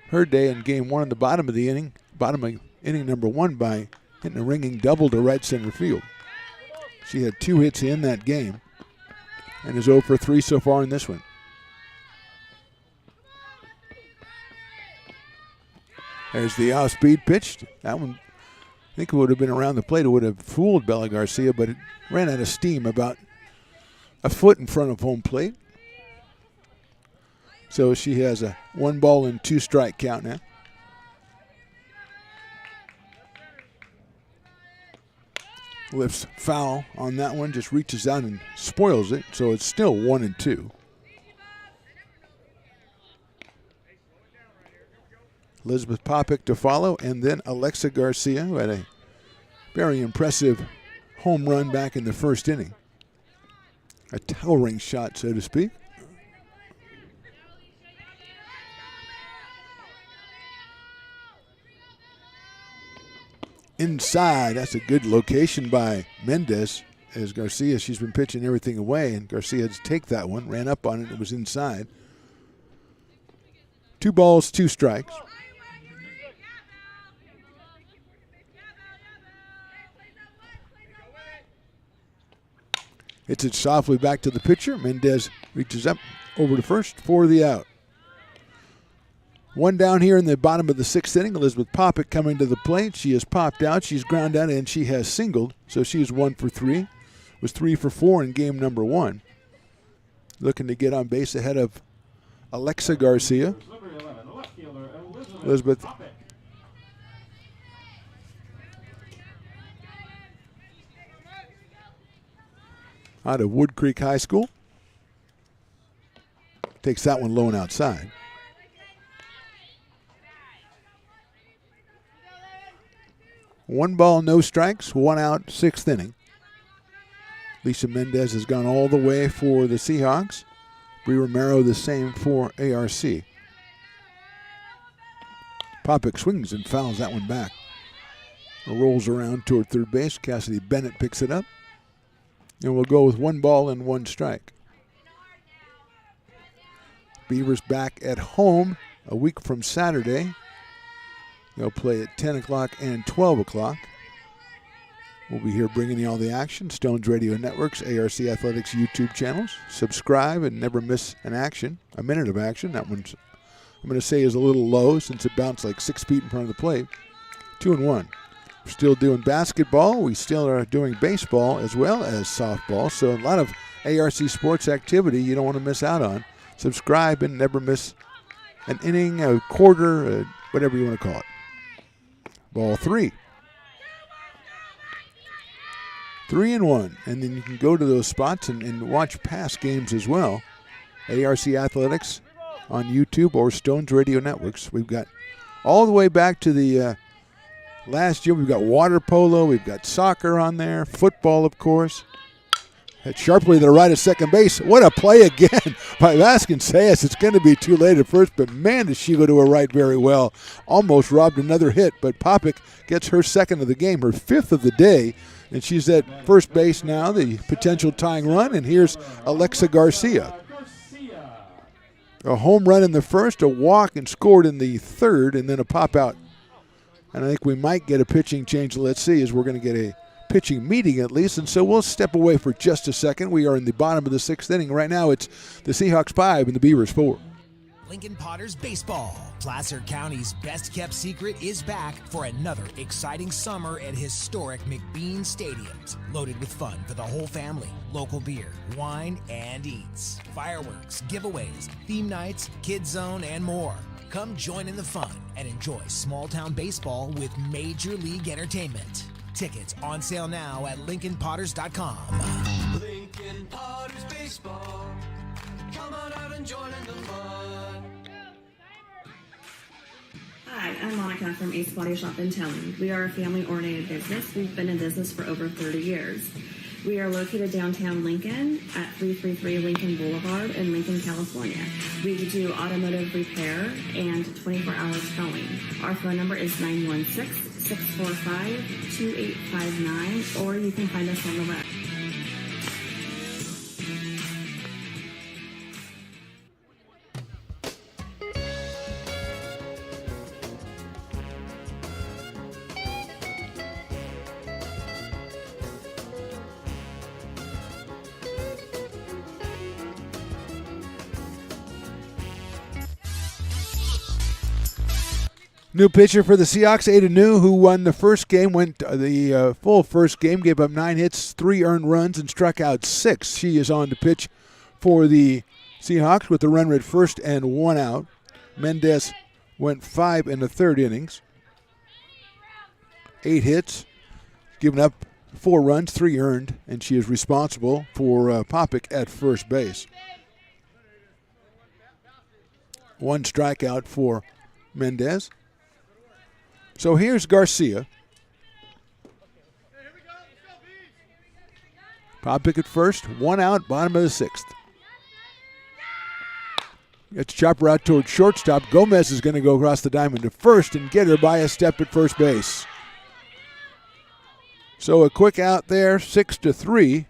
her day in game 1 in the bottom of inning number 1 by hitting a ringing double to right center field. She had 2 hits in that game and is 0 for 3 so far in this one. There's the off-speed pitch. That one, I think it would have been around the plate. It would have fooled Bella Garcia, but it ran out of steam about a foot in front of home plate. So she has a 1-2 strike count now. Lifts foul on that one, just reaches out and spoils it. So it's still 1-2. Elizabeth Popick to follow, and then Alexa Garcia, who had a very impressive home run back in the first inning. A towering shot, so to speak. Inside, that's a good location by Mendez as Garcia. She's been pitching everything away, and Garcia had to take that one, ran up on it, it was inside. 2 balls, 2 strikes. Hits it softly back to the pitcher. Mendez reaches up over to first for the out. 1 down here in the bottom of the 6th inning. Elizabeth Popick coming to the plate. She has popped out. She's ground out, and she has singled. So she is 1 for 3. Was 3 for 4 in game number 1. Looking to get on base ahead of Alexa Garcia. Elizabeth out of Wood Creek High School. Takes that one low and outside. One ball, no strikes, 1 out, 6th inning. Lisa Mendez has gone all the way for the Seahawks. Bree Romero the same for ARC. Popick swings and fouls that one back. Rolls around toward third base. Cassidy Bennett picks it up. And we'll go with 1 ball and 1 strike. Beavers back at home a week from Saturday. They'll play at 10 o'clock and 12 o'clock. We'll be here bringing you all the action. Stones Radio Networks, ARC Athletics YouTube channels. Subscribe and never miss an action, a minute of action. That one's, I'm going to say, is a little low since it bounced like 6 feet in front of the plate. 2-1. We're still doing basketball. We still are doing baseball as well as softball. So a lot of ARC sports activity you don't want to miss out on. Subscribe and never miss an inning, a quarter, whatever you want to call it. Ball 3. 3-1. And then you can go to those spots and watch past games as well. ARC Athletics on YouTube or Stones Radio Networks. We've got all the way back to the last year. We've got water polo. We've got soccer on there. Football, of course. Hit sharply to the right of second base. What a play again by Vasconcelos. It's going to be too late at first, but man, does she go to her right very well. Almost robbed another hit, but Popick gets her 2nd of the game, her 5th of the day, and she's at first base now, the potential tying run, and here's Alexa Garcia. A home run in the 1st, a walk and scored in the 3rd, and then a pop out. And I think we might get a pitching change. Let's see, as we're going to get a pitching meeting at least, and so we'll step away for just a second. We are in the bottom of the 6th inning. Right now it's the Seahawks 5 and the Beavers 4. Lincoln Potters Baseball. Placer County's best-kept secret is back for another exciting summer at historic McBean Stadiums. Loaded with fun for the whole family. Local beer, wine, and eats. Fireworks, giveaways, theme nights, kids zone, and more. Come join in the fun and enjoy small-town baseball with Major League Entertainment. Tickets on sale now at LincolnPotters.com. Lincoln Potters Baseball. Come on out and join in the fun. Hi, I'm Monica from Ace Body Shop in Telling. We are a family-oriented business. We've been in business for over 30 years. We are located downtown Lincoln at 333 Lincoln Boulevard in Lincoln, California. We do automotive repair and 24-hour towing. Our phone number is 916-645-2859, or you can find us on the web. New pitcher for the Seahawks, Ada New, who won the first game, went the full first game, gave up 9 hits, 3 earned runs, and struck out 6. She is on to pitch for the Seahawks with the runner at first and 1 out. Mendez went 5 in the third innings. 8 hits, given up 4 runs, 3 earned, and she is responsible for Popick at first base. 1 strikeout for Mendez. So here's Garcia. Popick at first, 1 out, bottom of the 6th. Gets a chopper out towards shortstop. Gomez is going to go across the diamond to first and get her by a step at first base. So a quick out there, 6-3,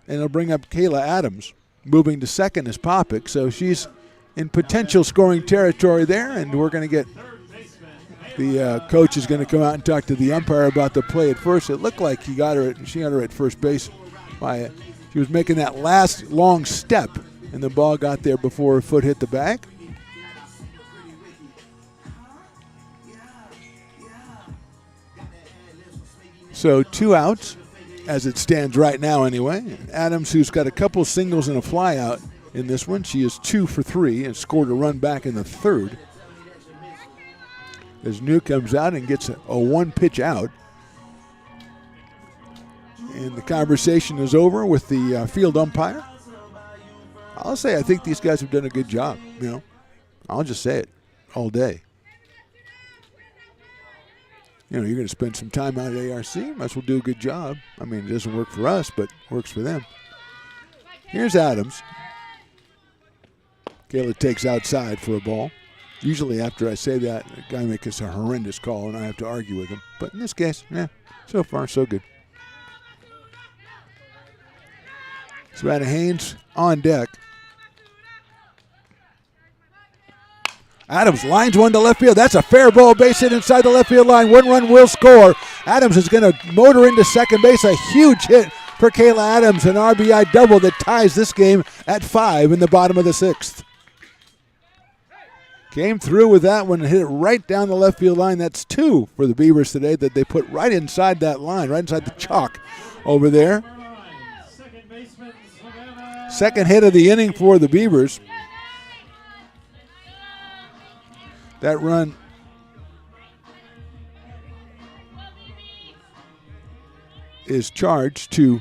and it'll bring up Kayla Adams. Moving to second is Popick, so she's in potential scoring territory there, and we're going to get the coach is going to come out and talk to the umpire about the play at first. It looked like she got her at first base she was making that last long step, and the ball got there before her foot hit the bag. So 2 outs, as it stands right now anyway. Adams, who's got a couple singles and a fly out in this one. She is 2 for 3 and scored a run back in the third. As New comes out and gets a 1-pitch out. And the conversation is over with the field umpire. I'll say I think these guys have done a good job. I'll just say it all day. You're going to spend some time out at ARC, might as well do a good job. I mean, it doesn't work for us, but works for them. Here's Adams. Kayla takes outside for a ball. Usually after I say that, the guy makes a horrendous call, and I have to argue with him. But in this case, so far, so good. Savannah Haynes on deck. Adams lines one to left field. That's a fair ball, base hit inside the left field line. 1 run will score. Adams is going to motor into second base. A huge hit for Kayla Adams, an RBI double that ties this game at 5 in the bottom of the 6th. Came through with that one and hit it right down the left field line. That's 2 for the Beavers today that they put right inside that line, right inside the chalk over there. Second hit of the inning for the Beavers. That run is charged to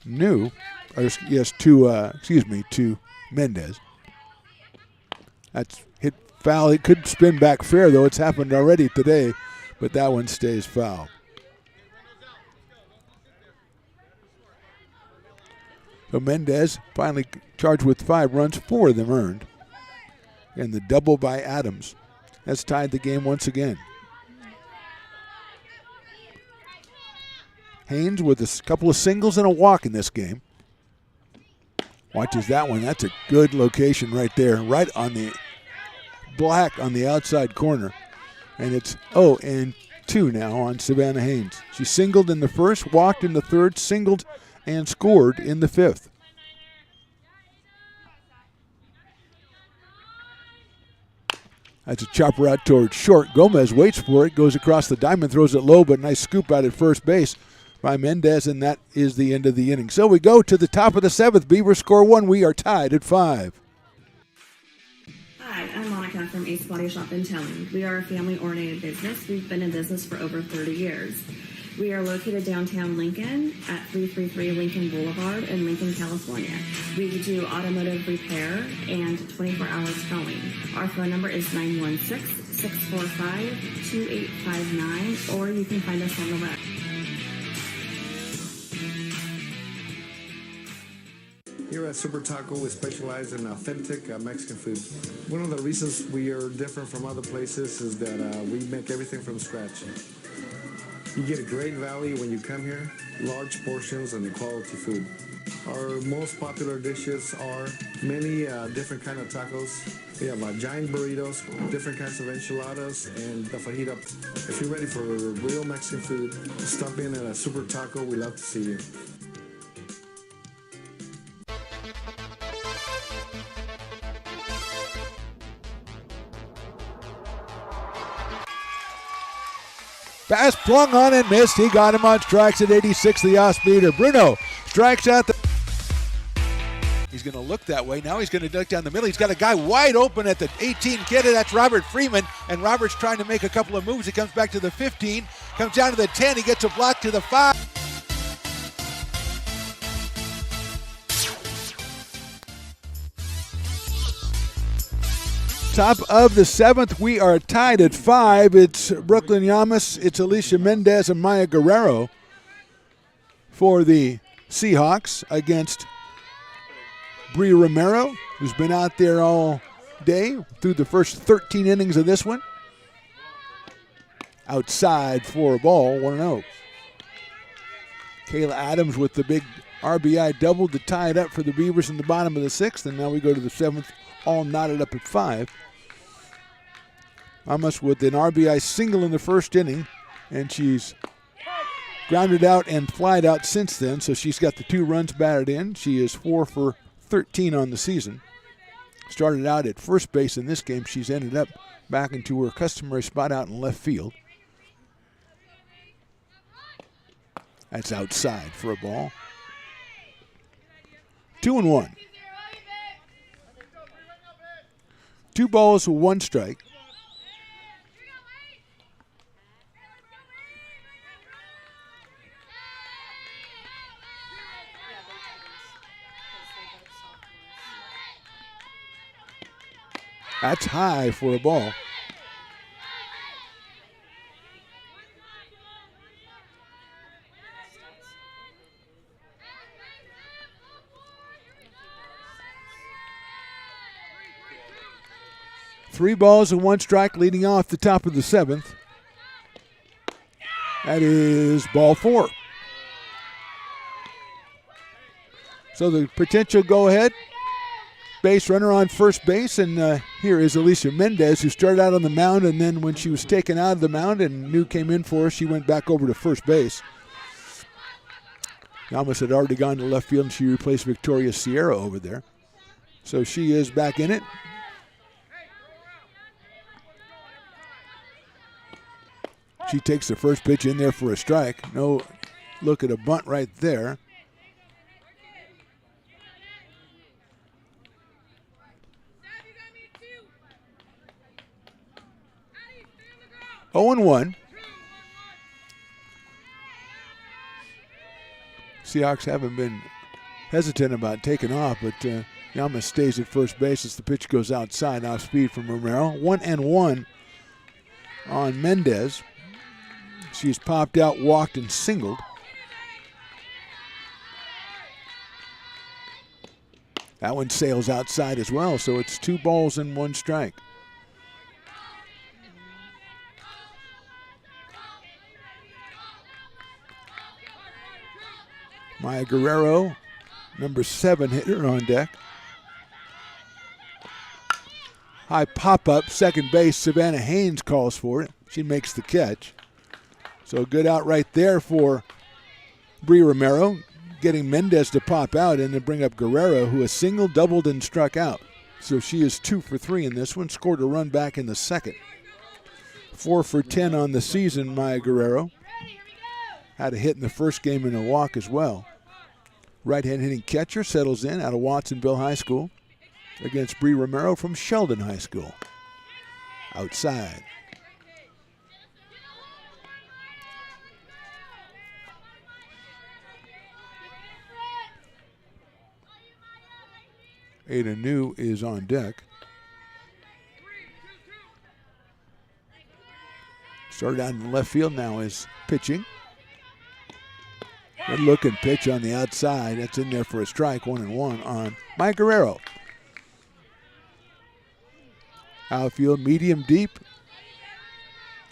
to Mendez. That's hit foul. It could spin back fair, though. It's happened already today, but that one stays foul. So Mendez finally charged with 5 runs, 4 of them earned. And the double by Adams has tied the game once again. Haynes with a couple of singles and a walk in this game. Watches that one. That's a good location right there, right on the black on the outside corner. And it's 0-2 now on Savannah Haynes. She singled in the first, walked in the third, singled, and scored in the 5th. That's a chopper out towards short. Gomez waits for it, goes across the diamond, throws it low, but nice scoop out at first base by Mendez, and that is the end of the inning. So we go to the top of the 7th. Beavers score 1. We are tied at 5. Hi, I'm Monica from Ace Body Shop in Towing. We are a family-oriented business. We've been in business for over 30 years. We are located downtown Lincoln at 333 Lincoln Boulevard in Lincoln, California. We do automotive repair and 24-hour towing. Our phone number is 916-645-2859, or you can find us on the web. Here at Super Taco, we specialize in authentic Mexican food. One of the reasons we are different from other places is that we make everything from scratch. You get a great value when you come here, large portions and quality food. Our most popular dishes are many different kind of tacos. We have giant burritos, different kinds of enchiladas, and the fajita. If you're ready for real Mexican food, stop in at a Super Taco. We love to see you. Pass swung on and missed. He got him on strikes at 86, the off-speeder. Bruno strikes out the... He's going to look that way. Now he's going to duck down the middle. He's got a guy wide open at the 18 kid. That's Robert Freeman. And Robert's trying to make a couple of moves. He comes back to the 15, comes down to the 10. He gets a block to the 5. Top of the 7th, we are tied at 5. It's Brooklyn Yamas, it's Alicia Mendez and Maya Guerrero for the Seahawks against Bree Romero, who's been out there all day through the first 13 innings of this one. Outside for a ball, 1-0. Kayla Adams with the big RBI double to tie it up for the Beavers in the bottom of the 6th, and now we go to the 7th, all knotted up at 5. Amos with an RBI single in the first inning, and she's grounded out and flied out since then, so she's got the 2 runs batted in. She is 4 for 13 on the season. Started out at first base in this game. She's ended up back into her customary spot out in left field. That's outside for a ball. 2-1. 2 balls, 1 strike. That's high for a ball. Three balls and 1 strike leading off the top of the 7th. That is ball 4. So the potential go-ahead. Base runner on first base, and here is Alicia Mendez, who started out on the mound, and then when she was taken out of the mound and New came in for her, she went back over to first base. Yamas had already gone to left field, and she replaced Victoria Sierra over there. So she is back in it. She takes the first pitch in there for a strike. No look at a bunt right there. 0-1. Seahawks haven't been hesitant about taking off, but Yamas stays at first base as the pitch goes outside, off speed from Romero. 1-1 on Mendez. She's popped out, walked, and singled. That one sails outside as well, so it's 2 balls and 1 strike. Maya Guerrero, number 7 hitter on deck. High pop-up, second base. Savannah Haynes calls for it. She makes the catch. So good out right there for Bree Romero, getting Mendez to pop out and then bring up Guerrero, who has singled, doubled, and struck out. So she is 2 for 3 in this one, scored a run back in the second. 4 for 10 on the season, Maya Guerrero. Had a hit in the first game and a walk as well. Right-hand hitting catcher settles in out of Watsonville High School against Bree Romero from Sheldon High School. Outside. Ada New is on deck. Started out in left field, now is pitching. Good looking pitch on the outside. That's in there for a strike, 1-1 on Mike Guerrero. Outfield, medium deep,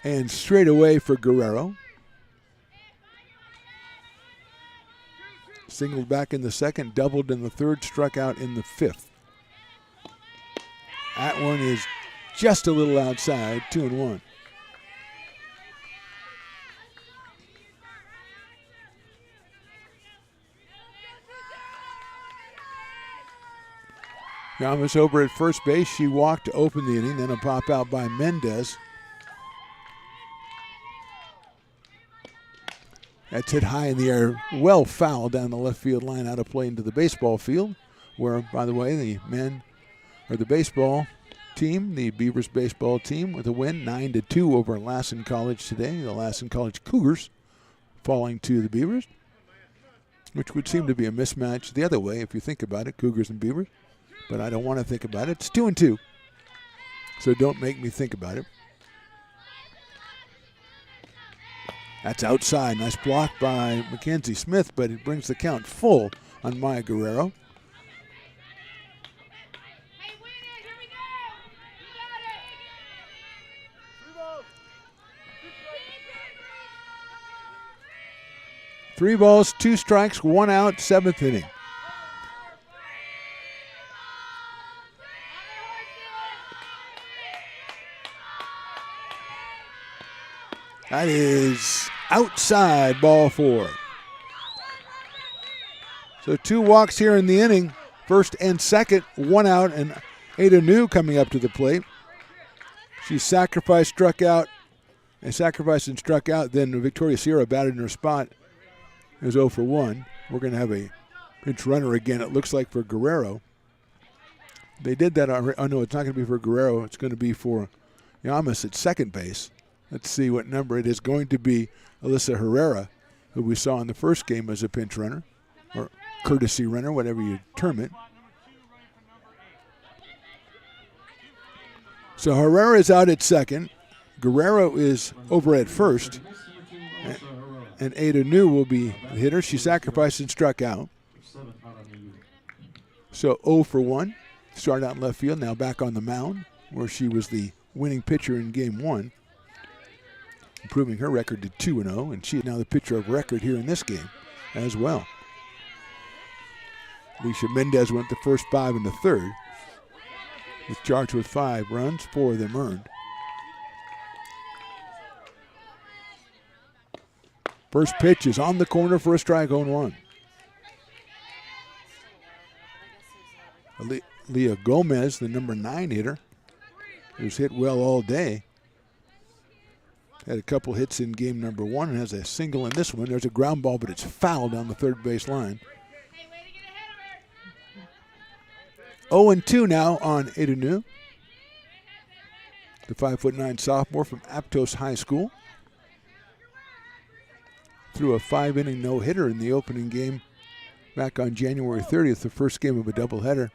and straight away for Guerrero. Singled back in the second, doubled in the third, struck out in the 5th. That one is just a little outside, 2-1. Yamas over at first base. She walked to open the inning, then a pop out by Mendez. That's hit high in the air, well fouled down the left field line, out of play into the baseball field, where, by the way, the baseball team, the Beavers baseball team, with a win 9-2 over Lassen College today. The Lassen College Cougars falling to the Beavers, which would seem to be a mismatch the other way if you think about it, Cougars and Beavers. But I don't want to think about it. It's 2-2, so don't make me think about it. That's outside. Nice block by Mackenzie Smith, but it brings the count full on Maya Guerrero. Three balls, 2 strikes, 1 out, 7th inning. That is outside, ball 4. So 2 walks here in the inning, first and second, 1 out, and Ada New coming up to the plate. She sacrificed and struck out, then Victoria Sierra batted in her spot. It was 0 for 1. We're going to have a pinch runner again, it looks like, for Guerrero. They did that already. Oh, no, it's not going to be for Guerrero. It's going to be for Yamas at second base. Let's see what number it is. Going to be Alyssa Herrera, who we saw in the first game as a pinch runner, or courtesy runner, whatever you term it. So Herrera is out at second. Guerrero is over at first. And Ada New will be the hitter. She sacrificed and struck out. So 0 for 1. Started out in left field, now back on the mound, where she was the winning pitcher in game 1. Improving her record to 2-0, and she is now the pitcher of record here in this game as well. Alicia Mendez went the first 5 in the third. Was charged with 5 runs, 4 of them earned. First pitch is on the corner for a strike, 0-1. Leah Gomez, the number 9 hitter, who's hit well all day. Had a couple hits in game number 1 and has a single in this one. There's a ground ball, but it's fouled down the third base line. 0-2 now on Ada New, the 5'9" sophomore from Aptos High School. Threw a 5-inning no-hitter in the opening game back on January 30th, the first game of a doubleheader,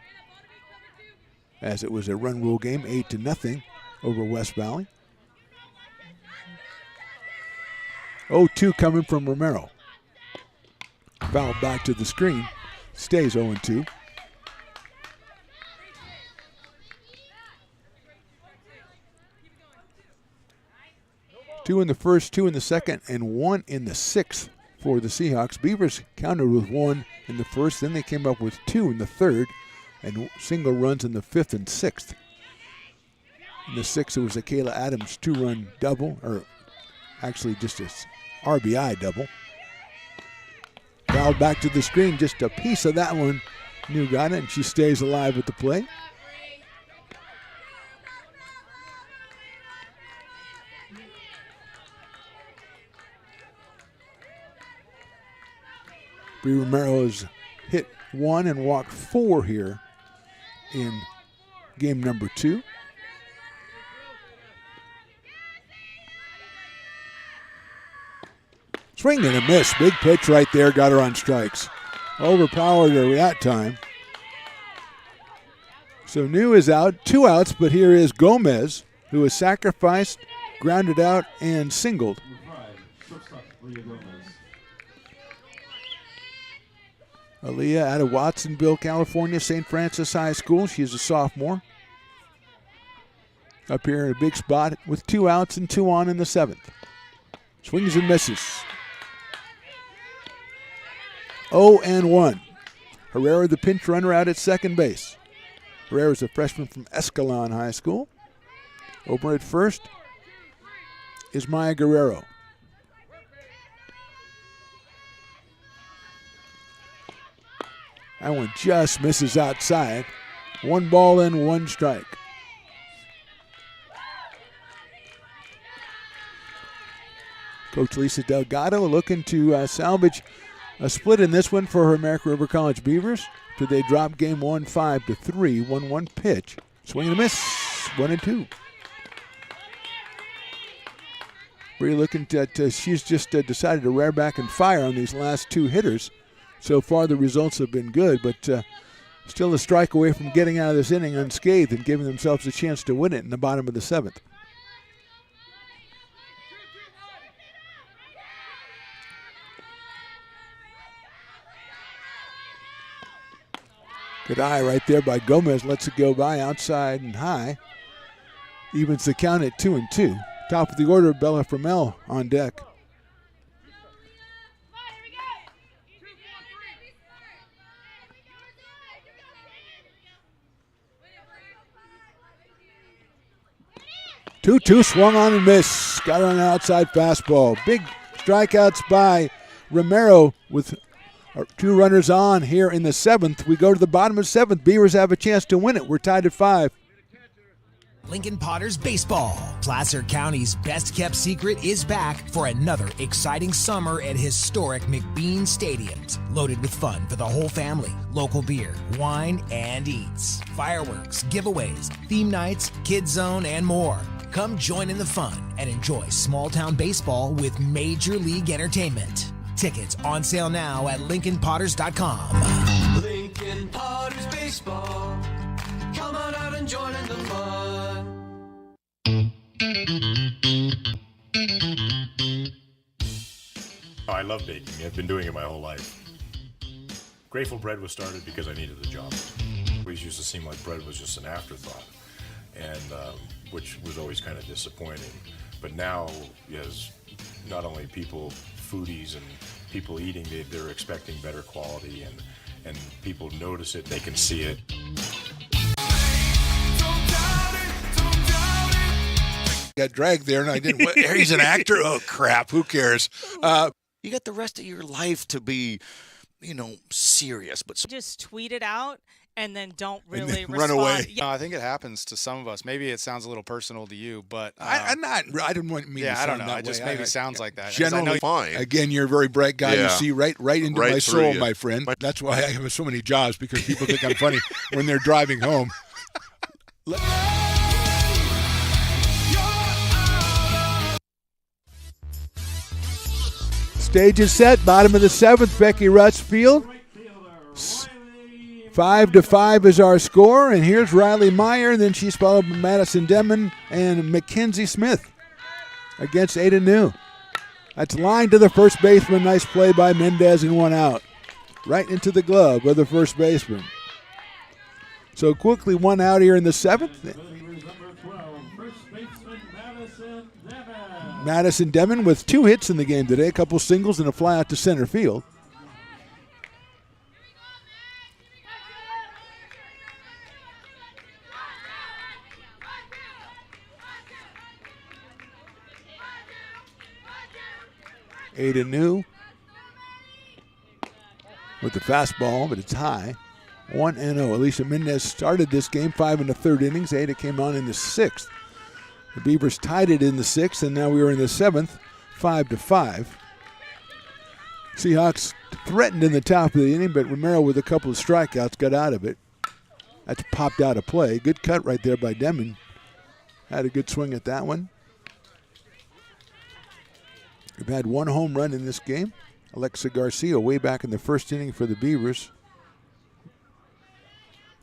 as it was a run rule game, 8-0 over West Valley. 0-2 coming from Romero. Fouled back to the screen. Stays 0-2. Two in the first, 2 in the second, and 1 in the 6th for the Seahawks. Beavers countered with 1 in the first, then they came up with 2 in the third, and single runs in the 5th and 6th. In the 6th, it was a Kayla Adams 2-run double, or actually just a RBI double. Fouled back to the screen, just a piece of that one. New got it, and she stays alive at the plate. Bree Romero has hit 1 and walked 4 here in game number 2. Swing and a miss. Big pitch right there. Got her on strikes. Overpowered her that time. So New is out. 2 outs, but here is Gomez, who is sacrificed, grounded out, and singled. Aaliyah out of Watsonville, California, St. Francis High School. She's a sophomore. Up here in a big spot with 2 outs and 2 on in the 7th. Swings and misses. 0-1. Herrera, the pinch runner, out at second base. Herrera is a freshman from Escalon High School. Over at first is Maya Guerrero. That one just misses outside. 1 ball and 1 strike. Coach Lisa Delgado looking to salvage a split in this one for her American River College Beavers. After they drop game 1 5-3, 1-1 pitch. Swing and a miss, 1-2. Bree looking at, she's just decided to rear back and fire on these last two hitters. So far the results have been good, but still a strike away from getting out of this inning unscathed and giving themselves a chance to win it in the bottom of the 7th. Good eye right there by Gomez. Lets it go by outside and high. Evens the count at 2-2. Top of the order, Bella Fromell on deck. Two swung on and missed. Got on an outside fastball. Big strikeouts by Romero with 2 runners on here in the 7th. We go to the bottom of 7th. Beavers have a chance to win it. We're tied at 5. Lincoln Potters Baseball. Placer County's best-kept secret is back for another exciting summer at historic McBean Stadiums. Loaded with fun for the whole family. Local beer, wine, and eats. Fireworks, giveaways, theme nights, kids zone, and more. Come join in the fun and enjoy small-town baseball with Major League Entertainment. Tickets on sale now at LincolnPotters.com. Lincoln Potters Baseball. Come on out and join in the fun. I love baking. I've been doing it my whole life. Grateful Bread was started because I needed the job. It always used to seem like bread was just an afterthought, and which was always kind of disappointing. But now, as not only people, foodies and people eating, they're expecting better quality, and people notice it, they can see it. Got dragged there, and I didn't. He's an actor. Oh crap! Who cares? You got the rest of your life to be, serious. But just tweet it out and then don't really run respond. away. Yeah. No, I think it happens to some of us. Maybe it sounds a little personal to you, but I didn't want me. Yeah, to I don't sound know. that It just way. maybe sounds like that. Generally, fine. Again, you're a very bright guy. Yeah. You see right into Right my through soul, you. my friend. That's why I have so many jobs, because people think I'm funny when they're driving home. Stage is set. Bottom of the 7th. Becky Russ field. 5-5 is our score, and here's Riley Meyer. Then she's followed by Madison Demon and Mackenzie Smith against Ada New. That's line to the first baseman. Nice play by Mendez, and 1 out. Right into the glove of the first baseman. So quickly 1 out here in the 7th. Madison Demon with 2 hits in the game today, a couple singles and a fly out to center field. Ada New with the fastball, but it's high. 1-0. Alicia Mendez started this game 5 1/3 innings. Ada came on in the 6th. The Beavers tied it in the 6th, and now we are in the 7th, 5-5. Seahawks threatened in the top of the inning, but Romero with a couple of strikeouts got out of it. That's popped out of play. Good cut right there by Demon. Had a good swing at that one. We've had 1 home run in this game. Alexa Garcia way back in the first inning for the Beavers.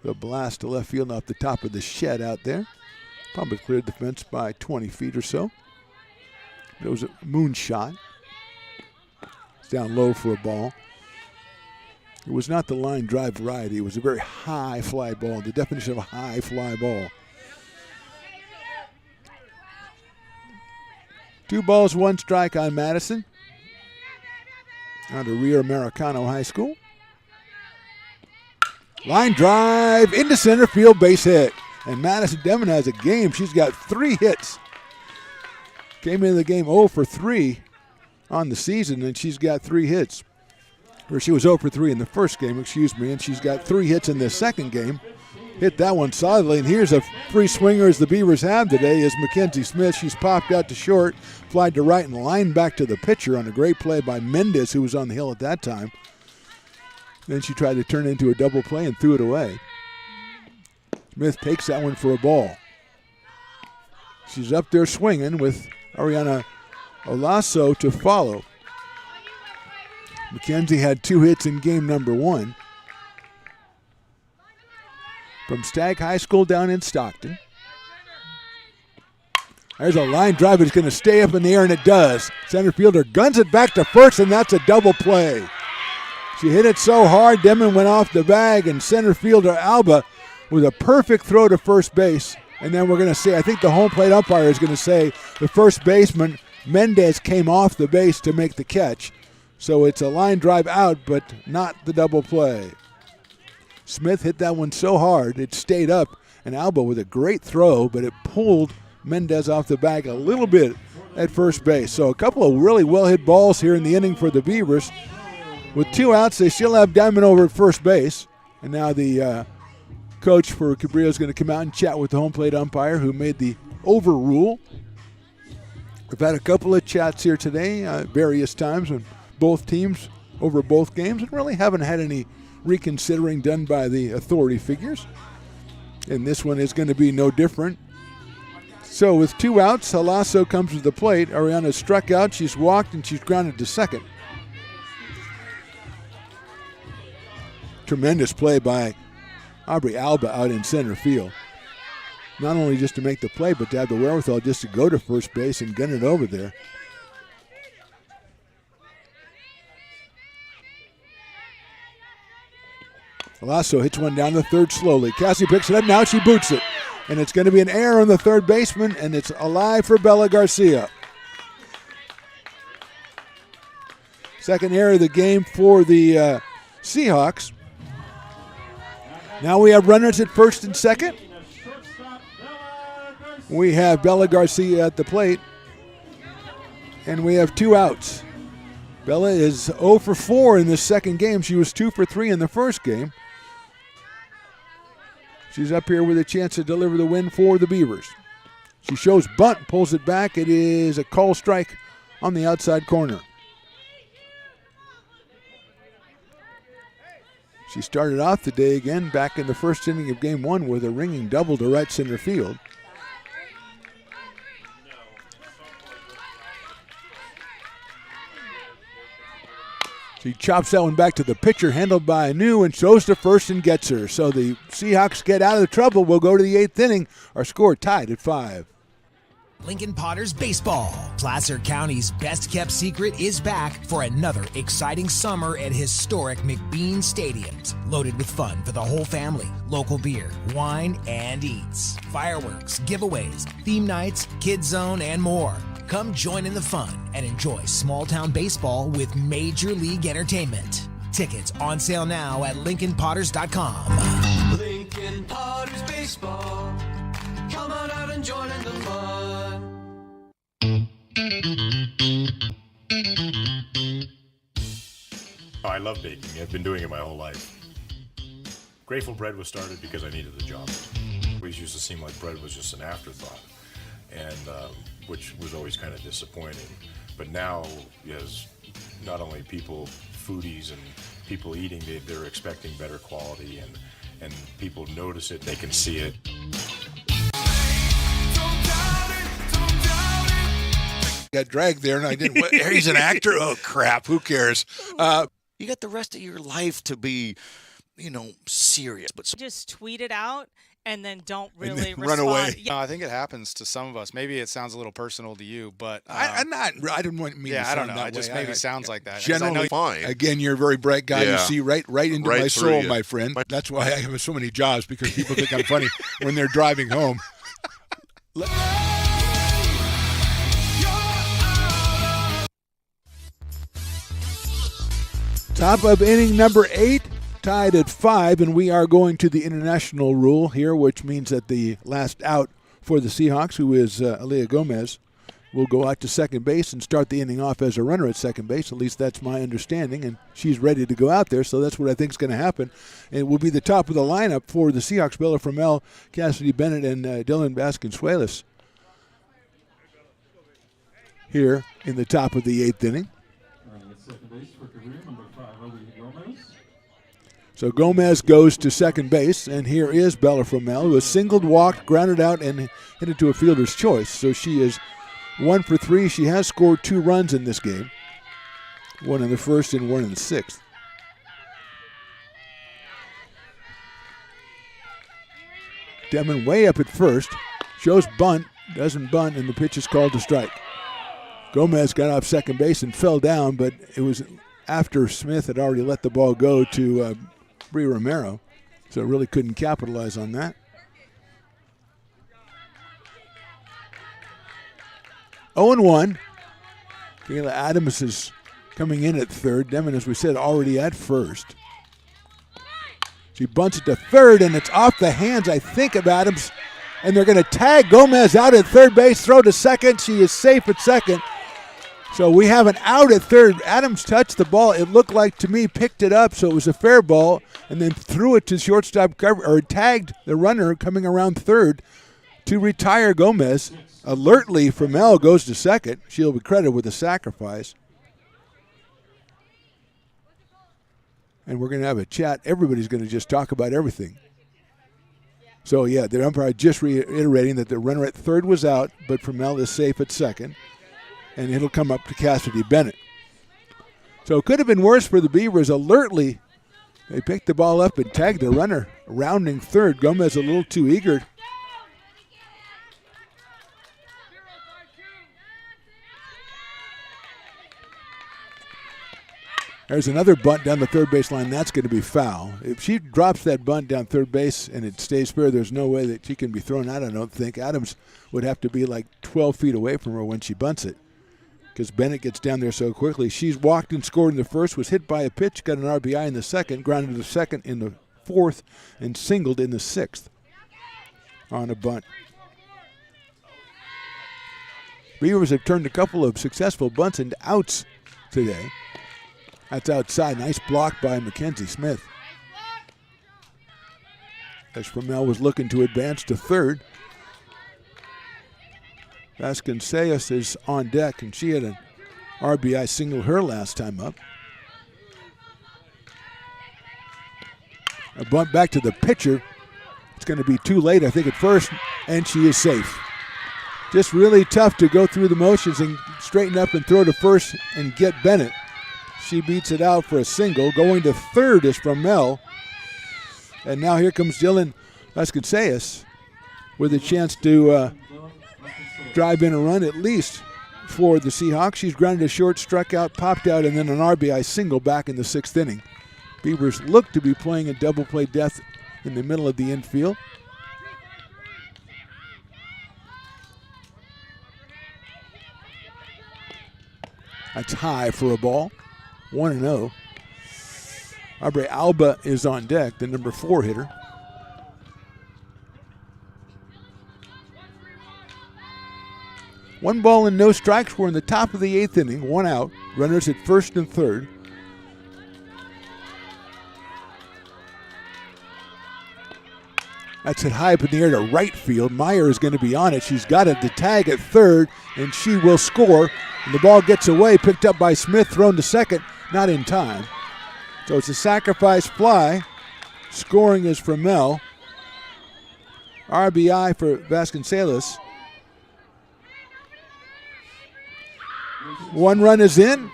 The blast to left field off the top of the shed out there. Probably cleared the fence by 20 feet or so. It was a moonshot. It's down low for a ball. It was not the line drive variety. It was a very high fly ball, the definition of a high fly ball. 2 balls, 1 strike on Madison. Out of Rio Americano High School. Line drive into center field, base hit. And Madison Demon has a game. She's got 3 hits. Came into the game 0 for 3 on the season, and she's got 3 hits. Or she was 0 for 3 in the first game, and she's got 3 hits in the second game. hit that one solidly. And here's a free swinger as the Beavers have today is Mackenzie Smith. She's popped out to short, flied to right, and lined back to the pitcher on a great play by Mendez, who was on the hill at that time. Then she tried to turn it into a double play and threw it away. Smith takes that one for a ball. She's up there swinging with Ariana Olaso to follow. McKenzie had 2 hits in game number 1. From Stagg High School down in Stockton. There's a line drive. It's going to stay up in the air, and it does. Center fielder guns it back to first, and that's a double play. She hit it so hard, Demon went off the bag, and center fielder Alba with a perfect throw to first base. And then we're going to say, I think the home plate umpire is going to say the first baseman, Mendez, came off the base to make the catch. So it's a line drive out, but not the double play. Smith hit that one so hard, it stayed up, and Alba with a great throw, but it pulled Mendez off the bag a little bit at first base. So a couple of really well-hit balls here in the inning for the Beavers. With 2 outs, they still have Diamond over at first base. And now the coach for Cabrillo is going to come out and chat with the home plate umpire who made the overrule. We've had a couple of chats here today at various times with both teams over both games and really haven't had any reconsidering done by the authority figures. And this one is going to be no different. So with 2 outs, Halasso comes to the plate. Ariana struck out, she's walked, and she's grounded to second. Tremendous play by Aubrey Alba out in center field. Not only just to make the play, but to have the wherewithal just to go to first base and gun it over there. Halasso hits one down the third slowly. Cassie picks it up, now she boots it. And it's going to be an error on the third baseman, and it's alive for Bella Garcia. Second error of the game for the Seahawks. Now we have runners at first and second. We have Bella Garcia at the plate, and we have 2 outs. Bella is 0 for 4 in this second game. She was 2 for 3 in the first game. She's up here with a chance to deliver the win for the Beavers. She shows bunt, pulls it back. It is a call strike on the outside corner. She started off the day again back in the first inning of game 1 with a ringing double to right center field. She chops that one back to the pitcher, handled by Anu, and throws to first and gets her. So the Seahawks get out of the trouble. We'll go to the 8th inning. Our score tied at 5. Lincoln Potters Baseball. Placer County's best-kept secret is back for another exciting summer at historic McBean Stadiums. Loaded with fun for the whole family, local beer, wine, and eats. Fireworks, giveaways, theme nights, kids zone, and more. Come join in the fun and enjoy small-town baseball with Major League Entertainment. Tickets on sale now at LincolnPotters.com. Lincoln Potters Baseball. Come on out and join in the fun. I love baking. I've been doing it my whole life. Grateful Bread was started because I needed the job. It always used to seem like bread was just an afterthought, and which was always kind of disappointing. But now, as not only people, foodies and people eating, they're expecting better quality, and people notice it, they can see it. Got dragged there, and I didn't. He's an actor? Oh, crap. Who cares? You got the rest of your life to be, serious. But Just tweet it out and then don't really run respond. away. Yeah. No, I think it happens to some of us. Maybe it sounds a little personal to you, but I didn't want me to yeah, I sound don't know. that It just way. maybe sounds like that. 'Cause Generally, I know fine. Again, you're a very bright guy. Yeah. You see right into Right my through soul, you. my friend. That's why I have so many jobs, because people think I'm funny when they're driving home. Top of inning number 8, tied at 5, and we are going to the international rule here, which means that the last out for the Seahawks, who is Aaliyah Gomez, will go out to second base and start the inning off as a runner at second base. At least that's my understanding, and she's ready to go out there, so that's what I think is going to happen. And it will be the top of the lineup for the Seahawks, Bella Fromell, Cassidy Bennett, and Dylan Vasconcelos here in the top of the 8th inning. So Gomez goes to second base, and here is Bella Fromell, who has singled, walked, grounded out, and hit it to a fielder's choice. So she is 1 for 3. She has scored 2 runs in this game, 1 in the first and 1 in the 6th. Demon way up at first, shows bunt, doesn't bunt, and the pitch is called to strike. Gomez got off second base and fell down, but it was after Smith had already let the ball go to Bree Romero, so really couldn't capitalize on that. 0-1. Kayla Adams is coming in at third. Demon, as we said, already at first. She bunts it to third, and it's off the hands, I think, of Adams. And they're going to tag Gomez out at third base, throw to second. She is safe at second. So we have an out at third. Adams touched the ball. It looked like to me, picked it up, so it was a fair ball, and then threw it to shortstop cover, or tagged the runner coming around third to retire Gomez. Alertly, Fromell goes to second. She'll be credited with a sacrifice. And we're going to have a chat. Everybody's going to just talk about everything. So, yeah, the umpire just reiterating that the runner at third was out, but Fromell is safe at second. And it'll come up to Cassidy Bennett. So it could have been worse for the Beavers. Alertly, they picked the ball up and tagged the runner, rounding third. Gomez a little too eager. There's another bunt down the third base line. That's going to be foul. If she drops that bunt down third base and it stays fair, there's no way that she can be thrown out, I don't think. Adams would have to be like 12 feet away from her when she bunts it, because Bennett gets down there so quickly. She's walked and scored in the first, was hit by a pitch, got an RBI in the second, grounded to second in the fourth, and singled in the 6th on a bunt. Beavers have turned a couple of successful bunts into outs today. That's outside. Nice block by Mackenzie Smith. As Fromell was looking to advance to third. Vasconcelos is on deck, and she had an RBI single her last time up. A bunt back to the pitcher. It's going to be too late, I think, at first, and she is safe. Just really tough to go through the motions and straighten up and throw to first and get Bennett. She beats it out for a single. Going to third is Fromell. And now here comes Dylan Vasconcelos with a chance to drive in a run at least for the Seahawks. She's grounded a short, struck out, popped out, and then an RBI single back in the 6th inning. Beavers look to be playing a double play death in the middle of the infield. That's high for a ball. 1-0. Aubrey Alba is on deck, the number 4 hitter. One ball and no strikes. We're in the top of the 8th inning. 1 out. Runners at first and third. That's hit high up in the air to right field. Meyer is going to be on it. She's got it to tag at third, and she will score. And the ball gets away, picked up by Smith, thrown to second. Not in time. So it's a sacrifice fly. Scoring is Fromell. RBI for Vasconcelos. 1 run is in.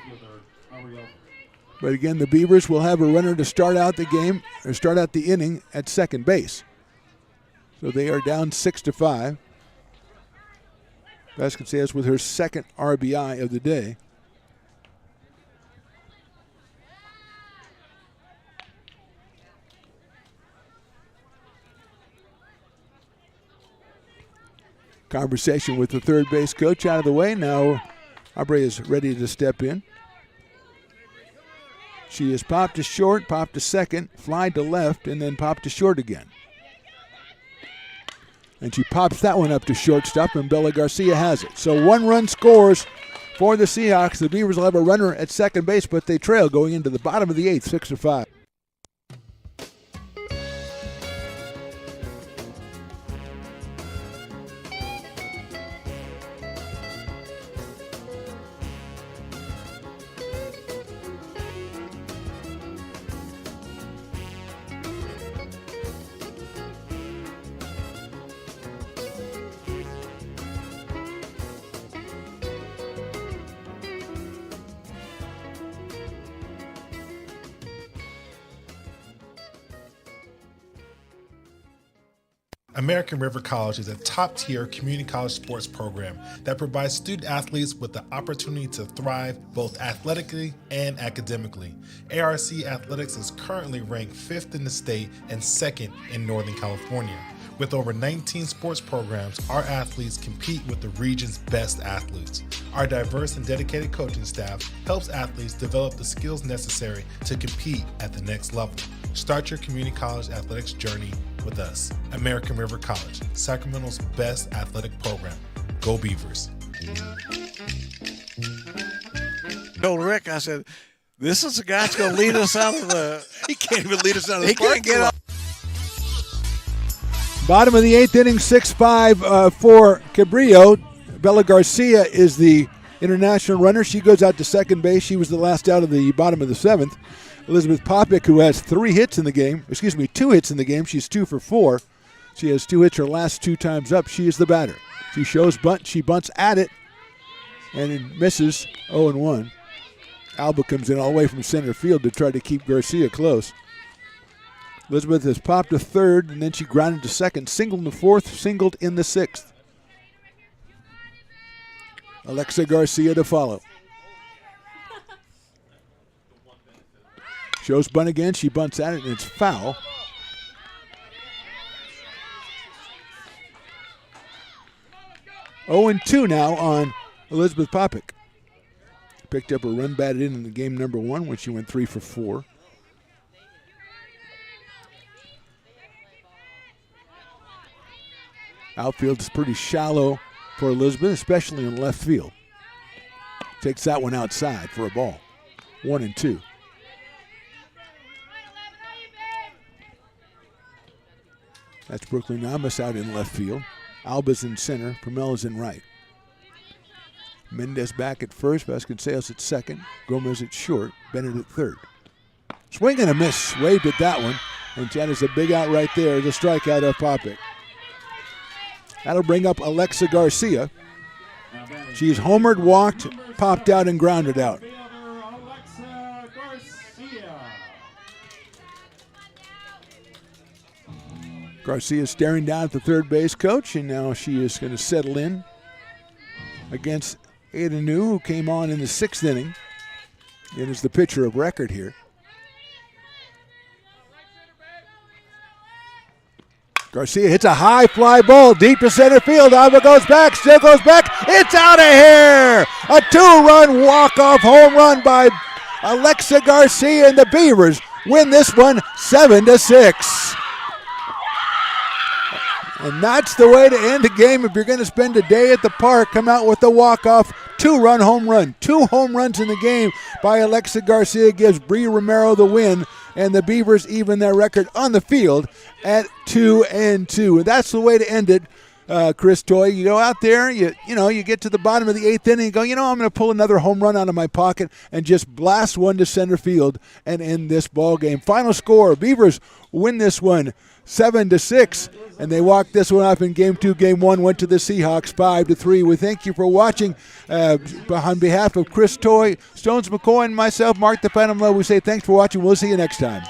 But again, the Beavers will have a runner to start out the game, or start out the inning at second base. So they are down 6-5. Vasconcelos with her 2nd RBI of the day. Conversation with the third base coach out of the way. Now Aubrey is ready to step in. She has popped to short, popped to second, fly to left, and then popped to short again. And she pops that one up to shortstop, and Bella Garcia has it. So 1 run scores for the Seahawks. The Beavers will have a runner at second base, but they trail going into the bottom of the 8th, 6-5. American River College is a top-tier community college sports program that provides student athletes with the opportunity to thrive both athletically and academically. ARC Athletics is currently ranked 5th in the state and 2nd in Northern California. With over 19 sports programs, our athletes compete with the region's best athletes. Our diverse and dedicated coaching staff helps athletes develop the skills necessary to compete at the next level. Start your community college athletics journey with us. American River College, Sacramento's best athletic program. Go Beavers. Told Rick, I said, this is the guy that's going to lead us out of the... He can't even lead us out of the He can't get out. Bottom of the 8th inning, 6-5 for Cabrillo. Bella Garcia is the international runner. She goes out to second base. She was the last out of the bottom of the 7th. Elizabeth Popick, who has 2 hits in the game. She's 2 for 4. She has 2 hits her last 2 times up. She is the batter. She shows bunt. She bunts at it, and it misses 0-1. Alba comes in all the way from center field to try to keep Garcia close. Elizabeth has popped to third, and then she grounded to second, singled in the 4th, singled in the 6th. Alexa Garcia to follow. Shows bunt again. She bunts at it, and it's foul. Oh, and 2 now on Elizabeth Popick. Picked up a run batted in the game number 1 when she went 3 for 4. Outfield is pretty shallow for Elizabeth, especially in left field. Takes that one outside for a ball. 1-2. That's Brooklyn Namas out in left field. Alba's in center. Permella's in right. Mendez back at first. Vasconcelos at second. Gomez at short. Bennett at third. Swing and a miss. Waved at that one. And that is a big out right there. The strikeout of Popick. That'll bring up Alexa Garcia. She's homered, walked, popped out, and grounded out. Garcia staring down at the third base coach, and now she is going to settle in against Ada New, who came on in the 6th inning and is the pitcher of record here. Garcia hits a high fly ball deep to center field. Alba goes back, still goes back. It's out of here! A 2-run walk-off home run by Alexa Garcia, and the Beavers win this one 7-6. And that's the way to end the game. If you're going to spend a day at the park, come out with a walk-off 2-run home run. 2 home runs in the game by Alexa Garcia gives Bree Romero the win, and the Beavers even their record on the field at 2-2. And that's the way to end it, Chris Toy. You go out there, you get to the bottom of the 8th inning, and go, I'm going to pull another home run out of my pocket and just blast one to center field and end this ball game. Final score: Beavers win this one 7-6. And they walked this one off in Game 2. Game 1 went to the Seahawks 5-3. We thank you for watching. On behalf of Chris Toy, Stones McCoy, and myself, Mark the Phantom Lowe, we say thanks for watching. We'll see you next time.